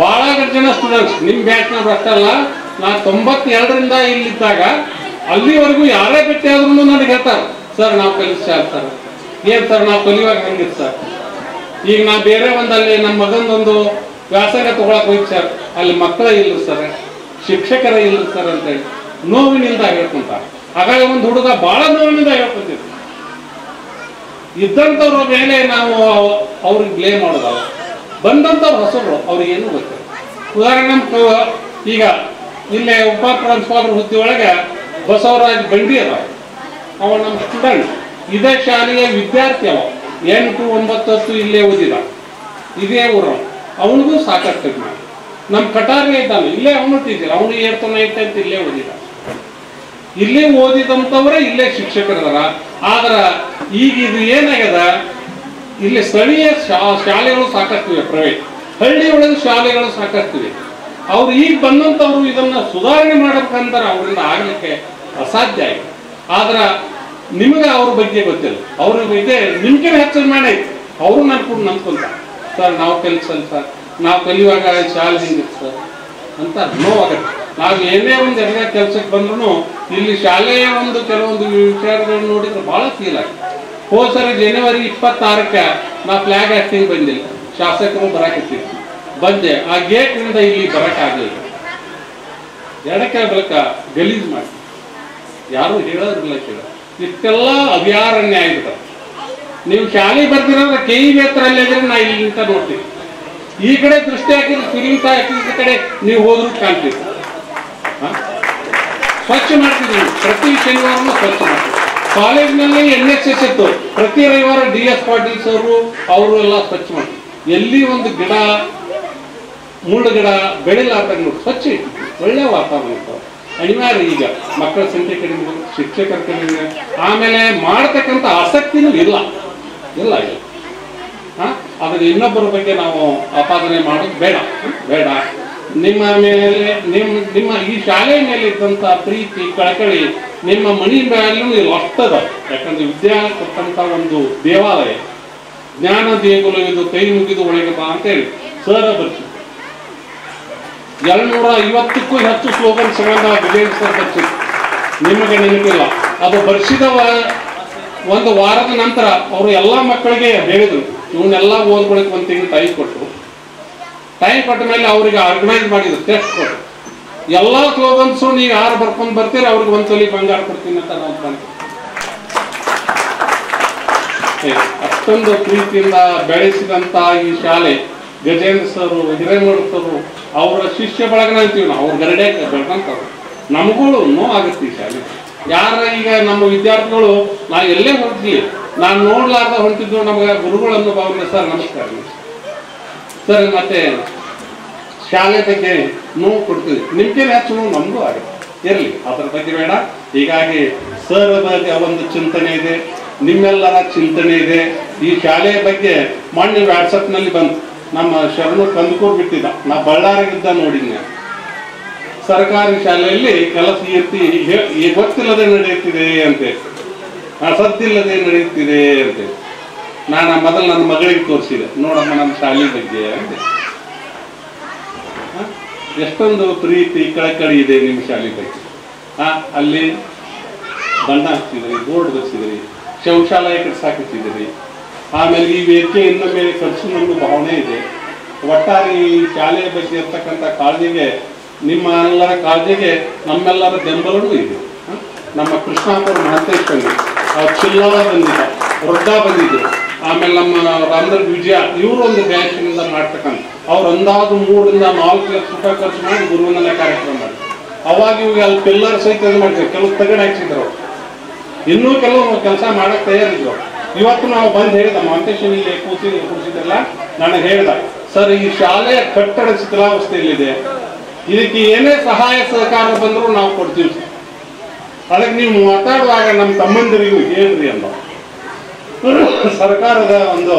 ಬಹಳ ಜನ ಸ್ಟೂಡೆಂಟ್ಸ್ ನಿಮ್ಮ ಬ್ಯಾಚ್ನವ್ರು ಅಷ್ಟಲ್ಲ, ನಾ 92ರಿಂದ ಇಲ್ಲಿದ್ದಾಗ ಅಲ್ಲಿವರೆಗೂ ಯಾರೇ ಭೇಟಿ ಆದ್ರೂ ನನಗೆ ಹೇಳ್ತಾರೆ ಸರ್ ನಾವು ಕಲಿಸ್ತಾರೆ ಸರ್. ಏನ್ ಸರ್ ನಾವು ಕಲಿಯುವಾಗ ಹೆಂಗಿತ್ತು ಸರ್? ಈಗ ನಾ ಬೇರೆ ಒಂದಲ್ಲಿ ನಮ್ಮ ಮಗಂದೊಂದು ವ್ಯಾಸಂಗ ತಗೊಳಕ್ ಹೋಯ್ತು ಸರ್, ಅಲ್ಲಿ ಮಕ್ಕಳ ಇಲ್ರಿ ಸರ್, ಶಿಕ್ಷಕರ ಇಲ್ರಿ ಸರ್ ಅಂತೇಳಿ ನೋವಿನಿಂದ ಹೇಳ್ಕೊಂತಾರೆ. ಹಾಗಾಗಿ ಒಂದು ಹುಡುಗ ಬಹಳ ನೋವಿನಿಂದ ಹೇಳ್ಕೊಂತಿದ್ರು. ಇದ್ದಂಥವ್ರ ಮೇಲೆ ನಾವು ಅವ್ರಿಗೆ ಬ್ಲೇಮ್ ಮಾಡೋದಲ್ಲ, ಬಂದಂಥವ್ರು ಹೊಸರು ಅವ್ರಿಗೇನು ಗೊತ್ತಿಲ್ಲ. ಉದಾಹರಣೆ ಈಗ ಇಲ್ಲೇ ಉಪ ಪ್ರಾಂಶುಪಾಲರ ಹುದ್ದೆ ಒಳಗೆ ಬಸವರಾಜ್ ಬಂಡಿ ಅದ, ಅವ ನಮ್ಮ ಸ್ಟೂಡೆಂಟ್, ಇದೇ ಶಾಲೆಯ ವಿದ್ಯಾರ್ಥಿ. ಅವ 8, 9, 10 ಇಲ್ಲೇ ಓದಿದ, ಇದೇ ಊರ. ಅವನಿಗೂ ಸಾಕಷ್ಟು ಮಾಡಿ ನಮ್ಮ ಕಟಾರಿ ಇದ್ದಾನೆ, ಇಲ್ಲೇ ಅವನು ಟೀಚರ್, ಅವನು 8th, 9th ಇಲ್ಲೇ ಓದಿದ. ಇಲ್ಲೇ ಓದಿದಂಥವ್ರೆ ಇಲ್ಲೇ ಶಿಕ್ಷಕರದಾರ. ಆದ್ರ ಈಗ ಇದು ಏನಾಗ್ಯದ, ಇಲ್ಲಿ ಸ್ಥಳೀಯ ಶಾಲೆಗಳು ಸಾಕಷ್ಟಿವೆ, ಪ್ರೈವೇಟ್ ಹಳ್ಳಿ ಒಳಗೆ ಶಾಲೆಗಳು ಸಾಕಷ್ಟಿವೆ. ಅವ್ರು ಈಗ ಬಂದಂಥವ್ರು ಇದನ್ನ ಸುಧಾರಣೆ ಮಾಡಬೇಕಂದ್ರೆ ಅವರಿಂದ ಆಗ್ಲಿಕ್ಕೆ ಅಸಾಧ್ಯ ಆಗಿದೆ. ಆದ್ರ ನಿಮಗೆ ಅವ್ರ ಬಗ್ಗೆ ಗೊತ್ತಿಲ್ಲ, ಅವ್ರ ಬಗ್ಗೆ ನಿಮ್ಗೆ ಹೆಚ್ಚು ಮಾಡಿ ಅವರು ನಂಬ್ಕೊಂತಾರೆ ಸರ್ ನಾವು ಕಲಿಸಲ್ಲ ಸರ್, ನಾವು ಕಲಿಯುವಾಗ ಶಾಲೆ ಹಿಂಗಿತ್ತು ಸರ್ ಅಂತ ನೋವಾಗತ್ತೆ. ನಾವು ಏನೇ ಒಂದು ಎಲ್ಲ ಕೆಲಸಕ್ಕೆ ಬಂದ್ರು ಇಲ್ಲಿ ಶಾಲೆಯ ಒಂದು ಕೆಲವೊಂದು ವಿಚಾರಗಳನ್ನು ನೋಡಿದ್ರೆ ಬಹಳ ಫೀಲ್ ಆಗಿದೆ. ಹೋದ ಸರಿ ಜನವರಿ 26ಕ್ಕೆ ನಾ ಫ್ಲಾಗ್ ಹಾಸ್ಟಿಂಗ್ ಬಂದಿಲ್ಲ, ಶಾಸಕರು ಬರಾಕತ್ತಿದ್ರು, ಬಂದೆ. ಆ ಗೇಟ್ನಿಂದ ಇಲ್ಲಿ ಬರಕ್ಕಾಗಲಿಲ್ಲ, ಎಡಕ್ಕೆ ಬಲಕ ಗಲೀಜ್ ಮಾಡಿ ಯಾರು ಹೇಳೋದಿಲ್ಲ ಕೇಳ. ಇಷ್ಟೆಲ್ಲ ಅಭಯಾರಣ್ಯ ಆಗಿಬಿಟ್ಟ. ನೀವು ಶಾಲೆ ಬರ್ತಿರೋದ್ರೆ KEB ಹತ್ರ ಅಲ್ಲಿದ್ರೆ ನಾ ಇಲ್ಲಿ ನಿಂತ ನೋಡ್ತೀವಿ, ಈ ಕಡೆ ದೃಷ್ಟಿ ಹಾಕಿದ್ರೆ ಫಿಲಿಂ ಹಾಕಿದ ಕಡೆ ನೀವು ಹೋದ್ರು ಕಾಣ್ತೀವಿ. ಸ್ವಚ್ಛ ಮಾಡ್ತಿದ್ವಿ, ಪ್ರತಿ ಶನಿವಾರನೂ ಸ್ವಚ್ಛ ಮಾಡ್ತೀವಿ. ಕಾಲೇಜ್ನಲ್ಲಿ NSS ಇತ್ತು, ಪ್ರತಿ ರವಿವಾರ DS ಪಾಟೀಲ್ ಅವರು ಎಲ್ಲ ಸ್ವಚ್ಛ ಮಾಡ್ತೀವಿ. ಎಲ್ಲಿ ಒಂದು ಗಿಡ ಮುಳ್ಳು ಗಿಡ ಬೆಳಿಲಾರ್ದಾಗ ನೋಡಿ ಸ್ವಚ್ಛ ಇಟ್ಟಿದ್ವಿ, ಒಳ್ಳೆ ವಾತಾವರಣ ಇತ್ತು. ಅನಿವಾರ್ಯ ಈಗ ಮಕ್ಕಳ ಸಂಖ್ಯೆ ಕಡಿಮೆ, ಶಿಕ್ಷಕರ ಕಡಿಮೆ, ಆಮೇಲೆ ಮಾಡತಕ್ಕಂಥ ಆಸಕ್ತಿನೂ ಇಲ್ಲ. ಅದ್ರ ಇನ್ನೊಬ್ಬರ ಬಗ್ಗೆ ನಾವು ಆಪಾದನೆ ಮಾಡೋದು ಬೇಡ. ನಿಮ್ಮ ಮೇಲೆ ನಿಮ್ಮ ಈ ಶಾಲೆಯ ಮೇಲೆ ಇದ್ದಂಥ ಪ್ರೀತಿ ಕಳಕಳಿ ನಿಮ್ಮ ಮನಿ ಮೇಲೂ ಇಲ್ಲಿ ಅಷ್ಟದ. ಯಾಕಂದ್ರೆ ವಿದ್ಯಾಲಯ ಕೊಟ್ಟಂತ ಒಂದು ದೇವಾಲಯ, ಜ್ಞಾನ ದೇಗುಲ ಇದು ಕೈ ಮುಗಿದು ಒಳಗೆ ಬಾ ಅಂತೇಳಿ ಸರ್ ಬರ್ತಿದ್ರು. 250ಕ್ಕೂ ಹೆಚ್ಚು ಸ್ಲೋಗನ್ ಸಂಬಂಧ ಗಜೇಂದ್ರ ಸರ್ ಬರ್ತಿದ್ರು, ನಿಮಗೆ ನೆನಪಿಲ್ಲ. ಅದು ಬರ್ಸಿದ ಒಂದು ವಾರದ ನಂತರ ಅವರು ಎಲ್ಲ ಮಕ್ಕಳಿಗೆ ಹೇಳಿದ್ರು ಇವನ್ನೆಲ್ಲ ಓದ್ಕೊಳಕ್ಕೆ ಒಂದು ತಿಂಗಳು ಟೈಮ್ ಕೊಟ್ಟರು. ಟೈಮ್ ಕೊಟ್ಟ ಮೇಲೆ ಅವರಿಗೆ ಆರ್ಗನೈಸ್ ಮಾಡಿದ್ರು, ಟೆಸ್ಟ್ ಕೊಟ್ಟರು. ಎಲ್ಲ ಸ್ಲೋಗನ್ಸು ನೀವು ಯಾರು ಬರ್ಕೊಂಡು ಬರ್ತೀರಿ ಅವ್ರಿಗೆ ಒಂದು ತೊಲಿ ಬಂಗಾರ ಕೊಡ್ತೀನಿ ಅಂತ ನಾವು ಬಂತು. ಅಷ್ಟೊಂದು ಪ್ರೀತಿಯಿಂದ ಬೆಳೆಸಿದಂತ ಈ ಶಾಲೆ ಗಜೇಂದ್ರ ಸರ್, ಹಿರೇಮಠ ಸರ್, ಅವರ ಶಿಷ್ಯ ಬಳಗನ ಅಂತೀವಿ ನಾವು, ಅವ್ರ ಗರಡೆ ಬೆಳ್ಕೊಂತವ್ರು. ನಮಗೂ ನೋವು ಆಗುತ್ತೆ ಈ ಶಾಲೆ. ಯಾರ ಈಗ ನಮ್ಮ ವಿದ್ಯಾರ್ಥಿಗಳು ನಾವು ಎಲ್ಲೇ ಹೋಗ್ಲಿ ನಾನು ನೋಡ್ಲಾರ್ದ ಹೊಂಟಿದ್ದು ನಮಗೆ ಗುರುಗಳನ್ನು ಭಾವನೆ ಸರ್ ನಮಸ್ಕಾರ ಸರ್. ಮತ್ತೆ ಶಾಲೆ ಬಗ್ಗೆ ನೋವು ಕೊಡ್ತೀವಿ, ನಿಮ್ಗೇನು ಹೆಚ್ಚು ನೋವು ನಮಗೂ ಆಗುತ್ತೆ, ಇರಲಿ ಅದರ ಬಗ್ಗೆ ಬೇಡ. ಹೀಗಾಗಿ ಸರ್ ಬಗ್ಗೆ ಒಂದು ಚಿಂತನೆ ಇದೆ, ನಿಮ್ಮೆಲ್ಲರ ಚಿಂತನೆ ಇದೆ. ಈ ಶಾಲೆಯ ಬಗ್ಗೆ ಮೊನ್ನೆ ವಾಟ್ಸಪ್ನಲ್ಲಿ ಬಂತು, ನಮ್ಮ ಶರಣು ಕಂದಕೂರು ಬಿಟ್ಟಿದ್ದ, ನಾ ಬಳ್ಳಾರಿಗಿದ್ದ ನೋಡಿದ್ನೆ. ಸರ್ಕಾರಿ ಶಾಲೆಯಲ್ಲಿ ಕೆಲಸ ಗೊತ್ತಿಲ್ಲದೆ ನಡೆಯುತ್ತಿದೆ ಅಂತೆ, ಸದ್ದಿಲ್ಲದೆ ನಡೆಯುತ್ತಿದೆ ಅಂತೆ. ನಾನು ಮೊದಲು ನನ್ನ ಮಗಳಿಗೆ ತೋರಿಸಿದೆ, ನೋಡಮ್ಮ ನಮ್ಮ ಶಾಲೆ ಬಗ್ಗೆ ಅಂತೆ. ಎಷ್ಟೊಂದು ಪ್ರೀತಿ ಕಳಕಳಿ ಇದೆ ನಿಮ್ಮ ಶಾಲೆ ಬಗ್ಗೆ. ಅಲ್ಲಿ ಬಣ್ಣ ಹಚ್ಚಿದ್ರಿ, ಬೋರ್ಡ್ ಬಚ್ಚಿದ್ರಿ, ಶೌಚಾಲಯ ಕಟ್ಸಾಕಿಸಿದ್ರಿ. ಆಮೇಲೆ ಈ ವೇದಿಕೆ ಇನ್ನೊಮ್ಮೆ ಖರ್ಚು ನಮ್ಗೆ ಭಾವನೆ ಇದೆ. ಒಟ್ಟಾರೆ ಈ ಶಾಲೆಯ ಬಗ್ಗೆ ಇರ್ತಕ್ಕಂಥ ಕಾಳಜಿಗೆ, ನಿಮ್ಮ ಎಲ್ಲರ ಕಾಳಜಿಗೆ ನಮ್ಮೆಲ್ಲರ ಬೆಂಬಲವೂ ಇದೆ. ನಮ್ಮ ಕೃಷ್ಣಾಪುರ ಮಹಂತೇಶ್ ಬಂದಿದ್ದು, ಚಿಲ್ಲಾಳ ಬಂದಿದ್ದ, ವೃದ್ಧ ಬಂದಿದ್ರು, ಆಮೇಲೆ ನಮ್ಮ ರಾಮದ್ರ ವಿಜಯ, ಇವರು ಒಂದು ಬ್ಯಾಂಕಿನಿಂದ ಮಾಡ್ತಕ್ಕಂಥ ಅವ್ರು ಅಂದಾಜು 3 ರಿಂದ 4 ಲಕ್ಷ ರೂಪಾಯಿ ಖರ್ಚು ಮಾಡಿ ಗುರುವಿನೆಲ್ಲ ಕಾರ್ಯಕ್ರಮ ಮಾಡಿದ್ರು. ಅವಾಗ ಇವಾಗ ಅಲ್ಲಿ ಪಿಲ್ಲರ್ ಸಹಿತ ಇದು ಮಾಡಿದ್ರು, ಕೆಲವು ತಗಡು ಹಾಕ್ಸಿದ್ರು, ಇನ್ನೂ ಕೆಲವು ಕೆಲಸ ಮಾಡಕ್ಕೆ ತಯಾರಿದ್ರು. ಇವತ್ತು ನಾವು ಬಂದು ಹೇಳಿದ ಮಹಂತೇಶನಿಗೆ ಕೂರಿಸಿದ್ರಲ್ಲ, ನನಗೆ ಹೇಳ್ದ, ಸರ್ ಈ ಶಾಲೆಯ ಕಟ್ಟಡ ಶಿಥಿಲಾವಸ್ಥೆಯಲ್ಲಿದೆ, ಇದಕ್ಕೆ ಏನೇ ಸಹಾಯ ಸಹಕಾರ ಬಂದರೂ ನಾವು ಕೊಡ್ತೀವಿ ಸರ್. ಅದಕ್ಕೆ ನೀವು ಮಾತಾಡುವಾಗ ನಮ್ಮ ತಮ್ಮಂದಿರಿಗೂ ಹೇಳ್ರಿ ಅಂದ. ಸರ್ಕಾರದ ಒಂದು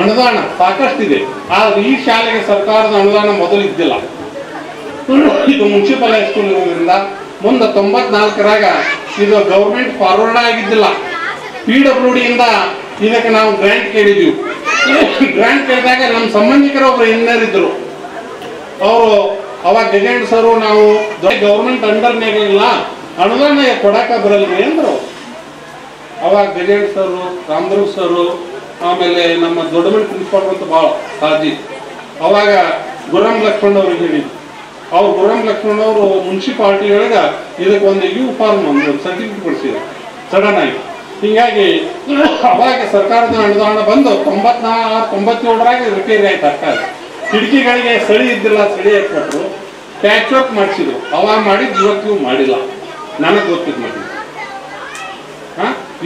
ಅನುದಾನ ಸಾಕಷ್ಟಿದೆ, ಆದ್ರೆ ಈ ಶಾಲೆಗೆ ಸರ್ಕಾರದ ಅನುದಾನ ಮೊದಲು ಇದ್ದಿಲ್ಲ. ಇದು ಮುನ್ಸಿಪಲ್ ಹೈಸ್ಕೂಲ್ ಇರೋದ್ರಿಂದ ಮುಂದೆ 94ರಾಗ ಇದು ಗೌರ್ಮೆಂಟ್ ಫಾರ್ವರ್ಡ್ ಆಗಿದ್ದಿಲ್ಲ. PWD ಇಂದ ಇದಕ್ಕೆ ನಾವು ಗ್ರಾಂಟ್ ಕೇಳಿದ್ವಿ. ಗ್ರಾಂಟ್ ಕೇಳಿದಾಗ ನಮ್ಮ ಸಂಬಂಧಿಕರು ಒಬ್ರು ಇಂಜಿನಿಯರ್ ಇದ್ರು, ಅವರು ಅವಾಗ ಗಜೇಂದ್ರ ಸರು ನಾವು ಗೌರ್ಮೆಂಟ್ ಅಂಡರ್ನಾಗ ಇಲ್ಲ, ಅನುದಾನ ಕೊಡಾಕ ಬರಲ್ರಿ ಅಂದ್ರು. ಅವಾಗ ಗಜೇಂದ್ರ ಸರು, ರಾಮದುರ್ಗ ಸರು, ಆಮೇಲೆ ನಮ್ಮ ದೊಡ್ಡಮನೆ ಪ್ರಿನ್ಸಿಪಾಲ್ ಅಂತ ಭಾಳ ಕಾಳಜಿ. ಅವಾಗ ಗುರಂ ಲಕ್ಷ್ಮಣ್ ಅವ್ರಿಗೆ ಹೇಳಿದ್ರು. ಅವ್ರು ಗುರಂ ಲಕ್ಷ್ಮಣ್ ಅವರು ಮುನ್ಸಿಪಾಲಿಟಿ ಒಳಗೆ ಇದಕ್ಕೆ ಒಂದು ಫಾರ್ಮ್ ಒಂದು ಸರ್ಟಿಫಿಕೇಟ್ ಕೊಡಿಸಿದ್ರು ಸಡನ್ ಆಗಿ. ಹೀಗಾಗಿ ಅವಾಗ ಸರ್ಕಾರದ ಅನುದಾನ ಬಂದು 94-97ರಾಗ ರಿಪೇರಿ ಆಯ್ತು. ಸರ್ಕಾರ ಕಿಟಕಿಗಳಿಗೆ ಸಳಿ ಇದ್ದಿಲ್ಲ, ಸಳಿ ಹಾಕ್ಕೊಟ್ರು, ಪ್ಯಾಚ್ ವರ್ಕ್ ಮಾಡಿಸಿದ್ರು. ಅವಾಗ ಮಾಡಿದ್ದು ಇವತ್ತು ಮಾಡಿಲ್ಲ, ನನಗೆ ಗೊತ್ತಿದ್ದು ಮಾಡಿ.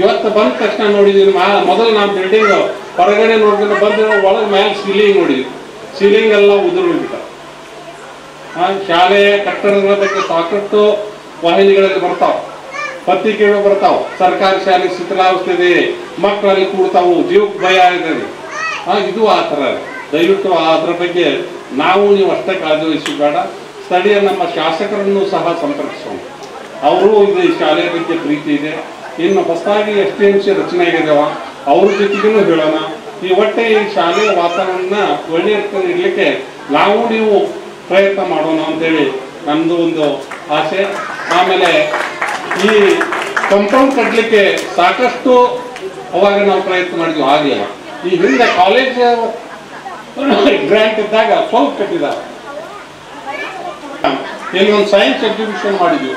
ಇವತ್ತು ಬಂದ ತಕ್ಷಣ ನೋಡಿದೀನಿ, ಮೊದಲು ನಾವು ಬಿಲ್ಡಿಂಗ್ ಹೊರಗಡೆ ನೋಡಿದ್ರೆ ಬಂದಿರೋ ಒಳಗೆ ಮೇಲೆ ಸೀಲಿಂಗ್ ನೋಡಿದ್ವಿ, ಸೀಲಿಂಗ್ ಎಲ್ಲ ಉದುರು ಬಿಟ್ಟ. ಶಾಲೆಯ ಕಟ್ಟಡಗಳ ಬಗ್ಗೆ ಸಾಕಷ್ಟು ವಾಹಿನಿಗಳಲ್ಲಿ ಬರ್ತಾವ, ಪತ್ರಿಕೆಗಳು ಬರ್ತಾವ, ಸರ್ಕಾರಿ ಶಾಲೆ ಶಿಥಿಲಾವಸ್ಥೆ ಇದೆ, ಮಕ್ಕಳಲ್ಲಿ ಕೂಡ್ತಾವು, ಜೀವಕ್ಕೆ ಭಯ ಆಗಿದೆ. ಇದು ಆ ಥರ. ದಯವಿಟ್ಟು ಅದರ ಬಗ್ಗೆ ನಾವು ನೀವು ಅಷ್ಟೇ ಕಾಳಜಿ ವಹಿಸಬೇಡ, ಸ್ಥಳೀಯ ನಮ್ಮ ಶಾಸಕರನ್ನು ಸಹ ಸಂಪರ್ಕಿಸೋಣ. ಅವರು ಇದು ಶಾಲೆಯ ಬಗ್ಗೆ ಪ್ರೀತಿ ಇದೆ. ಇನ್ನು ಹೊಸದಾಗಿ STMC ರಚನೆ ಆಗಿದ್ದಾವ, ಅವ್ರ ಜೊತೆಗೂ ಹೇಳೋಣ. ಈ ಒಟ್ಟೆ ಈ ಶಾಲೆಯ ವಾತಾವರಣ ಒಳ್ಳೆಯ ಇಡಲಿಕ್ಕೆ ನಾವು ನೀವು ಪ್ರಯತ್ನ ಮಾಡೋಣ ಅಂತೇಳಿ ನಮ್ಮದು ಒಂದು ಆಸೆ. ಆಮೇಲೆ ಈ ಕಂಪೌಂಡ್ ಕಟ್ಟಲಿಕ್ಕೆ ಸಾಕಷ್ಟು ಅವಾಗ ನಾವು ಪ್ರಯತ್ನ ಮಾಡಿದ್ವಿ, ಆಗಲಿಲ್ಲ. ಈ ಹಿಂದೆ ಕಾಲೇಜ್ ಗ್ರಾಂಟ್ ಇದ್ದಾಗ ಸ್ವಲ್ಪ ಕಟ್ಟಿದ್ದಾರೆ. ಇಲ್ಲಿ ಒಂದು ಸೈನ್ಸ್ ಎಕ್ಸಿಬಿಷನ್ ಮಾಡಿದ್ವಿ,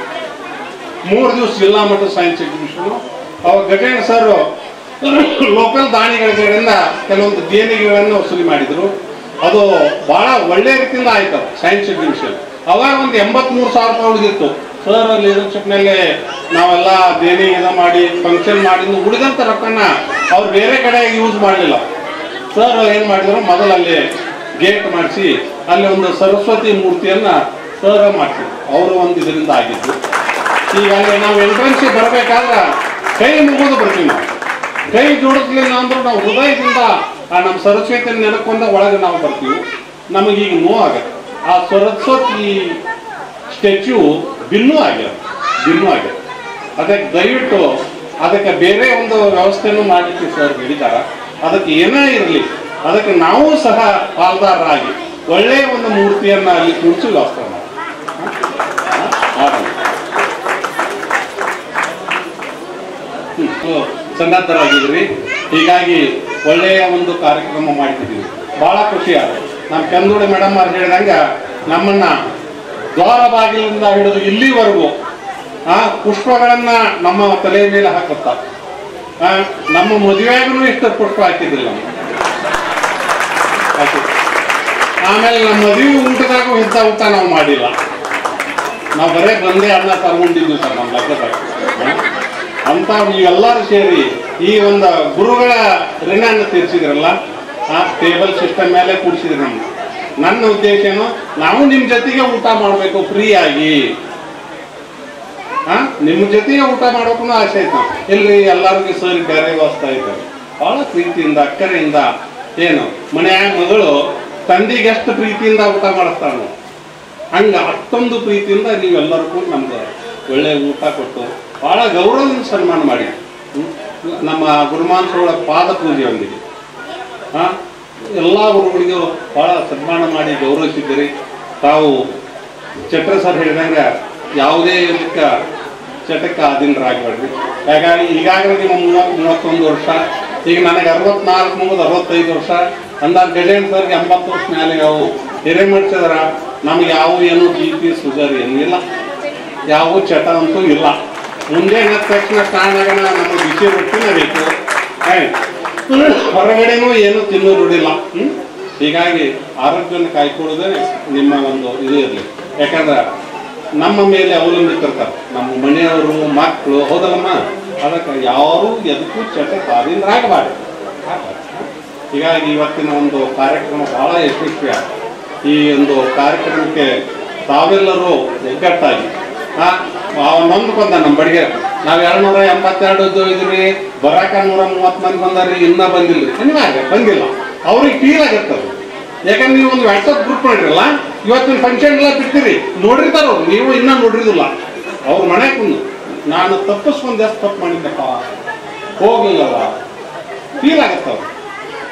3 ದಿವಸ ಜಿಲ್ಲಾ ಮಟ್ಟದ ಸೈನ್ಸ್ ಎಕ್ಸಿಬಿಷನ್. ಅವಾಗ ಗಜೇಂದ್ರ ಸರ್ ಲೋಕಲ್ ದಾನಿಗಳಿಂದ ಕೆಲವೊಂದು ದೇಣಿಗೆಗಳನ್ನು ವಸೂಲಿ ಮಾಡಿದ್ರು. ಅದು ಬಹಳ ಒಳ್ಳೆ ರೀತಿಯಿಂದ ಆಯ್ತು ಸೈನ್ಸ್ ಎಕ್ಸಿಬಿಷನ್. ಅವಾಗ ಒಂದು 83,000 ರೂಪಾಯಿ ಉಳಿದಿತ್ತು. ಸರ್ ಲೀಡರ್ಶಿಪ್ನಲ್ಲಿ ನಾವೆಲ್ಲ ದೇಣಿಗೆ ಮಾಡಿ ಫಂಕ್ಷನ್ ಮಾಡಿ ಉಳಿದಂಥ ರೊಕ್ಕನ ಅವ್ರು ಬೇರೆ ಕಡೆ ಯೂಸ್ ಮಾಡಲಿಲ್ಲ. ಸರ್ ಏನು ಮಾಡಿದ್ರು, ಮೊದಲು ಅಲ್ಲಿ ಗೇಟ್ ಮಾಡಿಸಿ ಅಲ್ಲಿ ಒಂದು ಸರಸ್ವತಿ ಮೂರ್ತಿಯನ್ನ ಸರ್ ಮಾಡ್ತಿದ್ರು. ಅವರು ಒಂದು ಇದರಿಂದ ಆಗಿದ್ದು. ಹೀಗಾಗಿ ನಾವು ಎಂಟ್ರೆನ್ಸಿಗೆ ಬರಬೇಕಾದ್ರೆ ಕೈ ಮುಗಿದು ಬರ್ತೀವಿ. ನಾವು ಕೈ ಜೋಡಿಸ್ಲಿಲ್ಲ ಅಂದ್ರೆ ನಾವು ಹೃದಯದಿಂದ ನಮ್ಮ ಸರಸ್ವತಿ ನೆನಕೊಂಡ ಒಳಗೆ ನಾವು ಬರ್ತೀವಿ. ನಮಗೀಗ ನೋವಾಗತ್ತೆ. ಆ ಸರಸ್ವತಿ ಸ್ಟ್ಯಾಚ್ಯೂ ಭಿನ್ನೂ ಆಗ್ಯದ. ಅದಕ್ಕೆ ದಯವಿಟ್ಟು ಅದಕ್ಕೆ ಬೇರೆ ಒಂದು ವ್ಯವಸ್ಥೆಯನ್ನು ಮಾಡಲಿಕ್ಕೆ ಸರ್ ಹೇಳಿದ್ದಾರೆ. ಅದಕ್ಕೆ ಏನೇ ಇರಲಿ, ಅದಕ್ಕೆ ನಾವು ಸಹ ಪಾಲ್ದಾರರಾಗಿ ಒಳ್ಳೆಯ ಒಂದು ಮೂರ್ತಿಯನ್ನು ಅಲ್ಲಿ ಕೂರಿಸಿ ವ್ಯವಸ್ಥೆ ಮಾಡಿ. ಸನ್ನದ್ಧರಾಗಿದ್ರಿ. ಹೀಗಾಗಿ ಒಳ್ಳೆಯ ಒಂದು ಕಾರ್ಯಕ್ರಮ ಮಾಡ್ತಿದ್ದೀವಿ, ಬಹಳ ಖುಷಿ ಆಗುತ್ತೆ. ನಮ್ಮ ಕಂದೂಡಿ ಮೇಡಮ್ ಅವ್ರು ಹೇಳಿದಂಗ ನಮ್ಮನ್ನ ದ್ವಾರ ಬಾಗಿಲಿಂದ ಹಿಡಿದು ಇಲ್ಲಿವರೆಗೂ ಪುಷ್ಪಗಳನ್ನ ನಮ್ಮ ತಲೆಯ ಮೇಲೆ ಹಾಕುತ್ತ. ನಮ್ಮ ಮದುವೆಗೂ ಇಷ್ಟು ಪುಷ್ಪ ಹಾಕಿದ್ದಿಲ್ಲ. ಆಮೇಲೆ ನಮ್ಮ ಮದುವೆ ಊಟದಾಗೂ ಇಂಥ ಊಟ ನಾವು ಮಾಡಿಲ್ಲ. ನಾವು ಬರೇ ಬಂದೇ ಅನ್ನ ತಗೊಂಡಿದ್ವಿ ಸರ್ ನಮ್ಮ ಲಗ್ನದಾಗ. ಅಂತ ನೀವೆಲ್ಲರೂ ಸೇರಿ ಈ ಒಂದು ಗುರುಗಳ ಋಣವನ್ನು ತೀರಿಸಿದ್ರಲ್ಲ, ಆ ಟೇಬಲ್ ಸಿಸ್ಟಮ್ ಮೇಲೆ ಕೂಡಿಸಿದ್ರಿ ನಮ್ಗೆ. ನನ್ನ ಉದ್ದೇಶ ಏನು, ನಾವು ನಿಮ್ಮ ಜೊತೆಗೆ ಊಟ ಮಾಡಬೇಕು ಫ್ರೀಯಾಗಿ. ನಿಮ್ಮ ಜೊತೆಗೆ ಊಟ ಮಾಡ್ಬೇಕು ಆಸೆ ಆಯ್ತು. ಇಲ್ರಿ ಎಲ್ಲರಿಗೂ ಸರಿ ಬೇರೆ ವ್ಯವಸ್ಥೆ ಆಯ್ತು. ಬಹಳ ಪ್ರೀತಿಯಿಂದ ಅಕ್ಕರೆಯಿಂದ ಏನು ಮನೆಯಾಗ ಮಗಳು ತಂದೆಗೆ ಎಷ್ಟು ಪ್ರೀತಿಯಿಂದ ಊಟ ಮಾಡಿಸ್ತಾನು, ಹಂಗ ಅಷ್ಟೊಂದು ಪ್ರೀತಿಯಿಂದ ನೀವೆಲ್ಲರಿಗೂ ನಮ್ಗೆ ಒಳ್ಳೆ ಊಟ ಕೊಟ್ಟು ಬಹಳ ಗೌರವದಿಂದ ಸನ್ಮಾನ ಮಾಡಿ ನಮ್ಮ ಗುರುಮಾನ್ಸಗಳ ಪಾದ ಪೂಜೆಯೊಂದಿಗೆ ಎಲ್ಲ ಗುರುಗಳಿಗೂ ಬಹಳ ಸನ್ಮಾನ ಮಾಡಿ ಗೌರವಿಸಿದ್ದೀರಿ. ತಾವು ಚಟ್ರ ಸರ್ ಹೇಳಿದಂಗೆ ಯಾವುದೇ ಇದಕ್ಕೆ ಚಟಕ್ಕೆ ಅಧೀನರಾಗಬೇಡ್ರಿ. ಹಾಗಾಗಿ ಈಗಾಗಲೇ ನಿಮ್ಮ 31 ವರ್ಷ, ಈಗ ನನಗೆ 64 ಮುಗಿದು 65 ವರ್ಷ ಅಂದಾಗ ಗಜೇಂದ್ರ ಸರ್ಗೆ 80 ವರ್ಷ ಮೇಲೆ ಯಾವ ಹಿರೇ ಮಾಡಿಸಿದ್ರ ನಮ್ಗೆ ಯಾವ ಏನು BP ಶುಗರ್ ಏನೂ ಇಲ್ಲ, ಯಾವ ಚಟ ಅಂತೂ ಇಲ್ಲ. ಮುಂದೆ ಎದ್ದ ತಕ್ಷಣ ಸ್ನಾನಾಗ ನಮಗೆ ಬಿಸಿ ರೊಟ್ಟಿನೇ ಬೇಕು, ಹೊರಗಡೆನೂ ಏನು ತಿನ್ನೋ ರೂಢಿಲ್ಲ. ಹೀಗಾಗಿ ಆರೋಗ್ಯವನ್ನು ಕಾಯ್ಕೊಳ್ಳೋದೇ ನಿಮ್ಮ ಒಂದು ಇದು ಇರಲಿ. ಯಾಕಂದ್ರೆ ನಮ್ಮ ಮೇಲೆ ಅವಲಂಬಿತಿರ್ತಾರೆ ನಮ್ಮ ಮನೆಯವರು, ಮಕ್ಕಳು, ಹೌದಲ್ಲಮ್ಮ. ಅದಕ್ಕೆ ಯಾರು ಎದಕ್ಕೂ ಚಟಕ್ಕೆ ಅಧೀನರಾಗಬಾರ್ದು. ಹೀಗಾಗಿ ಇವತ್ತಿನ ಒಂದು ಕಾರ್ಯಕ್ರಮ ಬಹಳ ಯಶಸ್ವಿ. ಈ ಒಂದು ಕಾರ್ಯಕ್ರಮಕ್ಕೆ ತಾವೆಲ್ಲರೂ ಒಗ್ಗಟ್ಟಾಗಿ ನೊಂದ್ಕೊಂಡ ನಮ್ಮ ಬಡಿಗೆ ನಾವು 282 ಇದ್ರಿ, ಬರಾಕ 130 ಮಂದಿ ಬಂದಾರಿ, ಇನ್ನೂ ಬಂದಿಲ್ಲ. ಅನಿವಾರ್ಯ ಬಂದಿಲ್ಲ, ಅವ್ರಿಗೆ ಫೀಲ್ ಆಗತ್ತದು. ಯಾಕಂದ್ರೆ ನೀವು ಒಂದು ವಾಟ್ಸಪ್ ಗ್ರೂಪ್ ಮಾಡಿರಲ್ಲ, ಇವತ್ತಿನ ಫಂಕ್ಷನ್ ಎಲ್ಲ ಬಿಡ್ತೀರಿ, ನೋಡಿರ್ತಾರ ಅವ್ರು, ನೀವು ಇನ್ನೂ ನೋಡಿರಿದಿಲ್ಲ. ಅವ್ರ ಮನೆ ಕುಂದು ನಾನು ತಪ್ಪಿಸ್ಕೊಂಡು ಎಷ್ಟು ತಪ್ಪು ಮಾಡಿದ್ದಪ್ಪ, ಹೋಗ್ಲಿಲ್ಲಲ್ಲ, ಫೀಲ್ ಆಗತ್ತವ್ರು.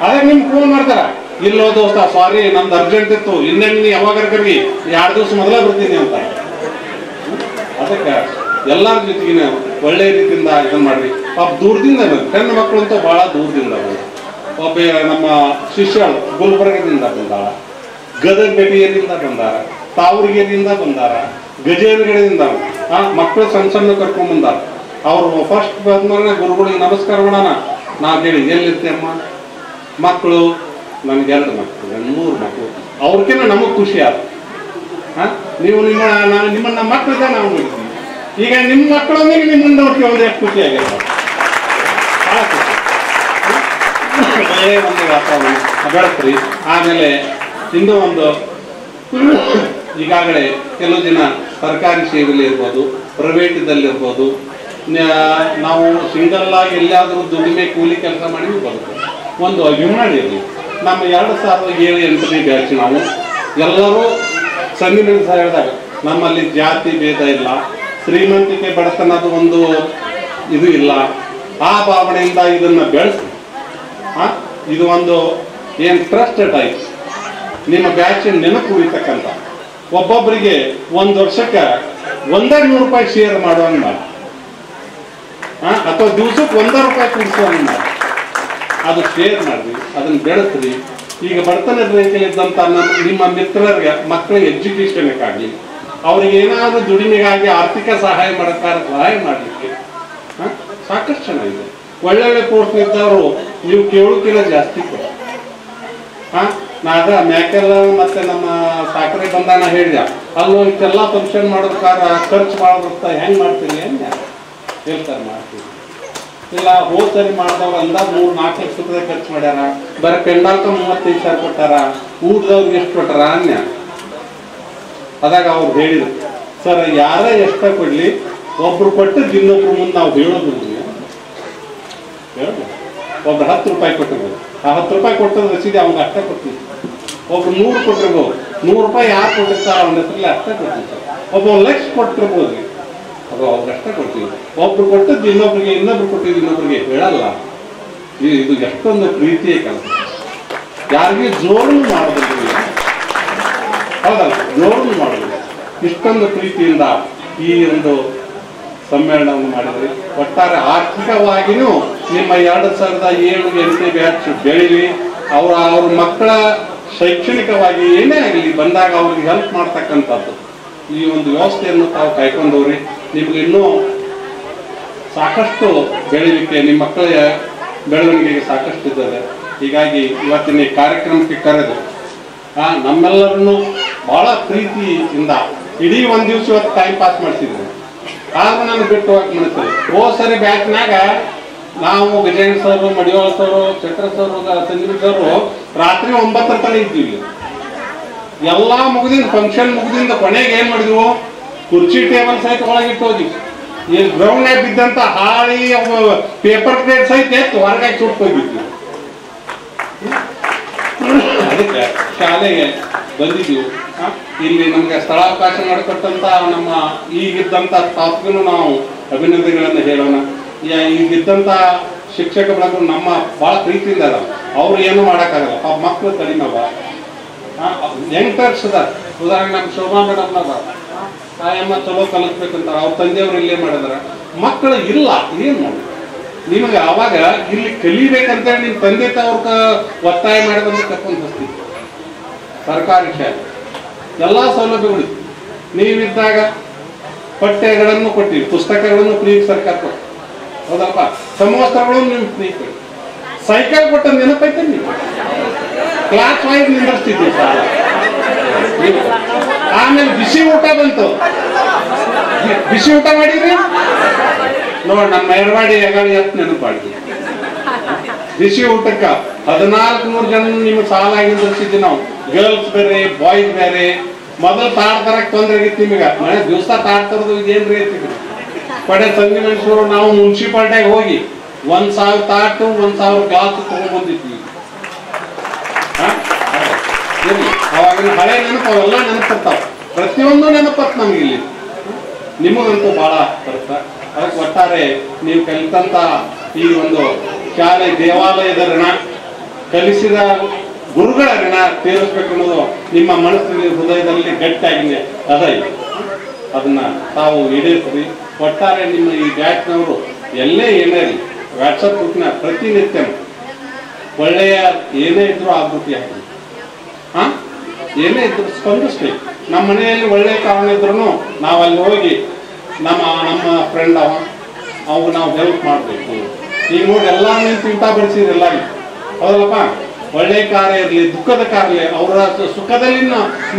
ಅದೇ ನಿಮ್ಗೆ ಫೋನ್ ಮಾಡ್ತಾರ, ಇಲ್ಲೋ ದೋಸ್ತ ಸಾರಿ ನಮ್ದು ಅರ್ಜೆಂಟ್ ಇತ್ತು, ಇನ್ನೇನು ಯಾವಾಗ ಕರಿ 2 ದಿವಸ ಮೊದಲೇ ಬರ್ತೀನಿ ಅಂತ. ಅದಕ್ಕೆ ಎಲ್ಲರ ಜೊತೆಗಿನ ಒಳ್ಳೆ ರೀತಿಯಿಂದ ಇದನ್ನ ಮಾಡ್ರಿ. ಪಾಪ ದೂರದಿಂದ ಹೆಣ್ಣು ಮಕ್ಕಳು ಅಂತೂ ಬಹಳ ದೂರದಿಂದ ಬಂದ. ಒಬ್ಬ ನಮ್ಮ ಶಿಷ್ಯಳು ಗುಲ್ಬರ್ಗದಿಂದ ಬಂದಾಳ, ಗದಗ ಬೆಟೆಯರಿಂದ ಬಂದಾರ, ತಾವರಿಗೆರೆಯಿಂದ ಬಂದಾರ, ಗಜೇಂದ್ರಗಡದಿಂದ ಮಕ್ಕಳು ಸಣ್ಣ ಸಣ್ಣ ಕರ್ಕೊಂಡ್ ಬಂದಾರ. ಅವ್ರು ಫಸ್ಟ್ ಬಂದ ಗುರುಗಳಿಗೆ ನಮಸ್ಕಾರ ಮಾಡೋಣ. ನಾವು ಹೇಳಿ ಎಲ್ಲಿರ್ತೇಮ್ಮ, ಮಕ್ಕಳು ನನ್ಗೆ 2 ಮಕ್ಕಳು, 3 ಮಕ್ಕಳು. ಅವ್ರಿಗೇನ ನಮಗ್ ಖುಷಿ ಆದ. ನೀವು ನಿಮ್ಮನ್ನ ಮಕ್ಕಳಿಗೆ ನಾವು ನೋಡ್ತೀವಿ, ಈಗ ನಿಮ್ಮ ಮಕ್ಕಳೊಂದಿಗೆ ನಿಮ್ಮನ್ನ ನೋಡ್ತೀವಿ ಅಂದ್ರೆ ಎಷ್ಟು ಖುಷಿ ಆಗಿರ್ತಾರೆ. ಬಹಳ ಖುಷಿ. ಒಳ್ಳೆಯ ಒಂದು ವಾತಾವರಣ ಬೆಳೆಸ್ರಿ. ಆಮೇಲೆ ಇನ್ನೂ ಒಂದು, ಈಗಾಗಲೇ ಕೆಲವು ಜನ ಸರ್ಕಾರಿ ಸೇವೆಯಲ್ಲಿ ಇರ್ಬೋದು, ಪ್ರೈವೇಟದಲ್ಲಿರ್ಬೋದು, ನಾವು ಸಿಂಗಲ್ ಆಗಿ ಎಲ್ಲಾದರೂ ದುಡಿಮೆ ಕೂಲಿ ಕೆಲಸ ಮಾಡಿ ಬರುತ್ತೆ. ಒಂದು ಅಭಿಮಾನ ಇರಲಿ. ನಮ್ಮ 2007-8ನೇ ಬ್ಯಾಚ್ ನಾವು ಎಲ್ಲರೂ ಸಂದಿನ ಹೇಳಿದಾಗ ನಮ್ಮಲ್ಲಿ ಜಾತಿ ಭೇದ ಇಲ್ಲ, ಶ್ರೀಮಂತಿಕೆ ಬಡತನದ ಒಂದು ಇದು ಇಲ್ಲ. ಆ ಭಾವನೆಯಿಂದ ಇದನ್ನ ಬೆಳೆಸಿ ಇದು ಒಂದು ಏನು ಟ್ರಸ್ಟ್ ಟೈಪ್ ನಿಮ್ಮ ಬ್ಯಾಚ್ ನೆನಪು ಉಳಿತಕ್ಕಂಥ ಒಬ್ಬೊಬ್ಬರಿಗೆ 1 ವರ್ಷಕ್ಕೆ 100 ರೂಪಾಯಿ ಶೇರ್ ಮಾಡುವಂಗ ಮಾಡಿ, ಅಥವಾ ದಿವಸಕ್ಕೆ 1 ರೂಪಾಯಿ ಕೊಡಿಸುವಂಗ ಮಾಡಿ. ಅದು ಶೇರ್ ಮಾಡ್ರಿ, ಅದನ್ನ ಬೆಳೆಸ್ರಿ. ಈಗ ಬಡತನ ರೇಖೆಯಲ್ಲಿದ್ದಂಥ ನಿಮ್ಮ ಮಿತ್ರರಿಗೆ ಮಕ್ಕಳಿಗೆ ಎಜುಕೇಶನ್ಗಾಗಲಿ, ಅವ್ರಿಗೆ ಏನಾದರೂ ದುಡಿಮೆಗಾಗಿ ಆರ್ಥಿಕ ಸಹಾಯ ಸಹಾಯ ಮಾಡಲಿಕ್ಕೆ ಸಾಕಷ್ಟು ಚೆನ್ನಾಗಿದೆ. ಒಳ್ಳೊಳ್ಳೆ ಪೋಸ್ಟ್ ಇದ್ದವರು ನೀವು ಕೇಳೋಕ್ಕಿಂತ ಜಾಸ್ತಿ ಕೊಡಿ. ನಾಗ ಮ್ಯಾಕೆಲ್ಲ ಮತ್ತೆ ನಮ್ಮ ಸಾಕರೆ ಬಂದಾನ ಹೇಳಿದ, ಅಲ್ಲೋ ಇಷ್ಟೆಲ್ಲ ಫಂಕ್ಷನ್ ಮಾಡೋದಕ್ಕಾರ ಖರ್ಚು ಭಾಳ ಬರುತ್ತಾ, ಹೆಂಗೆ ಮಾಡ್ತೀರಿ ಅಂತ ಹೇಳ್ತಾರೆ. ಮಾಡ್ತೀವಿ ಇಲ್ಲ, ಹೋದ್ ಸರಿ ಮಾಡಿದವ್ರು ಅಂದಾಜ್ 3-4 ಲಕ್ಷ ರೂಪಾಯಿ ಖರ್ಚು ಮಾಡ್ಯಾರ, ಬರೀ ಪೆಂಡಾಲ್ಕ 35,000 ಕೊಟ್ಟಾರ, ಊಟದವ್ರಿಗೆ ಎಷ್ಟು ಕೊಟ್ಟಾರ ಅನ್ಯ. ಅದಾಗ ಅವ್ರು ಹೇಳಿದ್ರು, ಸರ್ ಯಾರೇ ಎಷ್ಟ ಕೊಡ್ಲಿ, ಒಬ್ರು ಕೊಟ್ಟದ್ದು ಇನ್ನೊಬ್ರು ಮುಂದೆ ನಾವು ಹೇಳೋದು. ಒಬ್ರು 10 ರೂಪಾಯಿ ಕೊಟ್ಟಿರ್ಬೋದು, ಆ 10 ರೂಪಾಯಿ ಕೊಟ್ಟದ್ದು ರಸೀದಿ ಅವ್ನಿಗೆ ಅಷ್ಟೇ ಕೊಡ್ತೀವಿ. ಒಬ್ರು 100 ಕೊಟ್ಟಿರ್ಬೋದು, 100 ರೂಪಾಯಿ ಯಾರು ಕೊಟ್ಟಿರ್ತಾರ ಅವನ ಹೆಸರಲ್ಲಿ ಅಷ್ಟೇ ಕೊಡ್ತೀವಿ. ಒಬ್ಬ 1 ಲಕ್ಷ ಕೊಟ್ಟಿರ್ಬೋದು, ಅದು ಅವ್ರಿಗೆ ಅಷ್ಟೇ ಕೊಡ್ತೀವಿ. ಒಬ್ರು ಕೊಟ್ಟದ್ದು ಇನ್ನೊಬ್ರಿಗೆ, ಇನ್ನೊಬ್ರು ಕೊಟ್ಟಿದ್ದು ಇನ್ನೊಬ್ರಿಗೆ ಹೇಳಲ್ಲ. ಇದು ಎಷ್ಟೊಂದು ಪ್ರೀತಿಯ ಕೆಲಸ. ಯಾರಿಗೆ ಜೋರು ಮಾಡೋದಿಲ್ಲ, ಹೌದಲ್ಲ, ಜೋರು ಮಾಡೋದಿಲ್ಲ. ಇಷ್ಟೊಂದು ಪ್ರೀತಿಯಿಂದ ಈ ಒಂದು ಸಮ್ಮೇಳನವನ್ನು ಮಾಡಿದ್ರಿ. ಒಟ್ಟಾರೆ ಆರ್ಥಿಕವಾಗಿಯೂ ನಿಮ್ಮ 2007-8ನೇ ಬ್ಯಾಚ್ ಬೆಳೀಲಿ. ಅವ್ರ ಮಕ್ಕಳ ಶೈಕ್ಷಣಿಕವಾಗಿ ಏನೇ ಆಗಲಿ ಬಂದಾಗ ಅವ್ರಿಗೆ ಹೆಲ್ಪ್ ಮಾಡ್ತಕ್ಕಂಥದ್ದು ಈ ಒಂದು ವ್ಯವಸ್ಥೆಯನ್ನು ತಾವು ಕಾಯ್ಕೊಂಡವ್ರಿ. ನಿಮ್ಗೆ ಇನ್ನೂ ಸಾಕಷ್ಟು ಬೆಳೀಲಿಕ್ಕೆ, ನಿಮ್ಮ ಮಕ್ಕಳ ಬೆಳವಣಿಗೆಗೆ ಸಾಕಷ್ಟು ಇದ್ದಾರೆ. ಹೀಗಾಗಿ ಇವತ್ತಿನ ಈ ಕಾರ್ಯಕ್ರಮಕ್ಕೆ ಕರೆದು ನಮ್ಮೆಲ್ಲರನ್ನು ಬಹಳ ಪ್ರೀತಿಯಿಂದ ಇಡೀ 1 ದಿವಸ ಇವತ್ತು ಟೈಮ್ ಪಾಸ್ ಮಾಡಿಸಿದ್ರು. ಆದ್ರೆ ನಾನು ಬಿಟ್ಟು ಹೋಗಕ್ಕೆ ಮನಸ್ಸಿಲ್ಲ. ಹೋದ್ ಸರಿ ಬ್ಯಾಚ್ನಾಗ ನಾವು ಗಜೇಂದ್ರ ಸರ್, ಮಡಿವಾಳ ಸರ್, ಚಕ್ರ ಸರ್, ಸಂಜೀವ್ ಸರ್ ರಾತ್ರಿ 9 ತನಕ ಇದ್ದೀವಿ. ಎಲ್ಲ ಮುಗಿದಿಂದ ಫಂಕ್ಷನ್ ಮುಗಿದಿಂದ ಕೊನೆಗೆ ಏನ್ ಮಾಡಿದ್ವು, ಕುರ್ಚಿ ಟೇಬಲ್ ಸಹಿತ ಒಳಗಿಟ್ಟು ಹೋದ್ವಿ. ಈ ಗ್ರೌಂಡ್ ನ್ಯಾಗ ಬಿದ್ದಂತ ಹಾಳಿ ಪೇಪರ್ ಪ್ಲೇಟ್ ಸಹಿತ ಎತ್ತು ಹೊರಗೆ ಸುಟ್ಟು ಹೋಗಿದ್ವಿ. ಅದಕ್ಕೆ ಶಾಲೆಗೆ ಬಂದಿದ್ವಿ. ಇಲ್ಲಿ ನಮ್ಗೆ ಸ್ಥಳಾವಕಾಶ ಮಾಡಿಕೊಟ್ಟಂತ ನಮ್ಮ ಈಗಿದ್ದಂತ ಸ್ಟಾಫ್ಗೂ ನಾವು ಅಭಿನಂದನೆಗಳನ್ನು ಹೇಳೋಣ. ಈಗಿದ್ದಂತ ಶಿಕ್ಷಕ ಬಳಗ ನಮ್ಮ ಬಹಳ ಪ್ರೀತಿಯಿಂದ ಅದ. ಅವ್ರು ಏನು ಮಾಡಕ್ಕಾಗಲ್ಲ, ಆ ಮಕ್ಕಳು ಕಡಿಮೆ ಅವ. ಯಂಗ್ಟರ್ಸ್ ಅದ. ಉದಾಹರಣೆ ನಮ್ಮ ಶೋಭಾ ಮೇಡಮ್ ಅದ, ತಾಯಮ್ಮ ಚಲೋ ಕಲಿಸ್ಬೇಕಂತ ಅವ್ರ ತಂದೆಯವ್ರು ಇಲ್ಲೇ ಮಾಡಿದಾರ. ಮಕ್ಕಳು ಇಲ್ಲ, ಏನ್ ಮಾಡಿ ನಿಮಗೆ ಅವಾಗ ಇಲ್ಲಿ ಕಲಿಬೇಕಂತೇಳಿ ನಿಮ್ ತಂದೆ ತಾವ್ರ ಒತ್ತಾಯ ಮಾಡಿದಂತ ಕರ್ಕೊಂಡು ಹೋಗ್ತೀವಿ. ಸರ್ಕಾರಿ ಶಾಲೆ ಎಲ್ಲಾ ಸೌಲಭ್ಯಗಳು ನೀವಿದ್ದಾಗ ಪಠ್ಯಗಳನ್ನು ಕೊಟ್ಟಿವಿ, ಪುಸ್ತಕಗಳನ್ನು ಫ್ರೀ ಸರ್ಕಾರ ಕೊಟ್ಟು, ಹೌದಪ್ಪ. ಸಮವಸ್ತ್ರಗಳನ್ನು ನೀವು ಫ್ರೀ ಕೊಡಿ. ಸೈಕಲ್ ಕೊಟ್ಟ ನೆನಪೈತೆ ನೀವು ಕ್ಲಾಸ್ ವೈಸ್ ನಿಂದಿರ್ತಿದ್ವಿ. ಆಮೇಲೆ ಬಿಸಿ ಊಟ ಬಂತು. ಬಿಸಿ ಊಟ ಮಾಡಿದ್ರಿ ನೋಡ್, ನಮ್ಮ ಮೆರವಾಡಿ ಎಗಾಡಿ ಎಷ್ಟು ನೆನಪಾಡಿ. ಬಿಸಿ ಊಟಕ್ಕ 1400 ಜನ ನಿಮ್ಗೆ ಸಾಲಾಗಿ ನಿಂದಿರ್ತಿದ್ವಿ ನಾವು. ಗರ್ಲ್ಸ್ ಬೇರೆ, ಬಾಯ್ಸ್ ಬೇರೆ. ಮೊದಲು ತಾಡ್ ತರಕ್ ತೊಂದ್ರೆ ಆಗಿತ್ತು ನಿಮಗೆ. ಮನೆ ದಿವಸ ತಾಡ್ ತರದು ಇದೇನ್ರಿ ಅಂತಿದ್ರು. ಕಡೆ ತಂಗಿ ಮನುಷ್ಯರು ನಾವು ಮುನ್ಸಿಪಾಲ್ಟಿಯಾಗ ಹೋಗಿ 1000 ತಾಟು 1000 ಗ್ಲಾಸ್ ತಗೊಂಡ್ ಬಂದಿದ್ವಿ. ಅವಾಗಿನ ಹಳೆ ನೆನಪು ಅವೆಲ್ಲ ನೆನಪಿರ್ತಾವ. ಪ್ರತಿಯೊಂದು ನೆನಪತ್ ನಮ್ಗೆ ಇಲ್ಲಿ. ನಿಮಗಂತೂ ಬಹಳ ಬರುತ್ತ. ಅದಕ್ಕೆ ಒಟ್ಟಾರೆ ನೀವು ಕಲಿತಂತ ಈ ಒಂದು ಶಾಲೆ ದೇವಾಲಯದ ಋಣ, ಕಲಿಸಿದ ಗುರುಗಳ ಋಣ ತೀರಿಸ್ಬೇಕು ಅನ್ನೋದು ನಿಮ್ಮ ಮನಸ್ಸಿನಲ್ಲಿ ಹೃದಯದಲ್ಲಿ ಗಟ್ಟಿಯಾಗಿದೆ. ಅದ ಅದನ್ನ ತಾವು ಈಡೇರಿಸ್ರಿ. ಒಟ್ಟಾರೆ ನಿಮ್ಮ ಈ ಬ್ಯಾಚ್ನವರು ಎಲ್ಲೇ ಏನೇ ಇರಲಿ, ವಾಟ್ಸಪ್ ಗ್ರೂಪ್ನ ಪ್ರತಿನಿತ್ಯ ಒಳ್ಳೆಯ ಏನೇ ಇದ್ರು ಆಗ್ಬಿಟ್ಟು ಹಾಕಿ, ಏನೇ ಇದ್ರು ಸ್ಪಂದಿಸ್ಬೇಕು. ನಮ್ಮ ಮನೆಯಲ್ಲಿ ಒಳ್ಳೆಯ ಕಾರಣ ಇದ್ರು ನಾವು ಅಲ್ಲಿ ಹೋಗಿ ನಮ್ಮ ಫ್ರೆಂಡ್ ಅವಾಗ ನಾವು ಹೆಲ್ಪ್ ಮಾಡಬೇಕು. ಈಗ ನೋಡಿ ಎಲ್ಲ ನಿಂತು ಊಟ ಬಡಿಸಿದ್ರೆಲ್ಲ, ಹೌದಲ್ಲಪ್ಪ. ಒಳ್ಳೆಯ ಕಾರ್ಯ ಇರಲಿ, ದುಃಖದ ಕಾರ್ಯ, ಅವರ ಸುಖದಲ್ಲಿ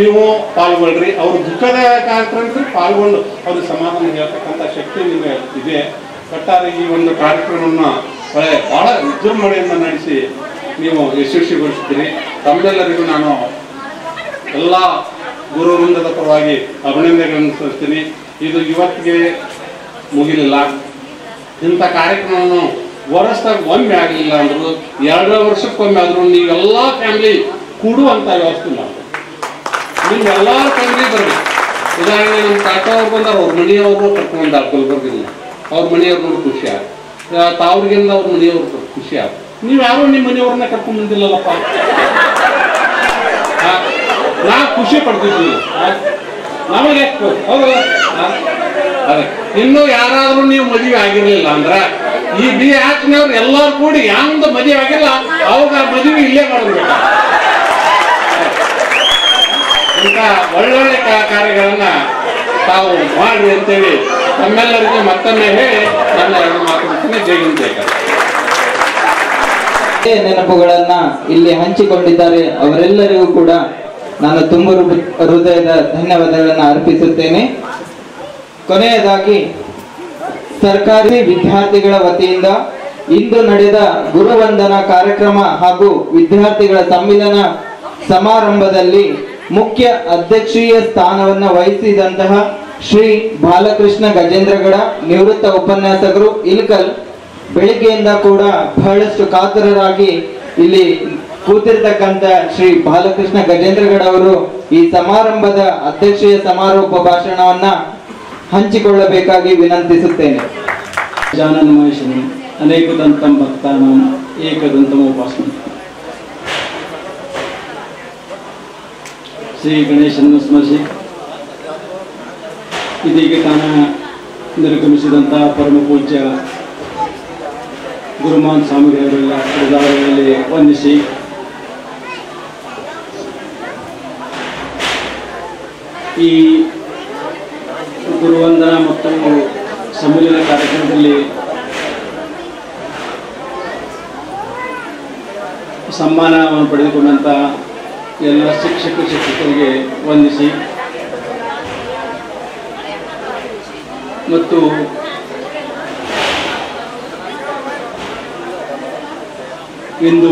ನೀವು ಪಾಲ್ಗೊಳ್ರಿ, ಅವ್ರ ದುಃಖದ ಕಾರ್ಯಕ್ರಮದಲ್ಲಿ ಪಾಲ್ಗೊಂಡು ಅವ್ರಿಗೆ ಸಮಾಧಾನ ಹೇಳ್ತಕ್ಕಂಥ ಶಕ್ತಿ ನಿಮಗೆ ಇದೆ. ಒಟ್ಟಾರೆ ಈ ಒಂದು ಕಾರ್ಯಕ್ರಮವನ್ನ ಬಹಳ ವಿಜೃಂಭಣೆಯಿಂದ ನಡೆಸಿ ನೀವು ಯಶಸ್ವಿಗೊಳಿಸ್ತೀರಿ. ತಮ್ಮೆಲ್ಲರಿಗೂ ನಾನು ಎಲ್ಲ ಗುರು ವೃಂದದ ಪರವಾಗಿ ಅಭಿನಂದನೆಗಳನ್ನು ಸಲ್ಲಿಸ್ತೀನಿ. ಇದು ಇವತ್ತಿಗೆ ಮುಗಿಲಿಲ್ಲ. ಇಂಥ ಕಾರ್ಯಕ್ರಮವನ್ನು ವರ್ಷದಾಗ ಒಮ್ಮೆ ಆಗಲಿಲ್ಲ ಅಂದ್ರು 2 ವರ್ಷಕ್ಕೊಮ್ಮೆ ಆದ್ರೂ ನೀವೆಲ್ಲ ಫ್ಯಾಮಿಲಿ ಕೂಡುವಂತ ವ್ಯವಸ್ಥೆ ಮಾಡಿ. ನೀವೆಲ್ಲ ಫ್ಯಾಮಿಲಿ ಬರ್ಬೇಕು. ಉದಾಹರಣೆ ನಮ್ಮ ಕಾಕ ಅವ್ರು ಬಂದಾರ, ಅವ್ರ ಮನೆಯವರು ಕರ್ಕೊಂಡು ಬಂದಾರ ಗುಲ್ಬರ್ಗಿಂದ. ಅವ್ರ ಮನೆಯವ್ರು ನೋಡಿ ಖುಷಿ ಆಗ, ತಾವ್ರಿಗಿಂದ ಅವ್ರ ಮನೆಯವ್ರು ಖುಷಿ ಆಗ. ನೀವು ಯಾರು ನಿಮ್ಮ ಮನೆಯವ್ರನ್ನ ಕರ್ಕೊಂಡ್ ಬಂದಿಲ್ಲಲ್ಲಪ್ಪ. ನಾ ಖುಷಿ ಪಡ್ತಿದ್ವಿ ನಮಗೆ. ಹೌದು, ಅದೇ ಇನ್ನು ಯಾರಾದ್ರೂ ನೀವು ಮದುವೆ ಆಗಿರ್ಲಿಲ್ಲ ಅಂದ್ರ ಈ ಬಿ ಆಚ್ನವ್ರು ಎಲ್ಲರೂ ಕೂಡಿ ಯಾಂದು ಮದುವೆ ಆಗಿಲ್ಲ ಅವಾಗ ಮದುವೆ ಇಲ್ಲೇ ಮಾಡಬೇಕು. ಇಂಥ ಒಳ್ಳೊಳ್ಳೆ ಕಾರ್ಯಗಳನ್ನ ತಾವು ಮಾಡ್ರಿ ಅಂತೇಳಿ ತಮ್ಮೆಲ್ಲರಿಗೂ ಮತ್ತೊಮ್ಮೆ ಹೇಳಿ ನನ್ನ 2 ಮಾತುಗಳನ್ನು ಜೈಗಿಂತ ನೆನಪುಗಳನ್ನ ಇಲ್ಲಿ ಹಂಚಿಕೊಂಡಿದ್ದಾರೆ. ಅವರೆಲ್ಲರಿಗೂ ಕೂಡ ನಾನು ತುಂಬ ಹೃದಯದ ಧನ್ಯವಾದಗಳನ್ನು ಅರ್ಪಿಸುತ್ತೇನೆ. ಕೊನೆಯದಾಗಿ ಸರ್ಕಾರಿ ವಿದ್ಯಾರ್ಥಿಗಳ ವತಿಯಿಂದ ಇಂದು ನಡೆದ ಗುರುವಂದನಾ ಕಾರ್ಯಕ್ರಮ ಹಾಗೂ ವಿದ್ಯಾರ್ಥಿಗಳ ಸಮ್ಮಿಲನ ಸಮಾರಂಭದಲ್ಲಿ ಮುಖ್ಯ ಅಧ್ಯಕ್ಷೀಯ ಸ್ಥಾನವನ್ನು ವಹಿಸಿದಂತಹ ಶ್ರೀ ಬಾಲಕೃಷ್ಣ ಗಜೇಂದ್ರಗಡ, ನಿವೃತ್ತ ಉಪನ್ಯಾಸಕರು, ಇಲ್ಕಲ್, ಬೆಳಿಗ್ಗೆಯಿಂದ ಕೂಡ ಬಹಳಷ್ಟು ಕಾತರರಾಗಿ ಇಲ್ಲಿ ಕೂತಿರ್ತಕ್ಕಂಥ ಶ್ರೀ ಬಾಲಕೃಷ್ಣ ಗಜೇಂದ್ರಗಡ ಅವರು ಈ ಸಮಾರಂಭದ ಅಧ್ಯಕ್ಷೀಯ ಸಮಾರೋಪ ಭಾಷಣವನ್ನ ಹಂಚಿಕೊಳ್ಳಬೇಕಾಗಿ ವಿನಂತಿಸುತ್ತೇನೆ. ಗಜಾನನ ಮಹೇಶನು ಅನೇಕದಂತಂ ಭಕ್ತಾನಾಂ ಏಕದಂತಮೋಪಾಸನೆ. ಶ್ರೀ ಗಣೇಶನನ್ನು ಸ್ಮರಿಸಿ ಇದೀಗ ತಾನ ನಿರ್ಗಮಿಸಿದಂತಹ ಪರಮ ಪೂಜ್ಯ ಗುರುಮಾನ್ ಸ್ವಾಮಿಗಳವರೆಲ್ಲ ಉದಾಹರಣೆಯಲ್ಲಿ ವಂದಿಸಿ ಈ ಗುರುವಂದನ ಮತ್ತು ಸಮ್ಮಿಲನ ಕಾರ್ಯಕ್ರಮದಲ್ಲಿ ಸನ್ಮಾನವನ್ನು ಪಡೆದುಕೊಂಡಂಥ ಎಲ್ಲ ಶಿಕ್ಷಕರಿಗೆ ವಂದಿಸಿ ಮತ್ತು ಇಂದು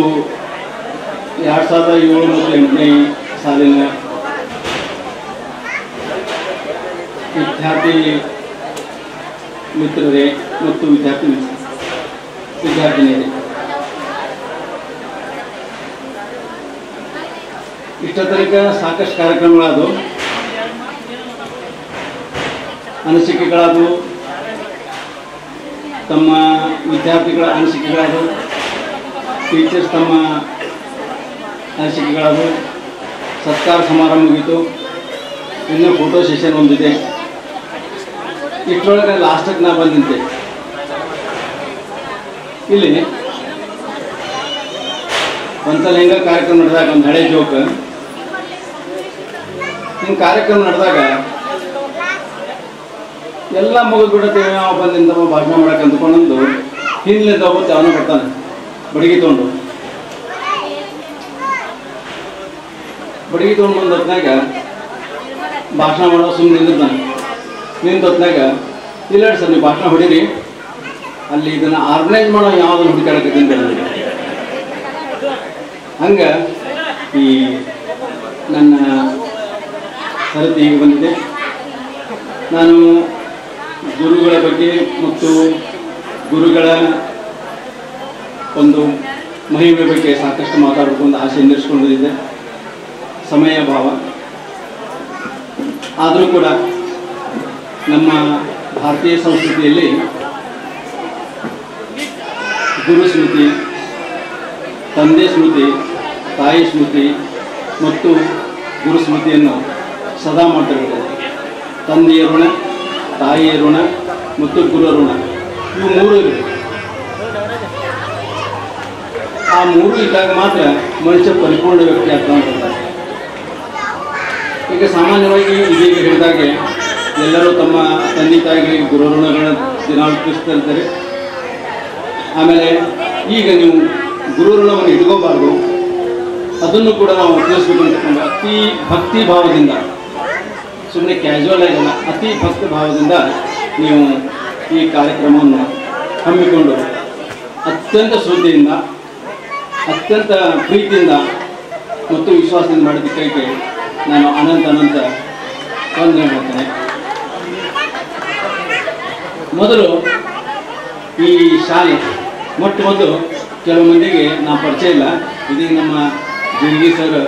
2007 ಮತ್ತು 8ನೇ ಸಾಲಿನ ವಿದ್ಯಾರ್ಥಿ ಮಿತ್ರರೇ ಮತ್ತು ವಿದ್ಯಾರ್ಥಿನಿಯರೇ, ಇಷ್ಟ ತನಕ ಸಾಕಷ್ಟು ಕಾರ್ಯಕ್ರಮಗಳಾದವು, ಅನಿಸಿಕೆಗಳಾದವು, ತಮ್ಮ ವಿದ್ಯಾರ್ಥಿಗಳ ಅನಿಸಿಕೆಗಳಾದವು, ಟೀಚರ್ಸ್ ತಮ್ಮ ಅನಿಸಿಕೆಗಳಾದವು, ಸತ್ಕಾರ ಸಮಾರಂಭ ಮುಗಿತು, ಇನ್ನೂ ಫೋಟೋ ಸೆಷನ್ ಒಂದಿದೆ. ಇಷ್ಟರೊಳಗೆ ಲಾಸ್ಟಿಗೆ ನಾ ಬಂದಿಂತೆ. ಇಲ್ಲಿ ಒಂದ್ಸಲ ಹಿಂಗ ಕಾರ್ಯಕ್ರಮ ನಡೆದಾಗ ಒಂದು ಹಳೆ ಜೋಕ್, ಹಿಂಗೆ ಕಾರ್ಯಕ್ರಮ ನಡೆದಾಗ ಎಲ್ಲ ಮುಗಿದ್ಬಿಡತ್ತೆ, ನಾವು ಬಂದಿಂದ ಭಾಷಣ ಮಾಡಕ್ಕೆ ಅಂದ್ಕೊಂಡಂದು ಹಿಂದ್ಲಿಂದ ಹೋಗುತ್ತೆ, ಅವನು ಬರ್ತಾನೆ ಬಡಗಿ ತೊಗೊಂಡು ಬಂದು ಹೊತ್ನಾಗ ಭಾಷಣ ಮಾಡೋ ಸುಮ್ಮನೆ ನಿಂದಿರ್ತಾನೆ. ನಿಂದ ಹೊತ್ನಾಗ ಇಲ್ಲ ಸರ್ ನೀವು ಭಾಷಣ ಹೊಡೀರಿ, ಅಲ್ಲಿ ಇದನ್ನು ಆರ್ಗನೈಸ್ ಮಾಡೋ ಯಾವುದನ್ನು ಹುಡುಕಾಡಕತ್ತೀನಿ ಬೆಳೆದಿದೆ. ಹಂಗೆ ಈ ನನ್ನ ಸರತಿ ಈಗ ಬಂದಿದೆ. ನಾನು ಗುರುಗಳ ಬಗ್ಗೆ ಮತ್ತು ಗುರುಗಳ ಒಂದು ಮಹಿಮೆ ಬಗ್ಗೆ ಸಾಕಷ್ಟು ಮಾತಾಡಬೇಕು ಅಂತ ಆಸೆ ನಿರ್ಸ್ಕೊಂಡಿದ್ದೆ. ಸಮಯ ಭಾವ ಆದರೂ ಕೂಡ ನಮ್ಮ ಭಾರತೀಯ ಸಂಸ್ಕೃತಿಯಲ್ಲಿ ಗುರು ಸ್ಮೃತಿ, ತಂದೆ ಸ್ಮೃತಿ, ತಾಯಿ ಸ್ಮೃತಿ ಮತ್ತು ಗುರು ಸ್ಮೃತಿಯನ್ನು ಸದಾ ಮಾಡ್ತಿರ್ತಾರೆ. ತಂದೆಯ ಋಣ, ತಾಯಿಯ ಋಣ ಮತ್ತು ಗುರು ಋಣ, ಇವು ಮೂರು ಇವೆ. ಆ ಮೂರು ಇದ್ದಾಗ ಮಾತ್ರ ಮನುಷ್ಯ ಪರಿಪೂರ್ಣ ವ್ಯಕ್ತಿ ಆಗ್ತಾ ಅಂತಾರೆ. ಈಗ ಸಾಮಾನ್ಯವಾಗಿ ಇದೀಗ ಹೇಳಿದಾಗೆ ಎಲ್ಲರೂ ತಮ್ಮ ತಂದೆ ತಾಯಿಗಳಿಗೆ ಗುರು ಋಣಗಳನ್ನ ದಿನಾಂಕಿಸ್ತಾ ಇರ್ತಾರೆ. ಆಮೇಲೆ ಈಗ ನೀವು ಗುರು ಋಣವನ್ನು ಇಟ್ಕೋಬಾರ್ದು, ಅದನ್ನು ಕೂಡ ನಾವು ತಿಳಿಸ್ಬೇಕು ಅಂತಕ್ಕಂಥ ಅತಿ ಭಕ್ತಿ ಭಾವದಿಂದ, ಸುಮ್ಮನೆ ಕ್ಯಾಶುವಲ್ ಆಗಲ್ಲ, ಅತಿ ಭಕ್ತಿ ಭಾವದಿಂದ ನೀವು ಈ ಕಾರ್ಯಕ್ರಮವನ್ನು ಹಮ್ಮಿಕೊಂಡು ಅತ್ಯಂತ ಶ್ರದ್ಧೆಯಿಂದ, ಅತ್ಯಂತ ಪ್ರೀತಿಯಿಂದ ಮತ್ತು ವಿಶ್ವಾಸದಿಂದ ಮಾಡಿದ್ದಕ್ಕೆ ನಾನು ಅನಂತ ವಂದನೆ ಮಾಡ್ತೇನೆ. ಮೊದಲು ಈ ಶಾಲೆ ಮೊದಲು ಕೆಲವು ಮಂದಿಗೆ ನಾವು ಪರಿಚಯ ಇಲ್ಲ. ಇದೀಗ ನಮ್ಮ ಜಿಂಗಿ ಸರ್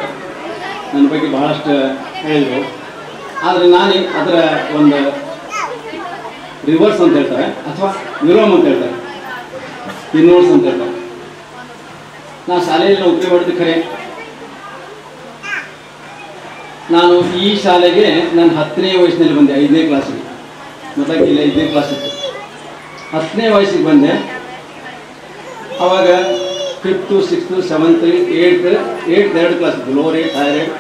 ನನ್ನ ಬಗ್ಗೆ ಬಹಳಷ್ಟು ಹೇಳಿದರು. ಆದರೆ ನಾನು ಅದರ ಒಂದು ರಿವರ್ಸ್ ಅಂತ ಹೇಳ್ತಾರೆ, ಅಥವಾ ವಿಲೋಮ್ ಅಂತ ಹೇಳ್ತಾರೆ, ಇನ್ವರ್ಸ್ ಅಂತ ಹೇಳ್ತಾರೆ. ನಾನು ಶಾಲೆಯಲ್ಲಿ ನೌಕರಿ ಮಾಡಿದ್ದು ಖರೆ. ನಾನು ಈ ಶಾಲೆಗೆ ನಾನು 10ನೇ ವಯಸ್ಸಿನಲ್ಲಿ ಬಂದೆ, 5ನೇ ಕ್ಲಾಸಿಗೆ. ಮೊದಲಾಗಿ ಇಲ್ಲಿ 5ನೇ ಕ್ಲಾಸ್ ಇತ್ತು. 10ನೇ ವಯಸ್ಸಿಗೆ ಬಂದೆ. ಆವಾಗ 5th, 6th, 7th, 8th 2 class ಇತ್ತು. ಲೋವರ್ 8, ಹೈಯರ್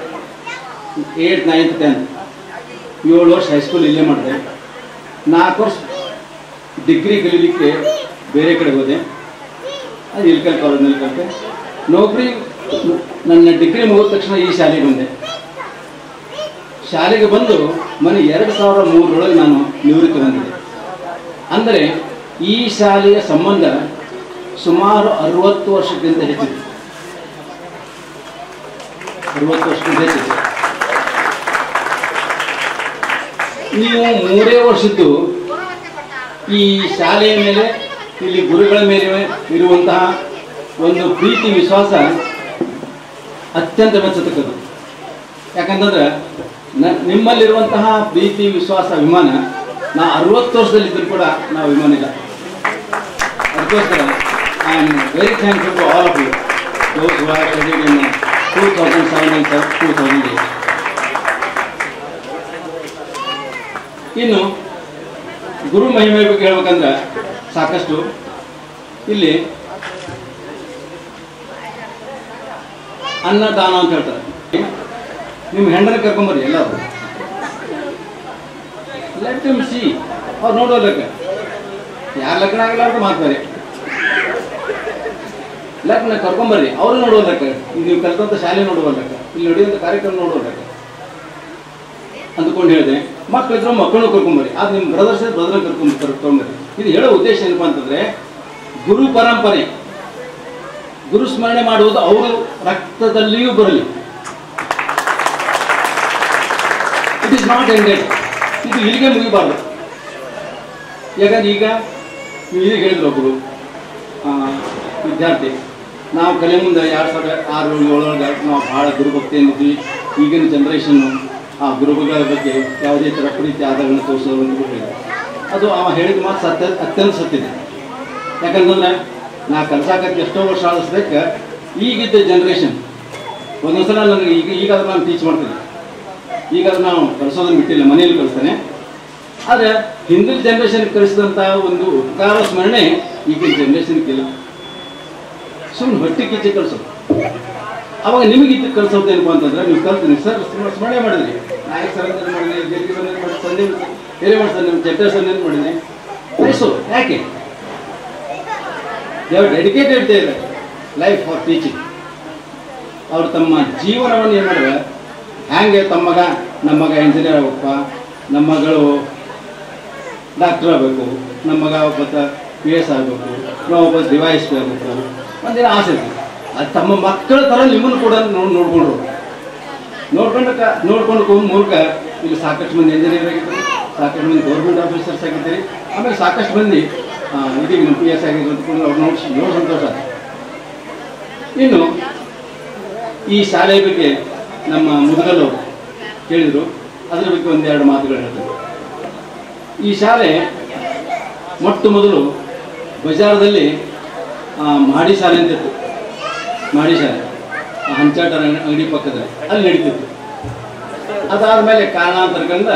8, 9th, 10th 7 ವರ್ಷ ಹೈಸ್ಕೂಲ್ ಇಲ್ಲೇ ಮಾಡಿದೆ. 4 ವರ್ಷ ಡಿಗ್ರಿ ಕಲೀಲಿಕ್ಕೆ ಬೇರೆ ಕಡೆ ಹೋದೆ, ಅದು ಇಲ್ಕಲ್ ಕಾಲೇಜ್ನಲ್ಲಿ ಕಲಿತೆ. ನೌಕರಿ ನನ್ನ ಡಿಗ್ರಿ ಮುಗಿದ ತಕ್ಷಣ ಈ ಶಾಲೆಗೆ ಬಂದೆ. ಶಾಲೆಗೆ ಬಂದು ಮನೆ 2003 ನಾನು ನಿವೃತ್ತಿ ಹೊಂದಿದೆ. ಅಂದರೆ ಈ ಶಾಲೆಯ ಸಂಬಂಧ ಸುಮಾರು 60 ವರ್ಷಕ್ಕಿಂತ ಹೆಚ್ಚಿದೆ. 60 ವರ್ಷಕ್ಕಿಂತ ಹೆಚ್ಚಿದೆ. ನೀವು 3 ವರ್ಷದ್ದು ಈ ಶಾಲೆಯ ಮೇಲೆ, ಇಲ್ಲಿ ಗುರುಗಳ ಮೇಲೆ ಇರುವಂತಹ ಒಂದು ಪ್ರೀತಿ ವಿಶ್ವಾಸ ಅತ್ಯಂತ ಮೆಚ್ಚತಕ್ಕದ್ದು. ಯಾಕಂತಂದ್ರೆ ನಿಮ್ಮಲ್ಲಿರುವಂತಹ ಪ್ರೀತಿ ವಿಶ್ವಾಸ ಅಭಿಮಾನ ನಾ 60 ವರ್ಷದಲ್ಲಿದ್ದರೂ ಕೂಡ ನಾವು ಅಭಿಮಾನ ಇಲ್ಲ. ಅದಕ್ಕೋಸ್ಕರ I am very thankful to all of you, those who have studied in 2007 and 2008. ಇನ್ನು ಗುರು ಮಹಿಮೆ ಬಗ್ಗೆ ಹೇಳ್ಬೇಕಂದ್ರೆ ಸಾಕಷ್ಟು. ಇಲ್ಲಿ ಅನ್ನದಾನ ಅಂತ ಹೇಳ್ತಾರೆ. ನಿಮ್ಮ ಹೆಂಡನ ಕರ್ಕೊಂಬರ್ರಿ ಎಲ್ಲರೂ, ಲೆಟ್ ಹಿಮ್ ಸಿ, ಅವ್ರು ನೋಡೋ ಲೆಕ್ಕ. ಯಾರು ಲಗ್ನ ಆಗಲಾರ್ದು ಮಾತಾಡಿ, ಲಗ್ನ ಕರ್ಕೊಂಬರ್ರಿ, ಅವರು ನೋಡುವ ಲೆಕ್ಕ. ನೀವು ಕಲಿತಂಥ ಶಾಲೆ ನೋಡುವ ಲೆಕ್ಕ, ಇಲ್ಲಿ ನಡೆಯುವಂಥ ಕಾರ್ಯಕ್ರಮ ನೋಡುವ ಲೆಕ್ಕ ಅಂದ್ಕೊಂಡು ಹೇಳಿದೆ. ಮಕ್ಕಳಿದ್ರು ಮಕ್ಕಳನ್ನು ಕರ್ಕೊಂಬರ್ರಿ, ಅದು ನಿಮ್ಮ ಬ್ರದರ್ಸ್ ಬ್ರದರ್ ಕರ್ಕೊಂಬರ್ರಿ. ಇದು ಹೇಳೋ ಉದ್ದೇಶ ಏನಪ್ಪ ಅಂತಂದ್ರೆ, ಗುರು ಪರಂಪರೆ ಗುರುಸ್ಮರಣೆ ಮಾಡುವುದು ಅವರು ರಕ್ತದಲ್ಲಿಯೂ ಬರಲಿ. It is not ended. ಇದು ಇಲ್ಲಿಗೆ ಮುಗಿಬಾರ್ದು. ಯಾಕಂದ್ರೆ ಈಗ ನೀವು ಹೇಳಿದ್ರು ಒಬ್ಬರು ವಿದ್ಯಾರ್ಥಿ, ನಾವು ಕಲೆ ಮುಂದೆ 2006-2007 ನಾವು ಭಾಳ ಗುರುಭಕ್ತಿ ಅಂದಿದ್ವಿ. ಈಗಿನ ಜನ್ರೇಷನ್ನು ಆ ಗುರುಗಳ ಬಗ್ಗೆ ಯಾವುದೇ ಥರ ಪ್ರೀತಿ ಆಧಾರಗಳನ್ನು ತೋರಿಸೋದು ಅಂತ ಹೇಳಿದ್ರು. ಅದು ಅವ ಹೇಳಿದ ಮಾತು ಅತ್ಯಂತ ಸತ್ತಿದೆ. ಯಾಕಂತಂದ್ರೆ ನಾ ಕಲ್ಸಾಕಕ್ಕೆ ಎಷ್ಟೋ ವರ್ಷ ಆಡಿಸ್ಬೇಕು ಈಗಿದ್ದ ಜನ್ರೇಷನ್ ಒಂದೊಂದ್ಸಲ ನನಗೆ ಈಗಾದ್ರೂ ನಾನು ಟೀಚ್ ಮಾಡ್ತೀನಿ. ಈಗಾದ್ರೂ ನಾವು ಕಲಿಸೋದನ್ನು ಬಿಟ್ಟಿಲ್ಲ, ಮನೆಯಲ್ಲಿ ಕಲಿಸ್ತೇನೆ. ಆದರೆ ಹಿಂದಿನ ಜನ್ರೇಷನ್ಗೆ ಕಲಿಸಿದಂಥ ಒಂದು ಉಪಕಾರ ಸ್ಮರಣೆ ಈಗಿನ ಜನ್ರೇಷನ್ಗಿಲ್ಲ. ಸುಮ್ಮನೆ ಹೊಟ್ಟೆ ಕಿಚ್ಚೆ ಕಲಿಸೋದು. ಅವಾಗ ನಿಮಗೆ ಇದು ಕಲಿಸೋದು ಏನಪ್ಪ ಅಂತಂದ್ರೆ, ನೀವು ಕಲ್ತೀನಿ ಸರ್ ಸ್ಮರಣೆ ಮಾಡಿದ್ರಿ, ನಾಯಕ್ ಸರ್ ಅಂತ ಮಾಡಿದ್ರಿ, ಜೆಟಿ ಸರ್ ಮಾಡಿ, ಸಂದೀಪ್ ಹಿರೇಮಠ ಸರ್ ನಿಮ್ಮ ಚಟ್ಟೆ ಸರ್ ಅಂತ ಮಾಡಿದ್ರಿ. ಕಲಿಸೋದು ಯಾಕೆ? They are dedicated their life for teaching. ಅವರು ತಮ್ಮ ಜೀವನವನ್ನು ಏನು ಮಾಡಿದ್ರೆ, ಹ್ಯಾಂಗೆ ತಮ್ಮ ಮಗ ನಮ್ಮ ಮಗ ಇಂಜಿನಿಯರ್ ಆಗಬೇಕಪ್ಪ, ನಮ್ಮ ಮಗಳು ಡಾಕ್ಟರ್ ಆಗಬೇಕು, ನಮ್ಮ ಮಗ ಒಬ್ಬ PS ಆಗಬೇಕು, ನಾವೊಬ್ಬ ಡಿವೈಸ್ ಆಗಬೇಕು, ಒಂದೇನು ಆಸೆ ಇತ್ತು. ಅದು ತಮ್ಮ ಮಕ್ಕಳ ಥರ ನಿಮ್ಮನ್ನು ಕೂಡ ನೋಡ್ಕೊಂಡು ಮೂಲಕ ಇಲ್ಲಿ ಸಾಕಷ್ಟು ಮಂದಿ ಇಂಜಿನಿಯರ್ ಆಗಿದ್ದಾರೆ, ಸಾಕಷ್ಟು ಮಂದಿ ಗೌರ್ಮೆಂಟ್ ಆಫೀಸರ್ಸ್ ಆಗಿದ್ದಾರೆ, ಆಮೇಲೆ ಸಾಕಷ್ಟು ಮಂದಿ ಇದೀಗ ನಮ್ಮ PS ಆಗಿದ್ರು ಅಂದ್ಕೊಂಡು ಅವ್ರು ನೋಡಿ ಸಂತೋಷ. ಇನ್ನು ಈ ಶಾಲೆಯ ಬಗ್ಗೆ ನಮ್ಮ ಮುದುಗಲು ಕೇಳಿದರು, ಅದರ ಬಗ್ಗೆ ಒಂದೆರಡು ಮಾತುಗಳು ಹೇಳ್ತಾರೆ. ಈ ಶಾಲೆ ಮೊಟ್ಟ ಮೊದಲು ಬಜಾರದಲ್ಲಿ ಮಾಡಿ ಶಾಲೆ ಅಂತ ಇತ್ತು. ಮಾಡಿ ಶಾಲೆ ಹಂಚಾಟರ ಅಂಗಡಿ ಪಕ್ಕದಲ್ಲಿ ಅಲ್ಲಿ ನಡೀತಿತ್ತು. ಅದಾದಮೇಲೆ ಕಾರಣಾಂತರಗಳಿಂದ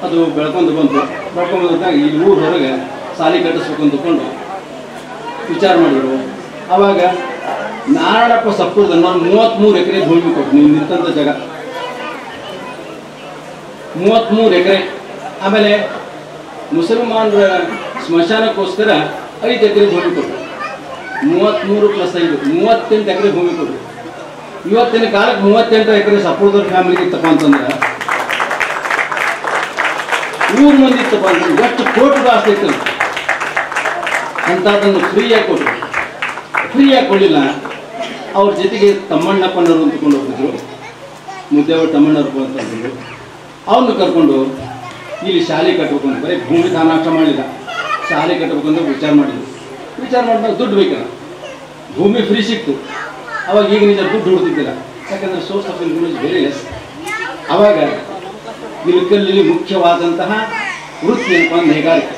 ಅದು ಬೆಳ್ಕೊಂಡು ಬಂದಾಗ ಈ ಊರ ಹೊರಗೆ ಶಾಲೆ ಕಟ್ಟಿಸ್ಬೇಕು ಅಂದುಕೊಂಡು ವಿಚಾರ ಮಾಡಿದರು. ಆವಾಗ ನಾರಾಯಣಪ್ಪ ಸಪ್ಪುರದ 33 ಎಕರೆ ಭೂಮಿ ಕೊಟ್ಟು ನೀವು ನಿಂತಂಥ ಜಾಗ 33 ಎಕರೆ. ಆಮೇಲೆ ಮುಸಲ್ಮಾನರ ಸ್ಮಶಾನಕ್ಕೋಸ್ಕರ 5 ಎಕರೆ ಭೂಮಿ ಕೊಟ್ಟರು. 33 + 5 38 ಎಕರೆ ಭೂಮಿ ಕೊಟ್ಟರು. ಇವತ್ತಿನ ಕಾಲಕ್ಕೆ 38 ಎಕರೆ ಸಪೋರ್ಟರ್ ಫ್ಯಾಮಿಲಿಗೆ ಇತ್ತಪ್ಪ ಅಂತಂದ್ರೆ, ಊರು ಮಂದಿ ಇತ್ತಪ್ಪ ಅಂತಂದ್ರೆ ಎಷ್ಟು ಕೋಟಿ ಆಸ್ತಿ ಇತ್ತು ಅಂಥದ್ದನ್ನು ಫ್ರೀಯಾಗಿ ಕೊಟ್ಟರು. ಫ್ರೀಯಾಗಿ ಕೊಡಲಿಲ್ಲ. ಅವ್ರ ಜೊತೆಗೆ ತಮ್ಮಣ್ಣಪ್ಪನವರು ಅಂತಕೊಂಡು ಹೋಗಿದ್ರು, ಮುದ್ದೇವರು ತಮ್ಮಣ್ಣವ್ರು ಅಂತಂದ್ರು. ಅವನ್ನ ಕರ್ಕೊಂಡು ಇಲ್ಲಿ ಶಾಲೆ ಕಟ್ಟಬೇಕು ಅಂತ, ಬರೀ ಭೂಮಿ ದಾನಾಕ್ಷ ಮಾಡಲಿಲ್ಲ, ಶಾಲೆ ಕಟ್ಟಬೇಕು ಅಂತ ವಿಚಾರ ಮಾಡಿದ್ರು. ವಿಚಾರ ಮಾಡಿದಾಗ ದುಡ್ಡು ಬೇಕಲ್ಲ, ಭೂಮಿ ಫ್ರೀ ಸಿಕ್ತು. ಅವಾಗ ಈಗ ನಿಜ ದುಡ್ಡು ಹುಡ್ತಿದ್ದಿಲ್ಲ, ಯಾಕಂದರೆ source of income is very less. ಆವಾಗ ಇಲ್ಕಲ್ಲಿ ಮುಖ್ಯವಾದಂತಹ ವೃತ್ತಿ ಏನಪ್ಪ ನೇಕಾರಿಕೆ.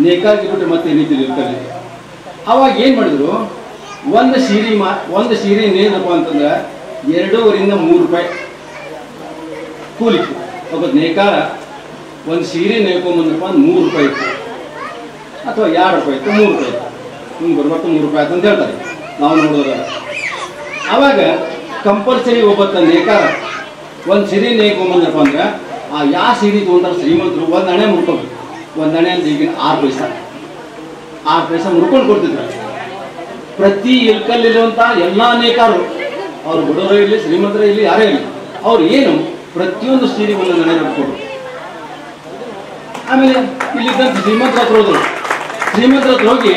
ನೇಕಾರಿಕೆ ಬಿಟ್ಟರೆ ಮತ್ತೆ ಏನಿದ್ದಿಲ್ಲ ಇಲ್ಕಲ್ಲಿ. ಅವಾಗ ಏನು ಮಾಡಿದ್ರು, ಒಂದು ಸೀರೆ ಏನಪ್ಪ ಅಂತಂದ್ರೆ 2ರಿಂದ 3 ರೂಪಾಯಿ ಕೂಲಿತ್ತು. ಒಬ್ಬ ನೇಕಾರ ಒಂದು ಸೀರೆ ನೇಯ್ಕೊಂಬಂದಪ್ಪ 3 ರೂಪಾಯಿ ಇತ್ತು, ಅಥವಾ 2 ರೂಪಾಯಿ ಇತ್ತು, 3 ರೂಪಾಯಿ ಇತ್ತು. ಹಿಂಗೆ ಬರ್ಬಾರ್ದು 3 ರೂಪಾಯಿ ಆಯ್ತು ಅಂತ ಹೇಳ್ತಾರೆ ನಾವು ನೋಡೋದಾಗ. ಆವಾಗ ಕಂಪಲ್ಸರಿ ಒಬ್ಬತ್ತ ನೇಕಾರ ಒಂದು ಸೀರೆ ನೇಯ್ಕೊಂಬಂದಪ್ಪ ಅಂದ್ರೆ ಆ ಯಾವ ಸೀರೆ ತೊಗೊಂಡ್ರೆ ಶ್ರೀಮಂತರು 1 ಅಣೆ ಮುಡ್ಕೋಬೇಕು. 1 ಅಣೆ ಅಂದ್ರೆ ಈಗಿನ 6 ಪೈಸೆ ಮುಡ್ಕೊಂಡು ಕೊಡ್ತಿದ್ರು. ಪ್ರತಿ ಇಲ್ಕಲ್ಲಿರುವಂಥ ಎಲ್ಲ ನೇಕಾರರು, ಅವ್ರು ಬಡವರೇ ಇರಲಿ ಶ್ರೀಮಂತರೇ ಇರಲಿ ಯಾರೇ ಇರಲಿ, ಅವ್ರು ಏನು ಪ್ರತಿಯೊಂದು ಸೀರೆ 1 ಅಣೆ ಕೊಟ್ಟರು. ಆಮೇಲೆ ಇಲ್ಲಿದ್ದಂಥ ಶ್ರೀಮಂತರ ಹತ್ರ ಹೋದ್ರು. ಶ್ರೀಮಂತರ ಹತ್ರ ಹೋಗಿ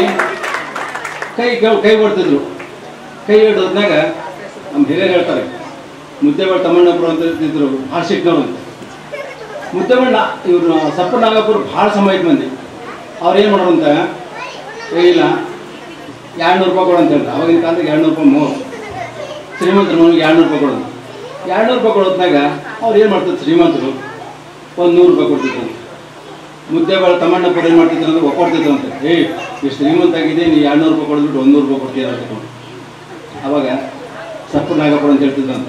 ಕೈ ಹೊಡ್ತಿದ್ರು. ಕೈ ಹಿಡಿದ್ನಾಗ ನಮ್ಮ ಹಿರಿಯರು ಹೇಳ್ತಾರೆ, ಮುದ್ದೇಬಾಳ್ ತಮ್ಮಣ್ಣಪ್ಪರು ಅಂತ ಇರ್ತಿದ್ರು, ಭಾಳ ಸಿಕ್ನವ್ರು ಅಂತ. ಮುದ್ದೇಬಣ್ಣ ಇವರು ಸಪ್ಪ ನಾಗಪ್ಪರು ಭಾಳ ಸಮಯದ ಮಂದಿ. ಅವ್ರು ಏನು ಮಾಡೋರು ಅಂತ, ಇಲ್ಲ 200 ರೂಪಾಯಿ ಕೊಡು ಅಂತ ಹೇಳಿದ್ರು. ಅವಾಗಿನ ಕಾಲದಾಗ 200 ರೂಪಾಯಿ ಮೋರು, ಶ್ರೀಮಂತರ ಮನೆಗೆ 200 ರೂಪಾಯಿ ಕೊಡೋದು. 200 ರೂಪಾಯಿ ಕೊಡೋದ್ನಾಗ ಅವ್ರು ಏನು ಮಾಡ್ತಿದ್ರು, ಶ್ರೀಮಂತರು ಒಂದು 100 ರೂಪಾಯಿ ಕೊಡ್ತಿದ್ರು. ಮುದ್ದೇಬಾಳ್ ತಮ್ಮಣ್ಣಪ್ಪರು ಏನು ಮಾಡ್ತಿದ್ರು ಅಂದ್ರೆ ಒಕ್ಕೊಡ್ತಿದ್ರು ಅಂತ, ಇಷ್ಟು ಶ್ರೀಮಂತ ಆಗಿದೆ, ನೀವು 200 ರೂಪಾಯಿ ಕೊಡ್ಬಿಟ್ಟು 100 ರೂಪಾಯಿ ಕೊಡ್ತೀರ ಅಂತ. ಅವಾಗ ಸಪ್ಪ ನಾಗಪ್ಪರು ಅಂತ ಹೇಳ್ತಿದ್ರು ಅಂತ.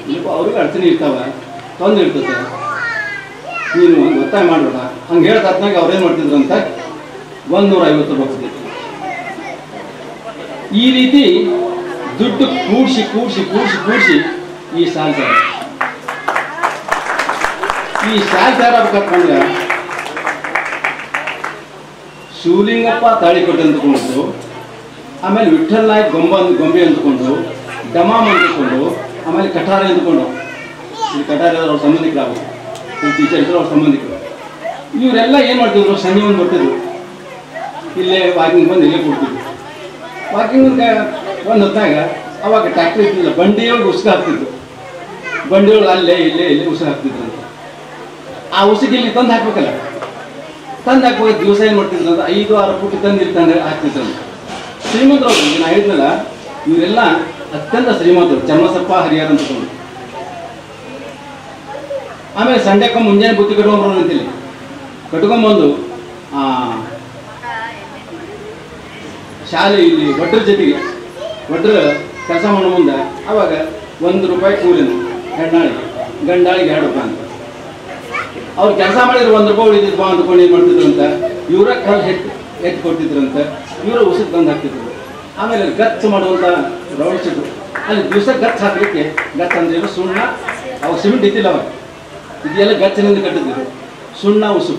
ಇಲ್ಲಿ ಅವ್ರಿಗೆ ಅಡಚಣೆ ಇರ್ತಾವೆ, ತೊಂದರೆ ಇರ್ತದೆ, ನೀನು ಒಂದು ಒತ್ತಾಯ ಮಾಡಬೇಡ ಹಂಗೆ ಹೇಳ್ತಾತ್ನಾಗ ಅವ್ರೇನು ಮಾಡ್ತಿದ್ರು ಅಂತ 150 ರೂಪಾಯಿ ಕೊಡ್ತಿದ್ರು. ಈ ರೀತಿ ದುಡ್ಡು ಕೂಡಿಸಿ ಈ ಸಾಲ್ ತಯಾರಾಗಬೇಕಂದ್ರೆ ಶಿವಲಿಂಗಪ್ಪ ತಾಳಿಕೊಟ್ಟೆ ಅಂದ್ಕೊಂಡು, ಆಮೇಲೆ ವಿಠ್ಠಲ್ ನಾಯಕ್ ಗೊಂಬೆ ಅಂದ್ಕೊಂಡು, ಡಮಾಮ್ ಅಂದ್ಕೊಂಡು, ಆಮೇಲೆ ಕಠಾರೆ ಅಂದ್ಕೊಂಡು, ಇಲ್ಲಿ ಕಠಾರೆ ಅವ್ರ ಸಂಬಂಧಿಕರಾಗಬೇಕು, ಟೀಚರ್ ಇದ್ರು ಅವ್ರ ಸಂಬಂಧಿಕರು. ಇವರೆಲ್ಲ ಏನು ಮಾಡ್ತಿದ್ರು, ಸಂಜೆ ಒಂದು ಬರ್ತಿದ್ರು, ಇಲ್ಲೇ ವಾಕಿಂಗ್ ಬಂದು ಇಲ್ಲೇ ಕೊಡ್ತಿದ್ರು. ವಾಕಿಂಗ್ ಒಂದು ಹೊತ್ತಾಗ ಅವಾಗ ಟ್ಯಾಕ್ಟ್ರಿ ಇರ್ತಿಲ್ಲ, ಬಂಡಿಯೊಳಗೆ ಉಸುಕು ಹಾಕ್ತಿದ್ರು. ಬಂಡಿಯೊಳಗೆ ಅಲ್ಲೇ ಇಲ್ಲೇ ಉಸುಕು ಹಾಕ್ತಿದ್ರು ಅಂತ. ಆ ಉಸುಕು ಇಲ್ಲಿ ತಂದು ಹಾಕ್ಬೇಕಲ್ಲ, ತಂದು ಹಾಕುವಾಗ ದಿವಸ ಏನು ಮಾಡ್ತಿದ್ರು ಅಂತ 5-6 ಫುಟ್ ತಂದು ಇಲ್ಲಿ ತಂದು ಹಾಕ್ತಿದ್ರು ಅಂತ. ಶ್ರೀಮಂತರು ನಾ ಹೇಳಿದ್ನಲ್ಲ, ಇವರೆಲ್ಲ ಅತ್ಯಂತ ಶ್ರೀಮಂತರು, ಚನ್ನಬಸಪ್ಪ ಹರಿಹರ ಅಂತ ತಗೊಂಡು. ಆಮೇಲೆ ಸಂಡೆಕ್ಕ ಮುಂಜಾನೆ ಬುತ್ತಿ ಕಟ್ಕೊಂಡ್ಬರೋಣ ಅಂತೇಳಿ ಕಟ್ಕೊಂಡ್ಬಂದು ಶಾಲೆ ಇಲ್ಲಿ ಭಟ್ರ ಜೊತೆಗೆ ಭಟ್ರ ಕೆಲಸ ಮಾಡೋ ಮುಂದೆ ಅವಾಗ 1 ರೂಪಾಯಿ ಕೂಲಿನ ಗಂಡಾಳಿಗೆ 2 ರೂಪಾಯಿ ಅಂತ. ಅವ್ರು ಕೆಲಸ ಮಾಡಿದ್ರೆ 1 ರೂಪಾಯಿ ಉಳಿದಿದ್ದು ಬಾ ಅಂದ್ಕೊಂಡು ಏನು ಮಾಡ್ತಿದ್ರು ಅಂತ ಇವರ ಕಲ್ಲು ಎತ್ತು ಕೊಡ್ತಿದ್ರು ಅಂತ, ಇವರ ಉಸಿರು ತಂದು ಹಾಕ್ತಿದ್ರು. ಆಮೇಲೆ ಗಚ್ಚ ಮಾಡುವಂಥ ರೌಂಡ್ ಸಿಟ್ಟು, ಅಲ್ಲಿ ದಿವಸ ಗಚ್ಚ ಹಾಕಲಿಕ್ಕೆ, ಗಚ್ಚ ಅಂದ್ರೆ ಸುಣ್ಣ, ಅವಾಗ ಸಿಮೆಂಟ್ ಇದ್ದಿಲ್ಲ ಅವಾಗ, ಇದೆಲ್ಲ ಗಚ್ಚನಿಂದ ಕಟ್ಟಿದ್ರು. ಸುಣ್ಣ ಉಸು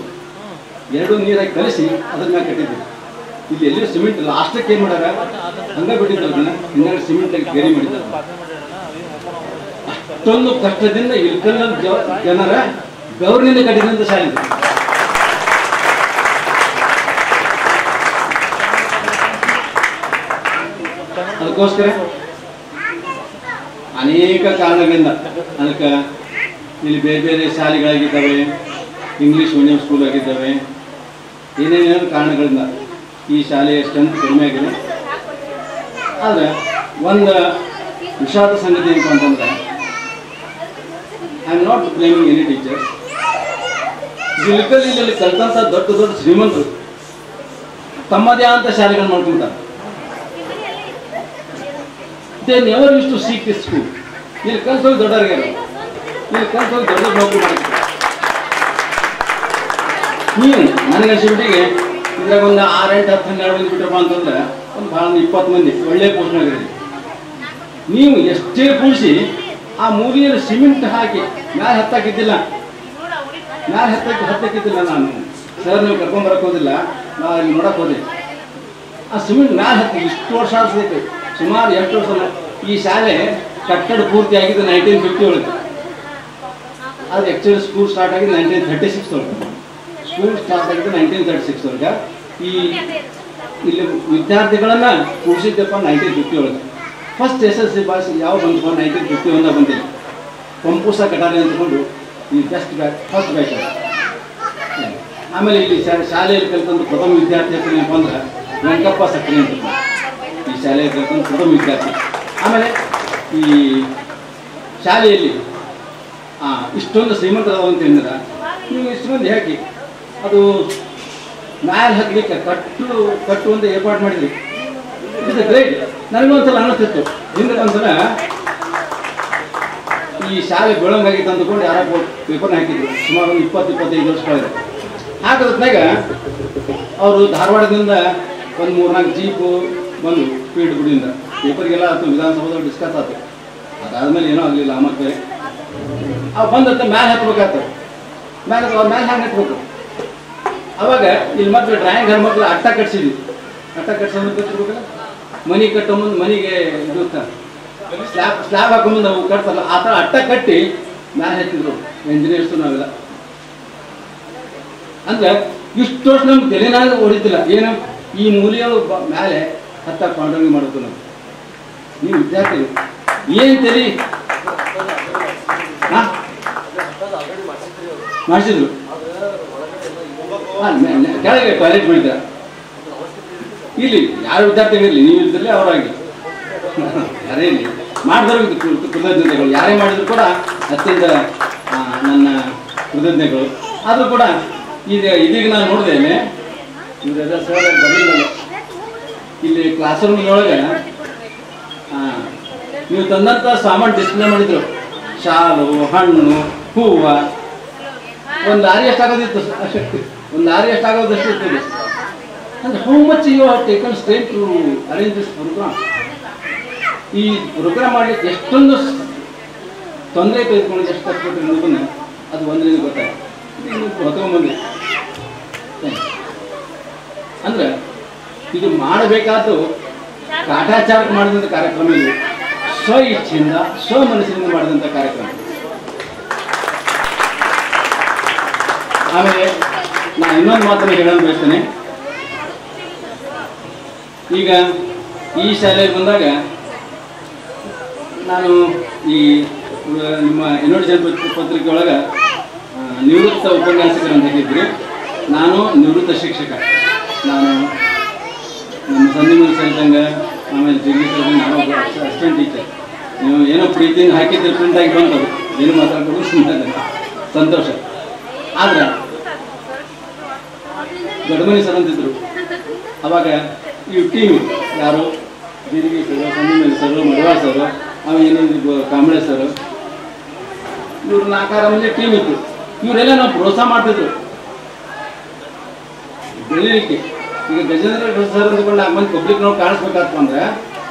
ಎರಡೂ ನೀರಾಗಿ ಕಲಿಸಿ ಅದ್ರ ಮೇಲೆ ಕಟ್ಟಿದ್ರು. ಇಲ್ಲಿ ಎಲ್ಲಿ ಸಿಮೆಂಟ್ ಲಾಸ್ಟಕ್ಕೆ ಏನು ಮಾಡ್ಯಾರ ಹಂಗೆ ಬಿಟ್ಟಿದ್ರು, ಅದನ್ನ ಹಿಂಗಾಗಿ ಸಿಮೆಂಟಾಗಿ ಗರಿ ಮಾಡಿದ್ದಾರೆ. ಅಷ್ಟೊಂದು ಕಷ್ಟದಿಂದ ಇಲ್ಕಲ್ಲ ಜನರ ಗೌರ್ನಿಂದ ಕಟ್ಟಿದಂತ ಶಾಲೆ ಇದೆ. ಅದಕ್ಕೋಸ್ಕರ ಅನೇಕ ಕಾರಣಗಳಿಂದ ಅದಕ್ಕೆ ಇಲ್ಲಿ ಬೇರೆ ಬೇರೆ ಶಾಲೆಗಳಾಗಿದ್ದಾವೆ, ಇಂಗ್ಲೀಷ್ ಮೀಡಿಯಂ ಸ್ಕೂಲ್ ಆಗಿದ್ದಾವೆ, ಏನೇನೇನು ಕಾರಣಗಳಿಂದ ಈ ಶಾಲೆಯ ಸ್ಟ್ರೆಂತ್ ಕಡಿಮೆ ಆಗಿದೆ. ಆದರೆ ಒಂದು ವಿಷಾದ ಸಂಗತಿ ಏನಪ್ಪ ಅಂತಂದ್ರೆ, I am not blaming any teachers. ಇಲ್ಲಿ ಕಲ್ತಂಥ ದೊಡ್ಡ ದೊಡ್ಡ ಶ್ರೀಮಂತರು ತಮ್ಮದೇ ಆದಂಥ ಶಾಲೆಗಳು ಮಾಡ್ಕೊಂತಾರೆ. They never use to seek this school. ಇಲ್ಲಿ ಕಲ್ಸೋಗಿ ದೊಡ್ಡವ್ರಿಗೆ, ಇಲ್ಲಿ ಕಲ್ಸೋಗಿ ದೊಡ್ಡ ನೌಕರಿ ಮಾಡಿದ್ರು. ನೀವು ನನಗೆ ಅನ್ಸಿಬಿಟ್ಟಿಗೆ ಇದ್ರಾಗ ಒಂದು 6, 8, 10, 12 ಮಂದಿ ಬಿಟ್ಟಪ್ಪ ಅಂತಂದ್ರೆ ಒಂದು ಭಾಳ 20 ಮಂದಿ ಒಳ್ಳೆ ಪೋಸ್ಟ್ನಾಗಿರಲಿ. ನೀವು ಎಷ್ಟೇ ಕೂಡಿಸಿ ಆ ಮೂಲೆಯಲ್ಲಿ ಸಿಮೆಂಟ್ ಹಾಕಿ ಮ್ಯಾಲೆ ಹತ್ತಾಕಿದ್ದಿಲ್ಲ, ಮ್ಯಾಲೆ ಹತ್ತಕ್ಕಿದ್ದಿಲ್ಲ. ನಾನು ಸರ್ ನೀವು ಕರ್ಕೊಂಬರಕ್ಕೆ ಹೋದಿಲ್ಲ, ನಾವು ಇಲ್ಲಿ ನೋಡಕ್ಕೆ ಹೋದೆ. ಆ ಸಿಮೆಂಟ್ ಮ್ಯಾಲೆ ಹತ್ತಿ ಇಷ್ಟು ವರ್ಷ ಆಡಿಸ್ಬೇಕು, ಸುಮಾರು ಎಷ್ಟು ವರ್ಷ. ಈ ಶಾಲೆ ಕಟ್ಟಡ ಪೂರ್ತಿ ಆಗಿದ್ದು 1950 ಒಳಗೆ. ಅದು ಆ್ಯಕ್ಚುಲಿ ಸ್ಕೂಲ್ ಸ್ಟಾರ್ಟ್ ಆಗಿದ್ದು 1936 ಒಳಗೆ. ಸ್ಕೂಲ್ ಸ್ಟಾರ್ಟ್ ಆಗಿದ್ದು 1936 ಒಳಗೆ. ಇಲ್ಲಿ ವಿದ್ಯಾರ್ಥಿಗಳನ್ನು ಕೂಡಿಸಿದ್ದಪ್ಪ 1950 ಒಳಗೆ. ಫಸ್ಟ್ SSLC ಪಾಸ್ ಯಾವ ಬಂತು 1951 ಬಂದಿಲ್ಲ. ಪಂಪೂಸ ಕಟಾರೆ ಅಂದ್ಕೊಂಡು ಈ ಫಸ್ಟ್ ಬ್ಯಾಚ್. ಆಮೇಲೆ ಇಲ್ಲಿ ಶಾಲೆಯಲ್ಲಿ ಕಲಿತಂದು ಪ್ರಥಮ ವಿದ್ಯಾರ್ಥಿ ಅಂತ ಏನಪ್ಪ ಅಂದ್ರೆ ವೆಂಕಪ್ಪ ಸಕ್ರೆ ಅಂತ ಈ ಶಾಲೆಯಲ್ಲಿ ಕಲಿತಂದು ಪ್ರಥಮ ವಿದ್ಯಾರ್ಥಿ. ಆಮೇಲೆ ಈ ಶಾಲೆಯಲ್ಲಿ ಇಷ್ಟೊಂದು ಶ್ರೀಮಂತರಾದಂತ ಏನಂದ್ರೆ ನೀವು ಇಷ್ಟು ಮಂದಿ ಹಾಕಿ ಅದು ಮ್ಯಾಲೆ ಹಾಕಲಿಕ್ಕೆ ಕಟ್ಟು ಅಂತ ಏರ್ಪಾಡು ಮಾಡಿದ್ರಿ. It's great. ನನಗೊಂದ್ಸಲ ಅನ್ನಿಸ್ತಿತ್ತು, ಹಿಂದೆ ಒಂದ್ಸಲ ಈ ಶಾಲೆ ಬೆಳಂಗಾಗಿತ್ತು ಅಂದ್ಕೊಂಡು ಯಾರೋ ಪೇಪರ್ನ ಹಾಕಿದ್ರು, ಸುಮಾರು ಒಂದು 20-25 ವರ್ಷಗಳಾಗಿದೆ. ಹಾಕೋದ್ನಾಗ ಅವರು ಧಾರವಾಡದಿಂದ ಒಂದು 3-4 ಜೀಪು ಬಂದು ಸ್ಪೀಡ್ ಗುಡಿಯಿಂದ ಪೇಪರ್ಗೆಲ್ಲ ಆಯ್ತು, ವಿಧಾನಸೌಧದಲ್ಲಿ ಡಿಸ್ಕಸ್ ಆಯ್ತು. ಅದಾದ್ಮೇಲೆ ಏನೂ ಆಗಲಿಲ್ಲ. ಮತ್ತೆ ಅವು ಬಂದಂತ ಮ್ಯಾಲೆ ಹತ್ಬೇಕಾಗ್ತದೆ. ಮ್ಯಾಲೆ ಹ್ಯಾಂಗೆ ಹತ್ಬೇಕು. ಅವಾಗ ಇಲ್ಲಿ ಮತ್ತೆ ಡ್ರಾಯಿಂಗ್ ಹೆಣ್ಮಕ್ಳು ಅಟ್ಟ ಕಟ್ಸಿದ್ವಿ. ಅಟ್ಟ ಕಟ್ಸೋದು ಕಟ್ಸ್ಬೇಕಲ್ಲ, ಮನೆ ಕಟ್ಟೋ ಮುಂದೆ ಮನೆಗೆ ಇದು ಸ್ಲ್ಯಾಬ್ ಹಾಕೋ ಮುಂದೆ ನಾವು ಕಟ್ತಲ್ಲ, ಆ ಥರ ಅಟ್ಟ ಕಟ್ಟಿ ಮ್ಯಾಲೆ ಹತ್ತಿದ್ರು ಇಂಜಿನಿಯರ್ಸು ನಾವೆಲ್ಲ. ಅಂದ್ರೆ ಇಷ್ಟು ವರ್ಷ ನಮ್ಗೆ ತಲೆನಾಗ ಹೊಡಿತಿಲ್ಲ. ಏನು ಈ ಮೂಲೆಯೊಳು ಮೇಲೆ ಹತ್ತ ಕಾಂಟ್ರೋಲ್ ಮಾಡೋದು ನಾವು. ನೀವು ವಿದ್ಯಾರ್ಥಿಗಳು ಏನು ತಲೆ ಮಾಡಿಸಿದ್ರು. ಕೆಳಗೆ ಟಾಯ್ಲೆಟ್ ಮಾಡಿದ್ರ ಇಲ್ಲಿ ಯಾರು ವಿದ್ಯಾರ್ಥಿಗಳಿರಲಿ, ನೀವು ಇದ್ರಲ್ಲಿ ಅವರಾಗಿ ಯಾರೇ ಇಲ್ಲಿ ಮಾಡಿದವ್ರಿಗೆ ಕೃತಜ್ಞತೆಗಳು. ಯಾರೇ ಮಾಡಿದ್ರು ಕೂಡ ಅತ್ಯಂತ ನನ್ನ ಕೃತಜ್ಞತೆಗಳು. ಆದರೂ ಕೂಡ ಇದೀಗ ನಾನು ನೋಡಿದ್ದೇನೆ, ಇವರೆಲ್ಲ ಸರ್ ಬರಲಿಲ್ಲ ಇಲ್ಲಿ ಕ್ಲಾಸ್ ರೂಮ್ನೊಳಗೆ. ನೀವು ತಂದಂಥ ಸಾಮಾನು ಡಿಸ್ಪ್ಲೇ ಮಾಡಿದ್ರು, ಶಾಲು, ಹಣ್ಣು, ಹೂವು. ಒಂದು ಲಾರಿ ಎಷ್ಟಾಗೋದಿತ್ತು ಅಷ್ಟು, ಒಂದು ಲಾರಿ ಎಷ್ಟಾಗೋದಷ್ಟು ಇರ್ತದೆ. ಅಂದರೆ how much you have taken stain to arrange this programme. ಈ ಪ್ರೋಗ್ರಾಮ್ ಮಾಡಲಿಕ್ಕೆ ಎಷ್ಟೊಂದು ತೊಂದರೆ ತೆಗೆದುಕೊಂಡು ಎಷ್ಟು ಕಷ್ಟಪಟ್ಟು ಅನ್ನೋದನ್ನು ಅದು ಒಂದರಿಂದ ಗೊತ್ತಾಯ್ತು. ಹೊತ್ಕೊಂಡ್ಬಂದು ಅಂದ್ರೆ ಇದು ಮಾಡಬೇಕಾದ್ದು ಕಾಟಾಚಾರಕ್ಕೆ ಮಾಡಿದಂಥ ಕಾರ್ಯಕ್ರಮ ಇದು. ಸ್ವ ಇಚ್ಛೆಯಿಂದ ಸ್ವ ಮನಸ್ಸಿನಿಂದ ಮಾಡಿದಂಥ ಕಾರ್ಯಕ್ರಮ. ಆಮೇಲೆ ನಾನು ಇನ್ನೊಂದು ಮಾತನ್ನು ಹೇಳಲು ಬಯಸ್ತೇನೆ. ಈಗ ಈ ಶಾಲೆಗೆ ಬಂದಾಗ ನಾನು ಈ ನಿಮ್ಮ ಎನ್ನೋಡಿ ಜನಪದ ಪತ್ರಿಕೆ ಒಳಗೆ ನಿವೃತ್ತ ಉಪನ್ಯಾಸಕರು ಅಂತ ಹೇಳಿದ್ರಿ. ನಾನು ನಿವೃತ್ತ ಶಿಕ್ಷಕ. ನಾನು ನಮ್ಮ ಸಂಧಿಮೂಲ ಸರಿದಂಗೆ ಆಮೇಲೆ ಜಿಲ್ಲೆ ಸರಿದಂಗೆ ನಾನು ಒಬ್ಬ ಅಸಿಸ್ಟೆಂಟ್ ಟೀಚರ್. ನೀವು ಏನೋ ಪ್ರೀತಿಯಿಂದ ಹಾಕಿದ್ರೆ ಪ್ರಿಂಟಾಗಿ ಬಂತದು, ಏನು ಮಾತಾಡ್ಕೊಂಡು ಸುಮ್ಮನೆ ಸಂತೋಷ. ಆದರೆ ಗಡಮನಿ ಸರ್ ಅಂತಿದ್ರು. ಅವಾಗ ಈ ಟೀಮ್ ಯಾರು ಜೀರಿಗೆ ಸರ್, ಸಂಧಿಮೂಲ ಸರ್, ಮಡವಾಳ್ ಸರ್, ಏನಿದ್ರು ಕಾಂಬಳೆ ಸರ್, ಇವ್ರು 4-6 ಮಂದಿ ಟೀಮ್ ಇತ್ತು. ಇವರೆಲ್ಲ ನಾವು ಪ್ರೋತ್ಸಾಹ ಮಾಡ್ತಿದ್ರು ಬೆಳೀಲಿಕ್ಕೆ. ಈಗ ಗಜೇಂದ್ರ ಸರ್ ಅಂದ್ಕೊಂಡು 4 ಮಂದಿ ಪಬ್ಲಿಕ್ ನಾವು ಕಾಣಿಸ್ಬೇಕಾಗ್ತದೆ ಅಂದರೆ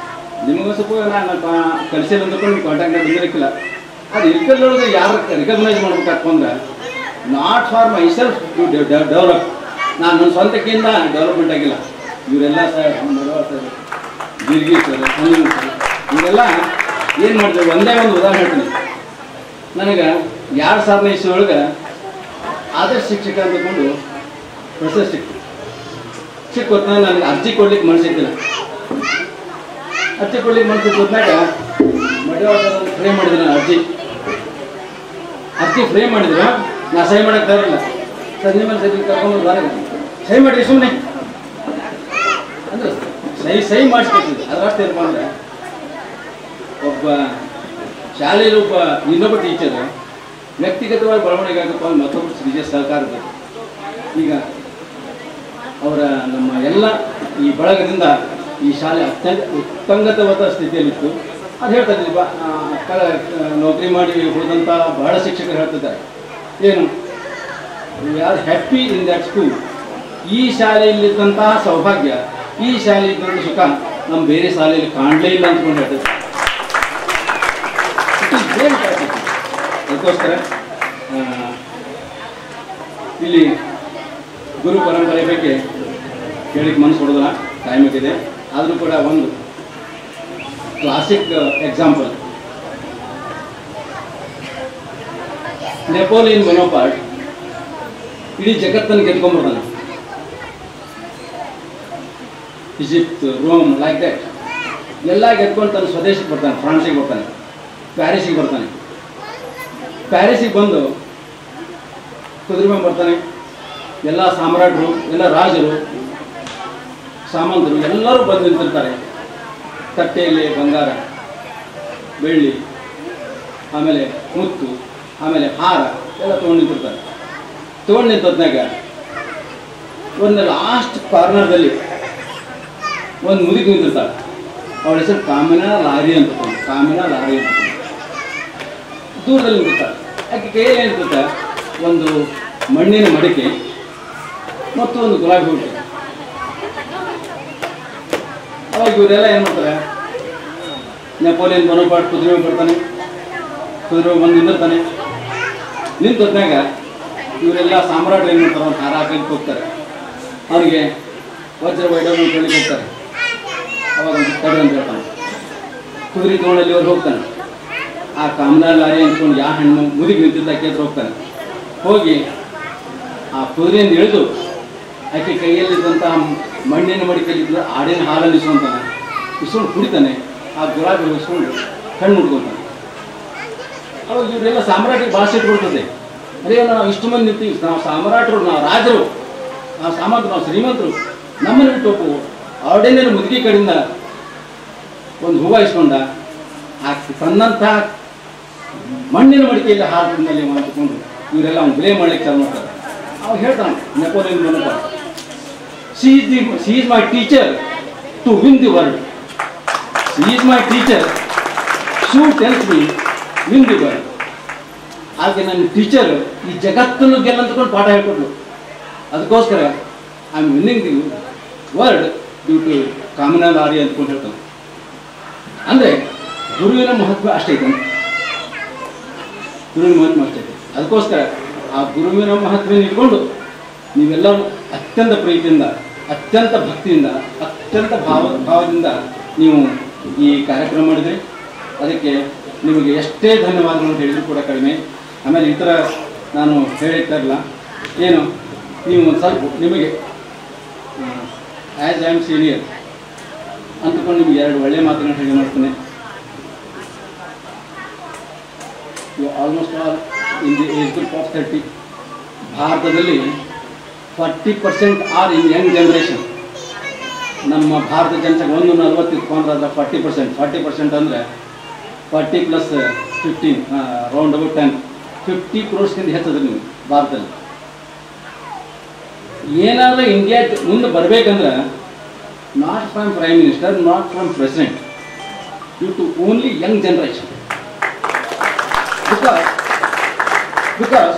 ನಿಮಗೂ ಸ್ವಲ್ಪ ನಾನು ಕಲಿಸಿಲ್ಲ ಅಂದ್ಕೊಂಡು ನೀವು ಕಾಂಟ್ಯಾಕ್ಟ್ ಬಂದಿರಕ್ಕಿಲ್ಲ. ಅದು ಇಲ್ಕಲ್ಲೊಳಗೆ ಯಾರು ರಿಕಗ್ನೈಸ್ ಮಾಡ್ಬೇಕಾಗ್ತದೆ ಅಂದರೆ not for myself to develop. ನಾನು ನನ್ನ ಸ್ವಂತಕ್ಕಿಂತ ಡೆವಲಪ್ಮೆಂಟ್ ಆಗಿಲ್ಲ. ಇವರೆಲ್ಲ sir, Madival sir, Jeerige sir, Sanjeev sir, ಇವರೆಲ್ಲ ಏನು ಮಾಡಿದ್ರು. ಒಂದೇ ಒಂದು ಉದಾಹರಣೆ ಹೇಳ್ತೀನಿ. ನನಗೆ 2000ನೇ ಇಸ್ವಿಯೊಳಗೆ ಆದರ್ಶ ಶಿಕ್ಷಕ ಅಂದ್ಕೊಂಡು ಪ್ರಶಸ್ತಿ ಸಿಕ್ಕು. ನನಗೆ ಅರ್ಜಿ ಕೊಡ್ಲಿಕ್ಕೆ ಮನಸ್ಸಿದ್ದಿಲ್ಲ. ಅರ್ಜಿ ಕೊಡ್ಲಿಕ್ಕೆ ಮನಸ್ಸಿದ್ದು ಹೋದಾಗ ಮಡವಾಳ್ ಫ್ರೇಮ್ ಮಾಡಿದ್ರು. ನಾನು ಅರ್ಜಿ ಫ್ರೇಮ್ ಮಾಡಿದ್ರು. ನಾ ಸಹಿ ಮಾಡಕ್ಕೆ ತರಲಿಲ್ಲ. ಸಂಜೆ ಮೇಲೆ ಸರಿ ಕರ್ಕೊಂಡು ಹೊರಗೆ ಸಹಿ ಮಾಡಿ ಸುಮ್ಮನೆ ಅಂದ್ರೆ ಸಹಿ ಮಾಡಿಸ್ಬೇಕು. ಅದರ ಅರ್ಥ ಏನಪ್ಪ ಅಂದರೆ ಒಬ್ಬ ಶಾಲೆಯಲ್ಲಿ ಒಬ್ಬ ಇನ್ನೊಬ್ಬ ಟೀಚರ್ ವ್ಯಕ್ತಿಗತವಾಗಿ ಬೆಳವಣಿಗೆ ಆಗಪ್ಪ ಮತ್ತೊಬ್ಬರು ನಿಜ ಸಹಕಾರ ಬೇಕು. ಈಗ ಅವರ ನಮ್ಮ ಎಲ್ಲ ಈ ಬಳಗದಿಂದ ಈ ಶಾಲೆ ಅತ್ಯಂತ ಉತ್ತಂಗತವಾದ ಸ್ಥಿತಿಯಲ್ಲಿತ್ತು. ಅದು ಹೇಳ್ತಾ ಇದ್ದೀವಿ. ನೌಕರಿ ಮಾಡಿ ಹೋದಂಥ ಬಹಳ ಶಿಕ್ಷಕರು ಹೇಳ್ತಿದ್ದಾರೆ ಏನು, we are happy in that school. ಈ ಶಾಲೆಯಲ್ಲಿದ್ದಂತಹ ಸೌಭಾಗ್ಯ, ಈ ಶಾಲೆಯಲ್ಲಿದ್ದಂಥ ಸುಖ ನಮ್ಮ ಬೇರೆ ಶಾಲೆಯಲ್ಲಿ ಕಾಣಲೇ ಇಲ್ಲ ಅಂದ್ಕೊಂಡು ಹೇಳ್ತಿದ್ದಾರೆ. ಅದಕ್ಕೋಸ್ಕರ ಇಲ್ಲಿ ಗುರು ಪರಂಪರೆ ಬಗ್ಗೆ ಹೇಳಿಕ್ಕೆ ಮನಸ್ಸು ಕೊಡೋದಿಲ್ಲ, ಟೈಮ್ ಇದೆ. ಆದರೂ ಕೂಡ ಒಂದು ಕ್ಲಾಸಿಕ್ ಎಕ್ಸಾಂಪಲ್, ನೆಪೋಲಿಯನ್ ಬೋನಾಪಾರ್ಟ್ ಇಡೀ ಜಗತ್ತನ್ನು ಗೆದ್ಕೊಂಡ್ಬಿಡ್ತಾನೆ. ಈಜಿಪ್ಟ್, ರೋಮ್, ಲೈಕ್ ದಟ್ ಎಲ್ಲ ಗೆದ್ಕೊಂಡು ತನ್ನ ಸ್ವದೇಶಕ್ಕೆ ಬರ್ತಾನೆ. ಫ್ರಾನ್ಸಿಗೆ ಬರ್ತಾನೆ, ಪ್ಯಾರಿಸಿಗೆ ಬರ್ತಾನೆ. ಪ್ಯಾರಿಸಿಗೆ ಬಂದು ಕುದುರೆ ಮೇಲೆ ಬರ್ತಾನೆ. ಎಲ್ಲ ಸಾಮ್ರಾಟರು, ಎಲ್ಲ ರಾಜರು, ಸಾಮಂತರು ಎಲ್ಲರೂ ಬಂದು ನಿಂತಿರ್ತಾರೆ. ತಟ್ಟೆಯಲ್ಲಿ ಬಂಗಾರ, ಬೆಳ್ಳಿ, ಆಮೇಲೆ ಮುತ್ತು, ಆಮೇಲೆ ಹಾರ ಎಲ್ಲ ತೊಗೊಂಡು ನಿಂತಿರ್ತಾರೆ. ತೊಗೊಂಡು ನಿಂತದ್ನಾಗ ಒಂದು ಲಾಸ್ಟ್ ಕಾರ್ನರ್ದಲ್ಲಿ ಒಂದು ಮುದುಕಿ ನಿಂತಿರ್ತಾಳೆ. ಅವಳ ಹೆಸರು ಕಾಮಿನಾ ಲಾರಿ ಅಂತ. ಕಾಮಿನಾ ಲಾರಿ ಅಂತ ದೂರದಲ್ಲಿ ನಿಂತಿರ್ತಾಳೆ. ಆಕೆ ಕೈಯಲ್ಲಿ ಏನಿರ್ತದೆ, ಒಂದು ಮಣ್ಣಿನ ಮಡಿಕೆ ಮತ್ತು ಒಂದು ಗುಲಾಬಿ ಹೂವು. ಅವಾಗ ಇವರೆಲ್ಲ ಏನು ಮಾಡ್ತಾರೆ, ನೆಪೋಲಿಯನ್ ಬೋನಾಪಾರ್ಟ್ ಕುದುರೆ ಬರ್ತಾನೆ. ಕುದುರೆ ಬಂದು ನಿಂದಿರ್ತಾನೆ. ನಿಂತದ್ನಾಗ ಇವರೆಲ್ಲ ಸಾಮ್ರಾಟರು ಏನು ಮಾಡ್ತಾರೆ, ಒಂದು ಹಾರ ಹಾಕಲಿಕ್ಕೆ ಹೋಗ್ತಾರೆ. ಅವರಿಗೆ ವಜ್ರ ವೈಡವನ್ನು ಕೇಳಲಿಕ್ಕೆ ಹೋಗ್ತಾರೆ. ಅವಾಗ ತಡೆ ಅಂತ ಹೇಳ್ತಾನೆ. ಕುದುರೆ ತೊಗೊಂಡಲ್ಲಿ ಅವ್ರು ಹೋಗ್ತಾನೆ. ಆ ಕಾಮನಾ ಲಾರಿ ಅಂದ್ಕೊಂಡು ಯಾವ ಹೆಣ್ಣು ಮುದುಗಿ ನಿಂತಿದ್ದ ಆಕೆ ಹತ್ರ ಹೋಗ್ತಾನೆ. ಹೋಗಿ ಆ ಕುದುರೆಯಿಂದ ಇಳಿದು ಆಕೆ ಕೈಯಲ್ಲಿದ್ದಂತಹ ಮಣ್ಣಿನ ಮಡಿಕೆಯಲ್ಲಿದ್ದ ಆಡಿನ ಹಾಲನ್ನು ಇಸ್ಕೊಂತಾನೆ. ಇಸ್ಕೊಂಡು ಕುಡಿತಾನೆ. ಆ ಗುಲಾಬಿ ಇಸ್ಕೊಂಡು ಕಣ್ಣು ಮುಡ್ಕೊತಾನೆ. ಅವಾಗ ಇವರೆಲ್ಲ ಸಾಮ್ರಾಟಿಗೆ ಭಾಳ ಸಿಟ್ಟು ಕೊಡ್ತದೆ. ಅದೇ ನಾವು ಇಷ್ಟು ಮಂದಿ ನಿಂತೀವಿ, ನಾವು ಸಾಮ್ರಾಟರು, ನಾವು ರಾಜರು, ನಾವು ಸಾಮಂತರು, ನಾವು ಶ್ರೀಮಂತರು, ನಮ್ಮನ್ನು ಬಿಟ್ಟು ಆರ್ಡಿನರಿ ಮುದುಕಿ ಕಡೆಯಿಂದ ಒಂದು ಹೂವು ಇಸ್ಕೊಂಡ ಆ ತನ್ನಂಥ ಮಣ್ಣಿನ ಮಡಿಕೆಯಲ್ಲಿ ಹಾರಿನಲ್ಲಿ ಮಾಡಿಕೊಂಡು ಇವರೆಲ್ಲ ಅವ್ನು ಬ್ಲೇಮ್ ಮಾಡ್ಲಿಕ್ಕೆ ಚಾಲು ಮಾಡ್ತಾರೆ. ಅವಾಗ ಹೇಳ್ತಾನೆ Napoleon Bonaparte, she is my teacher to win the world. She is my teacher. She tells me win the world. ಹಾಗೆ ನನ್ನ ಟೀಚರ್ ಈ ಜಗತ್ತನ್ನು ಗೆಲ್ಲಂತಕೊಂಡು ಪಾಠ ಹೇಳ್ಕೊಟ್ಲು. ಅದಕ್ಕೋಸ್ಕರ I am winning the world due to ಕಾಮನಾ ಲಾರಿ ಅಂದ್ಕೊಂಡು ಹೇಳ್ತಾನೆ. ಅಂದರೆ ಗುರುವಿನ ಮಹತ್ವ ಅಷ್ಟೇ ಇದೆ. ಗುರುವಿನ ಮಹತ್ವ ಅಷ್ಟೇ ಇದೆ. ಅದಕ್ಕೋಸ್ಕರ ಆ ಗುರುವಿನ ಮಹತ್ವ ಇಟ್ಕೊಂಡು ನೀವೆಲ್ಲರೂ ಅತ್ಯಂತ ಪ್ರೀತಿಯಿಂದ, ಅತ್ಯಂತ ಭಕ್ತಿಯಿಂದ, ಅತ್ಯಂತ ಭಾವದಿಂದ ನೀವು ಈ ಕಾರ್ಯಕ್ರಮ ಮಾಡಿದ್ರಿ. ಅದಕ್ಕೆ ನಿಮಗೆ ಎಷ್ಟೇ ಧನ್ಯವಾದಗಳನ್ನು ಹೇಳಿದ್ರು ಕೂಡ ಕಡಿಮೆ. ಆಮೇಲೆ ಈ ಥರ ನಾನು ಹೇಳ್ತಾ ಇರಲ್ಲ, ಏನು ನೀವು ಒಂದು ಸ್ವಲ್ಪ ನಿಮಗೆ ಆ್ಯಸ್ ಐ ಆಮ್ ಸೀನಿಯರ್ ಅಂದ್ಕೊಂಡು ನಿಮ್ಗೆ 2 ಒಳ್ಳೆಯ ಮಾತುಗಳನ್ನು ಹೇಳಿ ಮಾಡ್ತೇನೆ. You almost all in the age group of 30. ಭಾರತದಲ್ಲಿ 40% ಆರ್ ಇನ್ ಯಂಗ್ ಜನರೇಷನ್. ನಮ್ಮ ಭಾರತ ಜನಸಂಖ್ಯೆ 140 ಇಟ್ಕೊಂಡ್ರೆ 40% ಅಂದರೆ 40 + 15 ರೌಂಡ್ ಅಬೌಟ್ 50 crores ಹೆಚ್ಚದ ನೀವು ಭಾರತದಲ್ಲಿ. ಏನಾದರೂ ಇಂಡಿಯಾ ಮುಂದೆ ಬರಬೇಕಂದ್ರೆ not from prime minister, not from president, due to only young generation. Because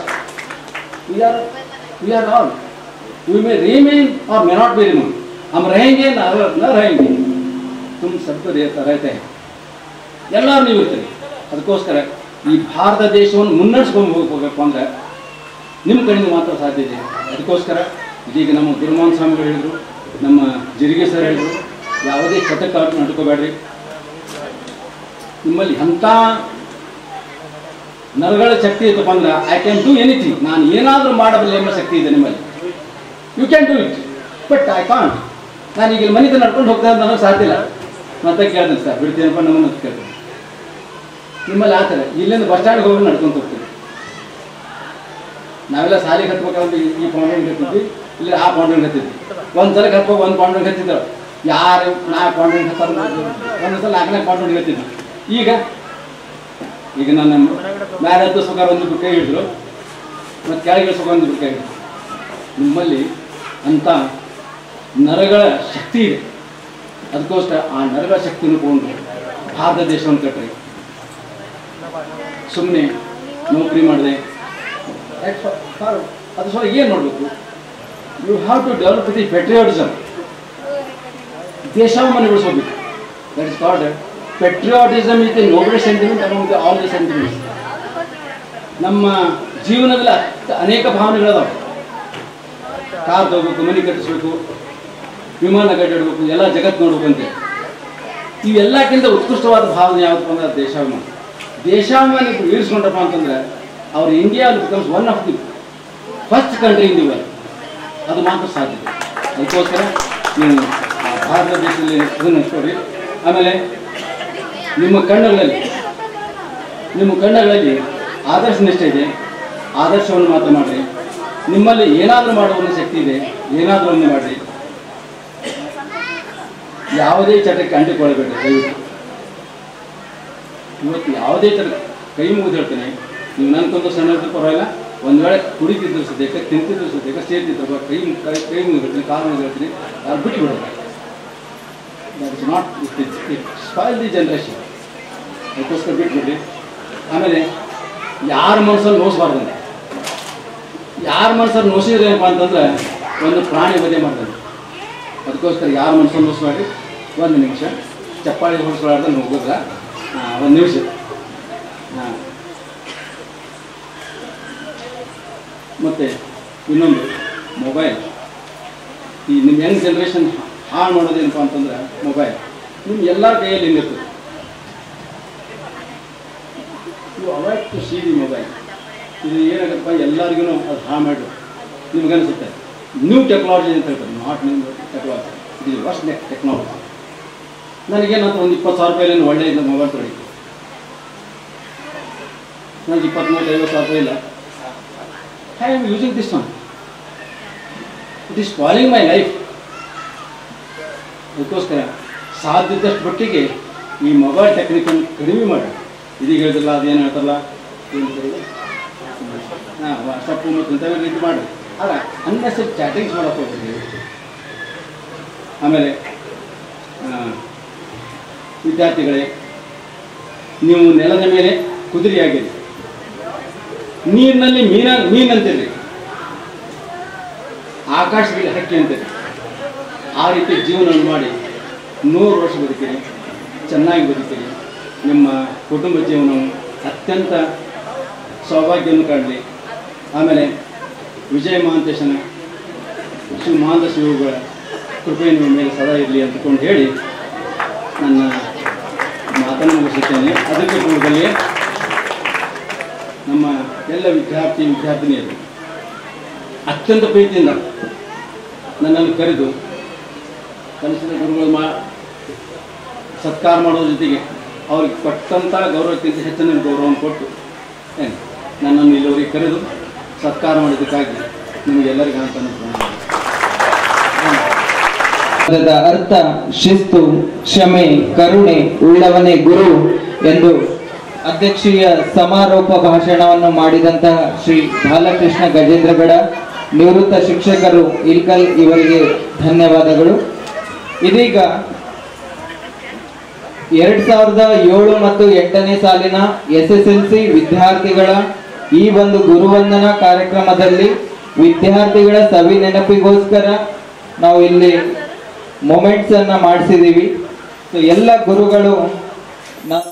we are all, we may remain or may not be remain. हम रहेंगे न रहेंगे, तुम सबको रहते हैं. ಎಲ್ಲರೂ ನೀವು ಇರ್ತೀರಿ. ಅದಕ್ಕೋಸ್ಕರ ಈ ಭಾರತ ದೇಶವನ್ನು ಮುನ್ನಡೆಸ್ಕೊಂಡು ಹೋಗಬೇಕು ಅಂದರೆ ನಿಮ್ಮ ಕಡೆಯಿಂದ ಮಾತ್ರ ಸಾಧ್ಯ ಇದೆ. ಅದಕ್ಕೋಸ್ಕರ ಇದೀಗ ನಮ್ಮ ಗುರುಮಾನ್ ಸ್ವಾಮಿಗಳು ಹೇಳಿದರು, ನಮ್ಮ ಜಿರಿಗೆ ಸರ್ ಹೇಳಿದರು, ಯಾವುದೇ ಚಟಕ ನಡ್ಕೋಬೇಡ್ರಿ. ನಿಮ್ಮಲ್ಲಿ ಅಂಥ ನರಗಳ ಶಕ್ತಿ ಇತ್ತಪ್ಪ ಅಂದ್ರೆ ಐ ಕ್ಯಾನ್ ಡೂ ಎನಿಥಿಂಗ್, ನಾನು ಏನಾದರೂ ಮಾಡಬಲ್ಲೆ ಎಂಬ ಶಕ್ತಿ ಇದೆ ನಿಮ್ಮಲ್ಲಿ. You can do it, but I can't. ನಾನು ಈಗ ಮನೆ ನಡ್ಕೊಂಡು ಹೋಗ್ತಾ ಅಂತ ನನಗೆ ಸಾಧ್ಯ ಇಲ್ಲ. ಮತ್ತೆ ಕೇಳ್ತೀನಿ ಸರ್ ಬಿಡ್ತೀನಪ್ಪ ನಮ್ಮನ್ನು ಅಂತ ಕೇಳ್ತೀನಿ. ನಿಮ್ಮಲ್ಲಿ ಆ ಥರ ಇಲ್ಲಿಂದ ಬಸ್ ಸ್ಟ್ಯಾಂಡ್ಗೆ ಹೋಗಿ ನಡ್ಕೊಂಡು ಹೋಗ್ತೀವಿ. ನಾವೆಲ್ಲ ಸಾಲಿಗೆ ಹತ್ಬೇಕಾದ್ರೆ ಈ ಪೌಂಡ್ರಿಗೆ ಹತ್ತಿದ್ವಿ, ಇಲ್ಲಿ ಆ ಪೌಂಡ್ರಿಗೆ ಹತ್ತಿದ್ವಿ. ಒಂದು ಸಲಕ್ಕೆ ಹತ್ಬೇಕು ಒಂದು ಪೌಂಡ್ರಿಗೆ ಹತ್ತಿದ್ರು, ಯಾರು 4 ಪೌಂಡ್ರಿಗೆ ಹತ್ತಾರ, ಒಂದು ಸಲ 4 ಪೌಂಡ್ರಿಗೆ ಹತ್ತಿದ್ವಿ. ಈಗ ನನ್ನ ಮ್ಯಾಲೆ ಹತ್ತಿಸ್ಬೇಕಾದ್ರೆ ಒಂದು ಕೈ ಹಿಡಿದ್ರು, ಮತ್ತು ಕೆಳಗೆ ಇಳಿಸ್ಬೇಕು ಒಂದು ಕೈ ಹಿಡಿದ್ರು. ನಿಮ್ಮಲ್ಲಿ ಅಂಥ ನರಗಳ ಶಕ್ತಿ ಇದೆ. ಅದಕ್ಕೋಸ್ಕರ ಆ ನರಗಳ ಶಕ್ತಿಯನ್ನು ತಗೊಂಡು ಭಾರತ ದೇಶವನ್ನು ಕಟ್ಟ್ರಿ. ಸುಮ್ಮನೆ ನೌಕರಿ ಮಾಡಿದೆ ಅದು ಸಲ ಏನು ಮಾಡಬೇಕು? You have to develop the patriotism. ದೇಶವನ್ನು ಬೆಳೆಸೋಬೇಕು. That is called patriotism is the noble sentiment among the all the sentiments. ನಮ್ಮ ಜೀವನದಲ್ಲಿ ಅನೇಕ ಭಾವನೆಗಳಿದಾವೆ. ಕಾರ್ ತಗೋಬೇಕು, ಮನೆ ಕಟ್ಟಿಸ್ಬೇಕು, ವಿಮಾನ ಕಟ್ಟಿಡ್ಬೇಕು, ಎಲ್ಲ ಜಗತ್ತು ನೋಡ್ಬೇಕು ಅಂತೆ. ಇವೆಲ್ಲಕ್ಕಿಂತ ಉತ್ಕೃಷ್ಟವಾದ ಭಾವನೆ ಯಾವತ್ತಪ್ಪ ಅಂದ್ರೆ ದೇಶಾಭಿಮಾನ. ದೇಶಾಭಿಮಾನ ಇರಿಸ್ಕೊಂಡ್ರಪ್ಪ ಅಂತಂದ್ರೆ ಅವ್ರ India becomes one of the first country in the world. ಅದು ಮಾತ್ರ ಸಾಧ್ಯ. ಅದಕ್ಕೋಸ್ಕರ ನೀವು ಭಾರತ ದೇಶದಲ್ಲಿ ಇದನ್ನು ಇಟ್ಕೊಡ್ರಿ. ಆಮೇಲೆ ನಿಮ್ಮ ಕಣ್ಣುಗಳಲ್ಲಿ ಆದರ್ಶ ನಿಷ್ಠೆ ಇದೆ. ಆದರ್ಶವನ್ನು ಮಾತ್ರ ಮಾಡಿರಿ. ನಿಮ್ಮಲ್ಲಿ ಏನಾದರೂ ಮಾಡುವ ಶಕ್ತಿ ಇದೆ, ಏನಾದರೂ ಒಂದು ಮಾಡಿರಿ. ಯಾವುದೇ ಚಟಕ್ಕೆ ಅಂಟಿಕೊಳ್ಳಬೇಡಿ ದಯವಿಟ್ಟು. ಇವತ್ತು ಯಾವುದೇ ಥರ ಕೈ ಮುಗಿದು ಹೇಳ್ತೇನೆ, ನೀವು ನನ್ಕೊಂದು ಸಣ್ಣದ್ದು ಪರವಾಗಿಲ್ಲ, ಒಂದು ವೇಳೆ ಕುಡಿತಿದ್ರು ಸದ್ಯಕ್ಕೆ, ತಿಂತಿದ್ರು ಸದ್ಯಕ್ಕೆ, ಸೇರ್ತಿದ್ರು ಕೈ ಮುಗಿದು ಹೇಳ್ತೀನಿ, ಕಾಲು ಮುಗಿದು ಹೇಳ್ತೀನಿ, ಅದು ಬಿಟ್ಟು ಬಿಡೋದು. That is not it spoil the generation. ಅದಕ್ಕೋಸ್ಕರ ಬಿಟ್ಬಿಡ್ರಿ. ಆಮೇಲೆ ಯಾರ ಮನಸ್ಸಲ್ಲಿ ನೋಯಿಸಬಾರ್ದಂತೆ. ಯಾರ ಮನಸ್ಸಲ್ಲಿ ನೋಯಿಸಿದ್ರೆ ಏನಪ್ಪ ಅಂತಂದ್ರೆ ಒಂದು ಪ್ರಾಣಿ ವಧೆ ಮಾಡ್ತಾನೆ. ಅದಕ್ಕೋಸ್ಕರ ಯಾರ ಮನಸ್ಸನ್ನು ನೋಯಿಸ್ಬೇಡಿ. ಒಂದು ನಿಮಿಷ ಚಪ್ಪಾಳಿ ಹೊಡಿಸ್ಕೊಳ್ಳಾರ್ದ ಹೋಗೋದ್ರ, ಒಂದು ನಿಮಿಷ. ಮತ್ತು ಇನ್ನೊಂದು ಮೊಬೈಲ್. ಈ ನಿಮ್ಮ ಯಂಗ್ ಜನ್ರೇಷನ್ ಹಾಳು ಮಾಡೋದೇನಪ್ಪ ಅಂತಂದ್ರೆ ಮೊಬೈಲ್. ನಿಮ್ಮ ಎಲ್ಲರ ಕೈಯಲ್ಲಿ ಹಿಂಗಿರ್ತದೆ. You avoid to see the mobile. ಇದು ಏನಾಗತ್ತಪ್ಪ ಎಲ್ಲರಿಗೂ ಅದು ಹಾಳು ಮಾಡಿ ನಿಮ್ಗನ್ಸುತ್ತೆ ನ್ಯೂ ಟೆಕ್ನಾಲಜಿ ಅಂತ ಹೇಳ್ತಾರೆ. ನಾಟ್ ನ್ಯೂ ಟೆಕ್ನಾಲಜಿ, ಇದು ಇಸ್ ವರ್ಸ್ಟ್ ಟೆಕ್ನಾಲಜಿ. ನನಗೇನಂತ ಒಂದು 20,000 ರೂಪಾಯಿ ಒಳ್ಳೆಯ ಮೊಬೈಲ್ ತೊಳಿ. ನನಗೆ 20,000-50,000 ರೂಪಾಯಿ ಇಲ್ಲ. I am using this one. It is spoiling my life. ಅದಕ್ಕೋಸ್ಕರ ಸಾಧ್ಯದಷ್ಟು ಮಟ್ಟಿಗೆ ಈ ಮೊಬೈಲ್ ಟೆಕ್ನಿಕನ್ನು ಕಡಿಮೆ ಮಾಡಿ. ಇದೀಗ ಹೇಳಿದ್ರಲ್ಲ, ಅದೇನು ಹೇಳ್ತಾರಲ್ಲ, ವಾಟ್ಸಪ್ಪು ಮತ್ತು ಇಂಥವೇ ರೀತಿ ಮಾಡಿ. ಆಗ ಅನ್ನೆಸರಿ ಚಾಟಿಂಗ್ಸ್ ಮಾಡೋಕ್ಕೆ ಹೋಗ್ತೀವಿ. ಆಮೇಲೆ ವಿದ್ಯಾರ್ಥಿಗಳೇ, ನೀವು ನೆಲದ ಮೇಲೆ ಕುದುರೆಯಾಗಿರಿ, ನೀರಿನಲ್ಲಿ ಮೀನಂತೀರಿ, ಆಕಾಶದಲ್ಲಿ ಹಕ್ಕಿ ಅಂತೀರಿ. ಆ ರೀತಿ ಜೀವನವನ್ನು ಮಾಡಿ 100 ವರ್ಷ ಬದುಕಿರಿ, ಚೆನ್ನಾಗಿ ಬದುಕಿರಿ. ನಿಮ್ಮ ಕುಟುಂಬ ಜೀವನವು ಅತ್ಯಂತ ಸೌಭಾಗ್ಯವನ್ನು ಕಾಡಲಿ. ಆಮೇಲೆ ವಿಜಯ ಮಹಾಂತೇಶನ ಮಹಾಂತ ಶಿವಗಳ ಕೃಪೆ ನಿಮ್ಮ ಮೇಲೆ ಸದಾ ಇರಲಿ ಅಂತಕೊಂಡು ಹೇಳಿ ನನ್ನ ಮಾತನ್ನು ಮುಗಿಸುತ್ತೇನೆ. ಅದಕ್ಕೆ ಪೂರ್ವದಲ್ಲಿ ನಮ್ಮ ಎಲ್ಲ ವಿದ್ಯಾರ್ಥಿನಿಯರು ಅತ್ಯಂತ ಪ್ರೀತಿಯಿಂದ ನನ್ನನ್ನು ಕರೆದು ಕಲಿಸಿದ ಗುರುಗಳು ಸತ್ಕಾರ ಮಾಡೋದ್ರ ಜೊತೆಗೆ ಅವ್ರಿಗೆ ಕೊಟ್ಟಂಥ ಗೌರವಕ್ಕಿಂತ ಹೆಚ್ಚಿನ ಗೌರವವನ್ನು ಕೊಟ್ಟು ನನ್ನನ್ನು ಇಲ್ಲಿವರೆಗೆ ಕರೆದು ಸತ್ಕಾರ ಮಾಡಿದ್ದಕ್ಕಾಗಿ ನಿಮಗೆಲ್ಲರಿಗೂ ಅಂತ ಅರ್ಥ ಶಿಸ್ತು, ಕ್ಷಮೆ, ಕರುಣೆ ಉಳ್ಳವನೇ ಗುರು ಎಂದು ಅಧ್ಯಕ್ಷೀಯ ಸಮಾರೋಪ ಭಾಷಣವನ್ನು ಮಾಡಿದಂತಹ ಶ್ರೀ ಬಾಲಕೃಷ್ಣ ಗಜೇಂದ್ರಗಡ ನಿವೃತ್ತ ಶಿಕ್ಷಕರು ಇಲ್ಕಲ್ ಇವರಿಗೆ ಧನ್ಯವಾದಗಳು. ಇದೀಗ 2007 ಮತ್ತು 8ನೇ ಸಾಲಿನ SSLC ವಿದ್ಯಾರ್ಥಿಗಳ ಈ ಒಂದು ಗುರುವಂದನಾ ಕಾರ್ಯಕ್ರಮದಲ್ಲಿ ವಿದ್ಯಾರ್ಥಿಗಳ ಸವಿ ನೆನಪಿಗೋಸ್ಕರ ನಾವು ಇಲ್ಲಿ ಮೊಮೆಂಟ್ಸ್ ಅನ್ನ ಮಾಡಿಸಿದೀವಿ. ಎಲ್ಲ ಗುರುಗಳು ನಾನು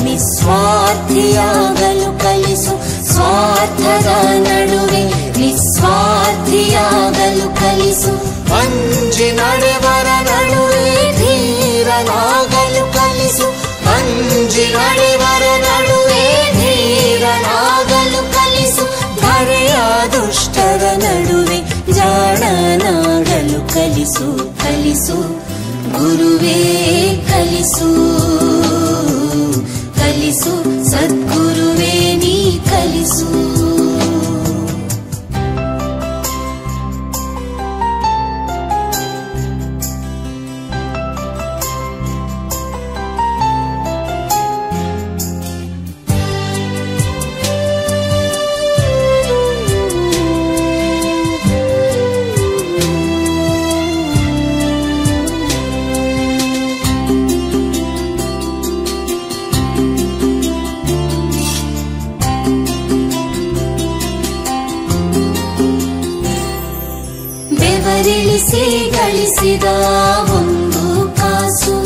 ನಿಸ್ವಾರ್ಥಿಯಾಗಲು ಕಲಿಸು, ಸ್ವಾರ್ಥದ ನಡುವೆ ನಿಸ್ವಾರ್ಥಿಯಾಗಲು ಕಲಿಸು. ಅಂಜಿ ನಡೆವರ ನಡುವೆ ಧೀರನಾಗಲು ಕಲಿಸು, ಅಂಜಿ ನಡೆವರ ನಡುವೆ ಧೀರನಾಗಲು ಕಲಿಸು. ಧರೆಯ ದುಷ್ಟರ ನಡುವೆ ಜಾಣನಾಗಲು ಕಲಿಸು, ಕಲಿಸು ಗುರುವೇ ಕಲಿಸು, ಕಲಿಸು ಸದ್ಗುರುವೇ ನೀ ಕಲಿಸು. ಬೆವರಿಳಿಸಿ ಗಳಿಸಿದ ಒಂದು ಕಾಸು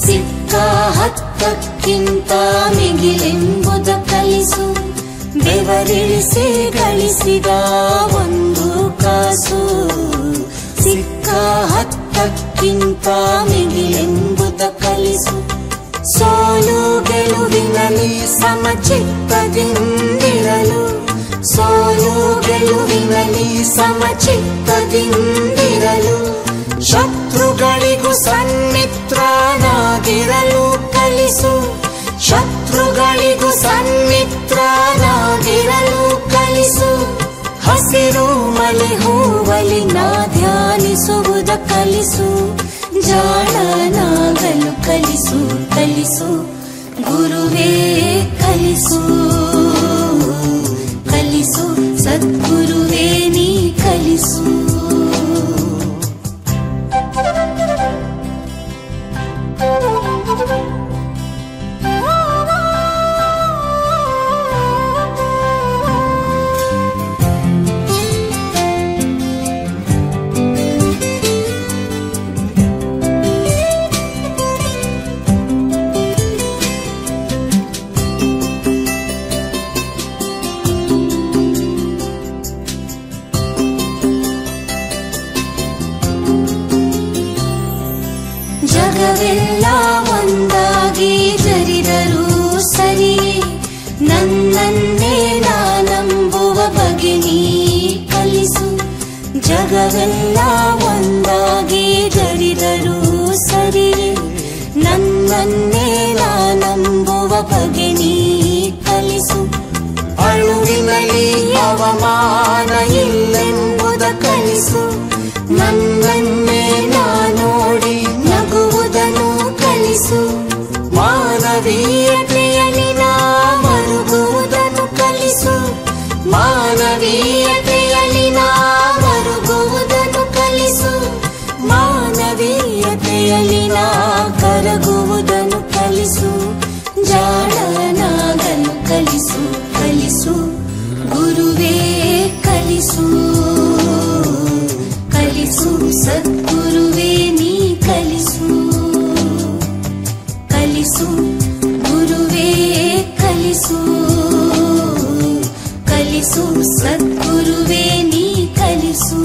ಸಿಕ್ಕ ಹತ್ತಕ್ಕಿಂತ ಮಿಗಿಲೆಂಬುದ ಕಲಿಸು. ಬೆವರಿಳಿಸಿ ಗಳಿಸಿದ ಒಂದು ಕಾಸು ಸಿಕ್ಕ ಹತ್ತಕ್ಕಿಂತ ಮಿಗಿಲೆಂಬುದ ಕಲಿಸು. ಸೋಲು ಗೆಲುವಿನಲ್ಲಿ ಸಮಚಿತ್ತದಿಂದಿರಲು, ಸೋಲು ಗೆಲುವಿನಲ್ಲಿ ಸಮಚಿತ್ತದಿಂದಿರಲು. ಶತ್ರುಗಳಿಗೂ ಸನ್ಮಿತ್ರನಾಗಿರಲು ಕಲಿಸು, ಶತ್ರುಗಳಿಗೂ ಸನ್ಮಿತ್ರನಾಗಿರಲು ಕಲಿಸು. ಹಸಿರು ಮಲೆ ಹೂವಲಿ ನಾ ಧ್ಯಾನಿಸುವುದ ಕಲಿಸು, ಜಾಣನಾಗಲು ಕಲಿಸು, ಕಲಿಸು ಗುರುವೇ ಕಲಿಸು, ಕಲಿಸು ಸದ್ಗುರುವೇ ನೀ ಕಲಿಸು. ಜಗವೆಲ್ಲ ಒಂದಾಗಿ ಜರಿದರೂ ಸರಿ, ನನ್ನನ್ನೇ ನಾನಂಬುವ ಬಗೆ ನೀ ಕಲಿಸು. ಜಗವೆಲ್ಲ ಒಂದಾಗಿ ಜರಿದರೂ ಸರಿ, ನನ್ನನ್ನೇ ನಾನಂಬುವ ಬಗೆ ನೀ ಕಲಿಸು. ಅಳುವಿನಲ್ಲಿ ಅವಮಾನ ಇಲ್ಲೆಂಬುದ ಕಲಿಸು, ನನ್ನನ್ನೇ ನಾನೋಡಿ ಕಲಿಸು ಮಾನವೀಯತೆಯಲ್ಲಿ ನಾ ಮರುಗುವುದನ್ನು ಕಲಿಸು ಮಾನವೀಯತೆಯಲ್ಲಿ ನಾ ಮರುಗುವುದನ್ನು ಕಲಿಸು ಮಾನವೀಯತೆಯಲ್ಲಿ ನಾ ಕರಗುವುದನ್ನು ಕಲಿಸು ಜಾಣನಾಗಲು ಕಲಿಸು ಕಲಿಸು ಗುರುವೇ ಕಲಿಸು ಕಲಿಸು ಸದ್ಗುರುವೇ ನೀ ಕಲಿಸು ಕಲಿಸು ಗುರುವೇ ಕಲಿಸು ಕಲಿಸು ಸದ್ಗುರುವೇ ನೀ ಕಲಿಸು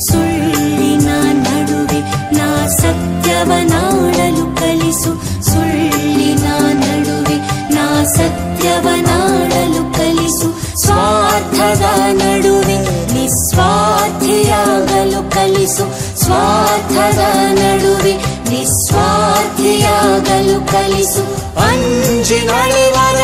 ಸುಳ್ಳಿನ ನಡುವೆ ನಾ ಸತ್ಯವನಾಡಲು ಕಲಿಸು ಸುಳ್ಳಿನ ನಡುವೆ ನಾ ಸತ್ಯವನಾಡಲು ಕಲಿಸು ಸ್ವಾರ್ಥದ ನಡುವೆ ನಿಸ್ವಾರ್ಥಿಯಾಗಲು ಕಲಿಸು ಸ್ವಾರ್ಥದ ನಡುವೆ ನಿಸ್ವಾರ್ಥಿಯಾಗಲು ಕಲಿಸು ಅಂಜಿನಳಿವರ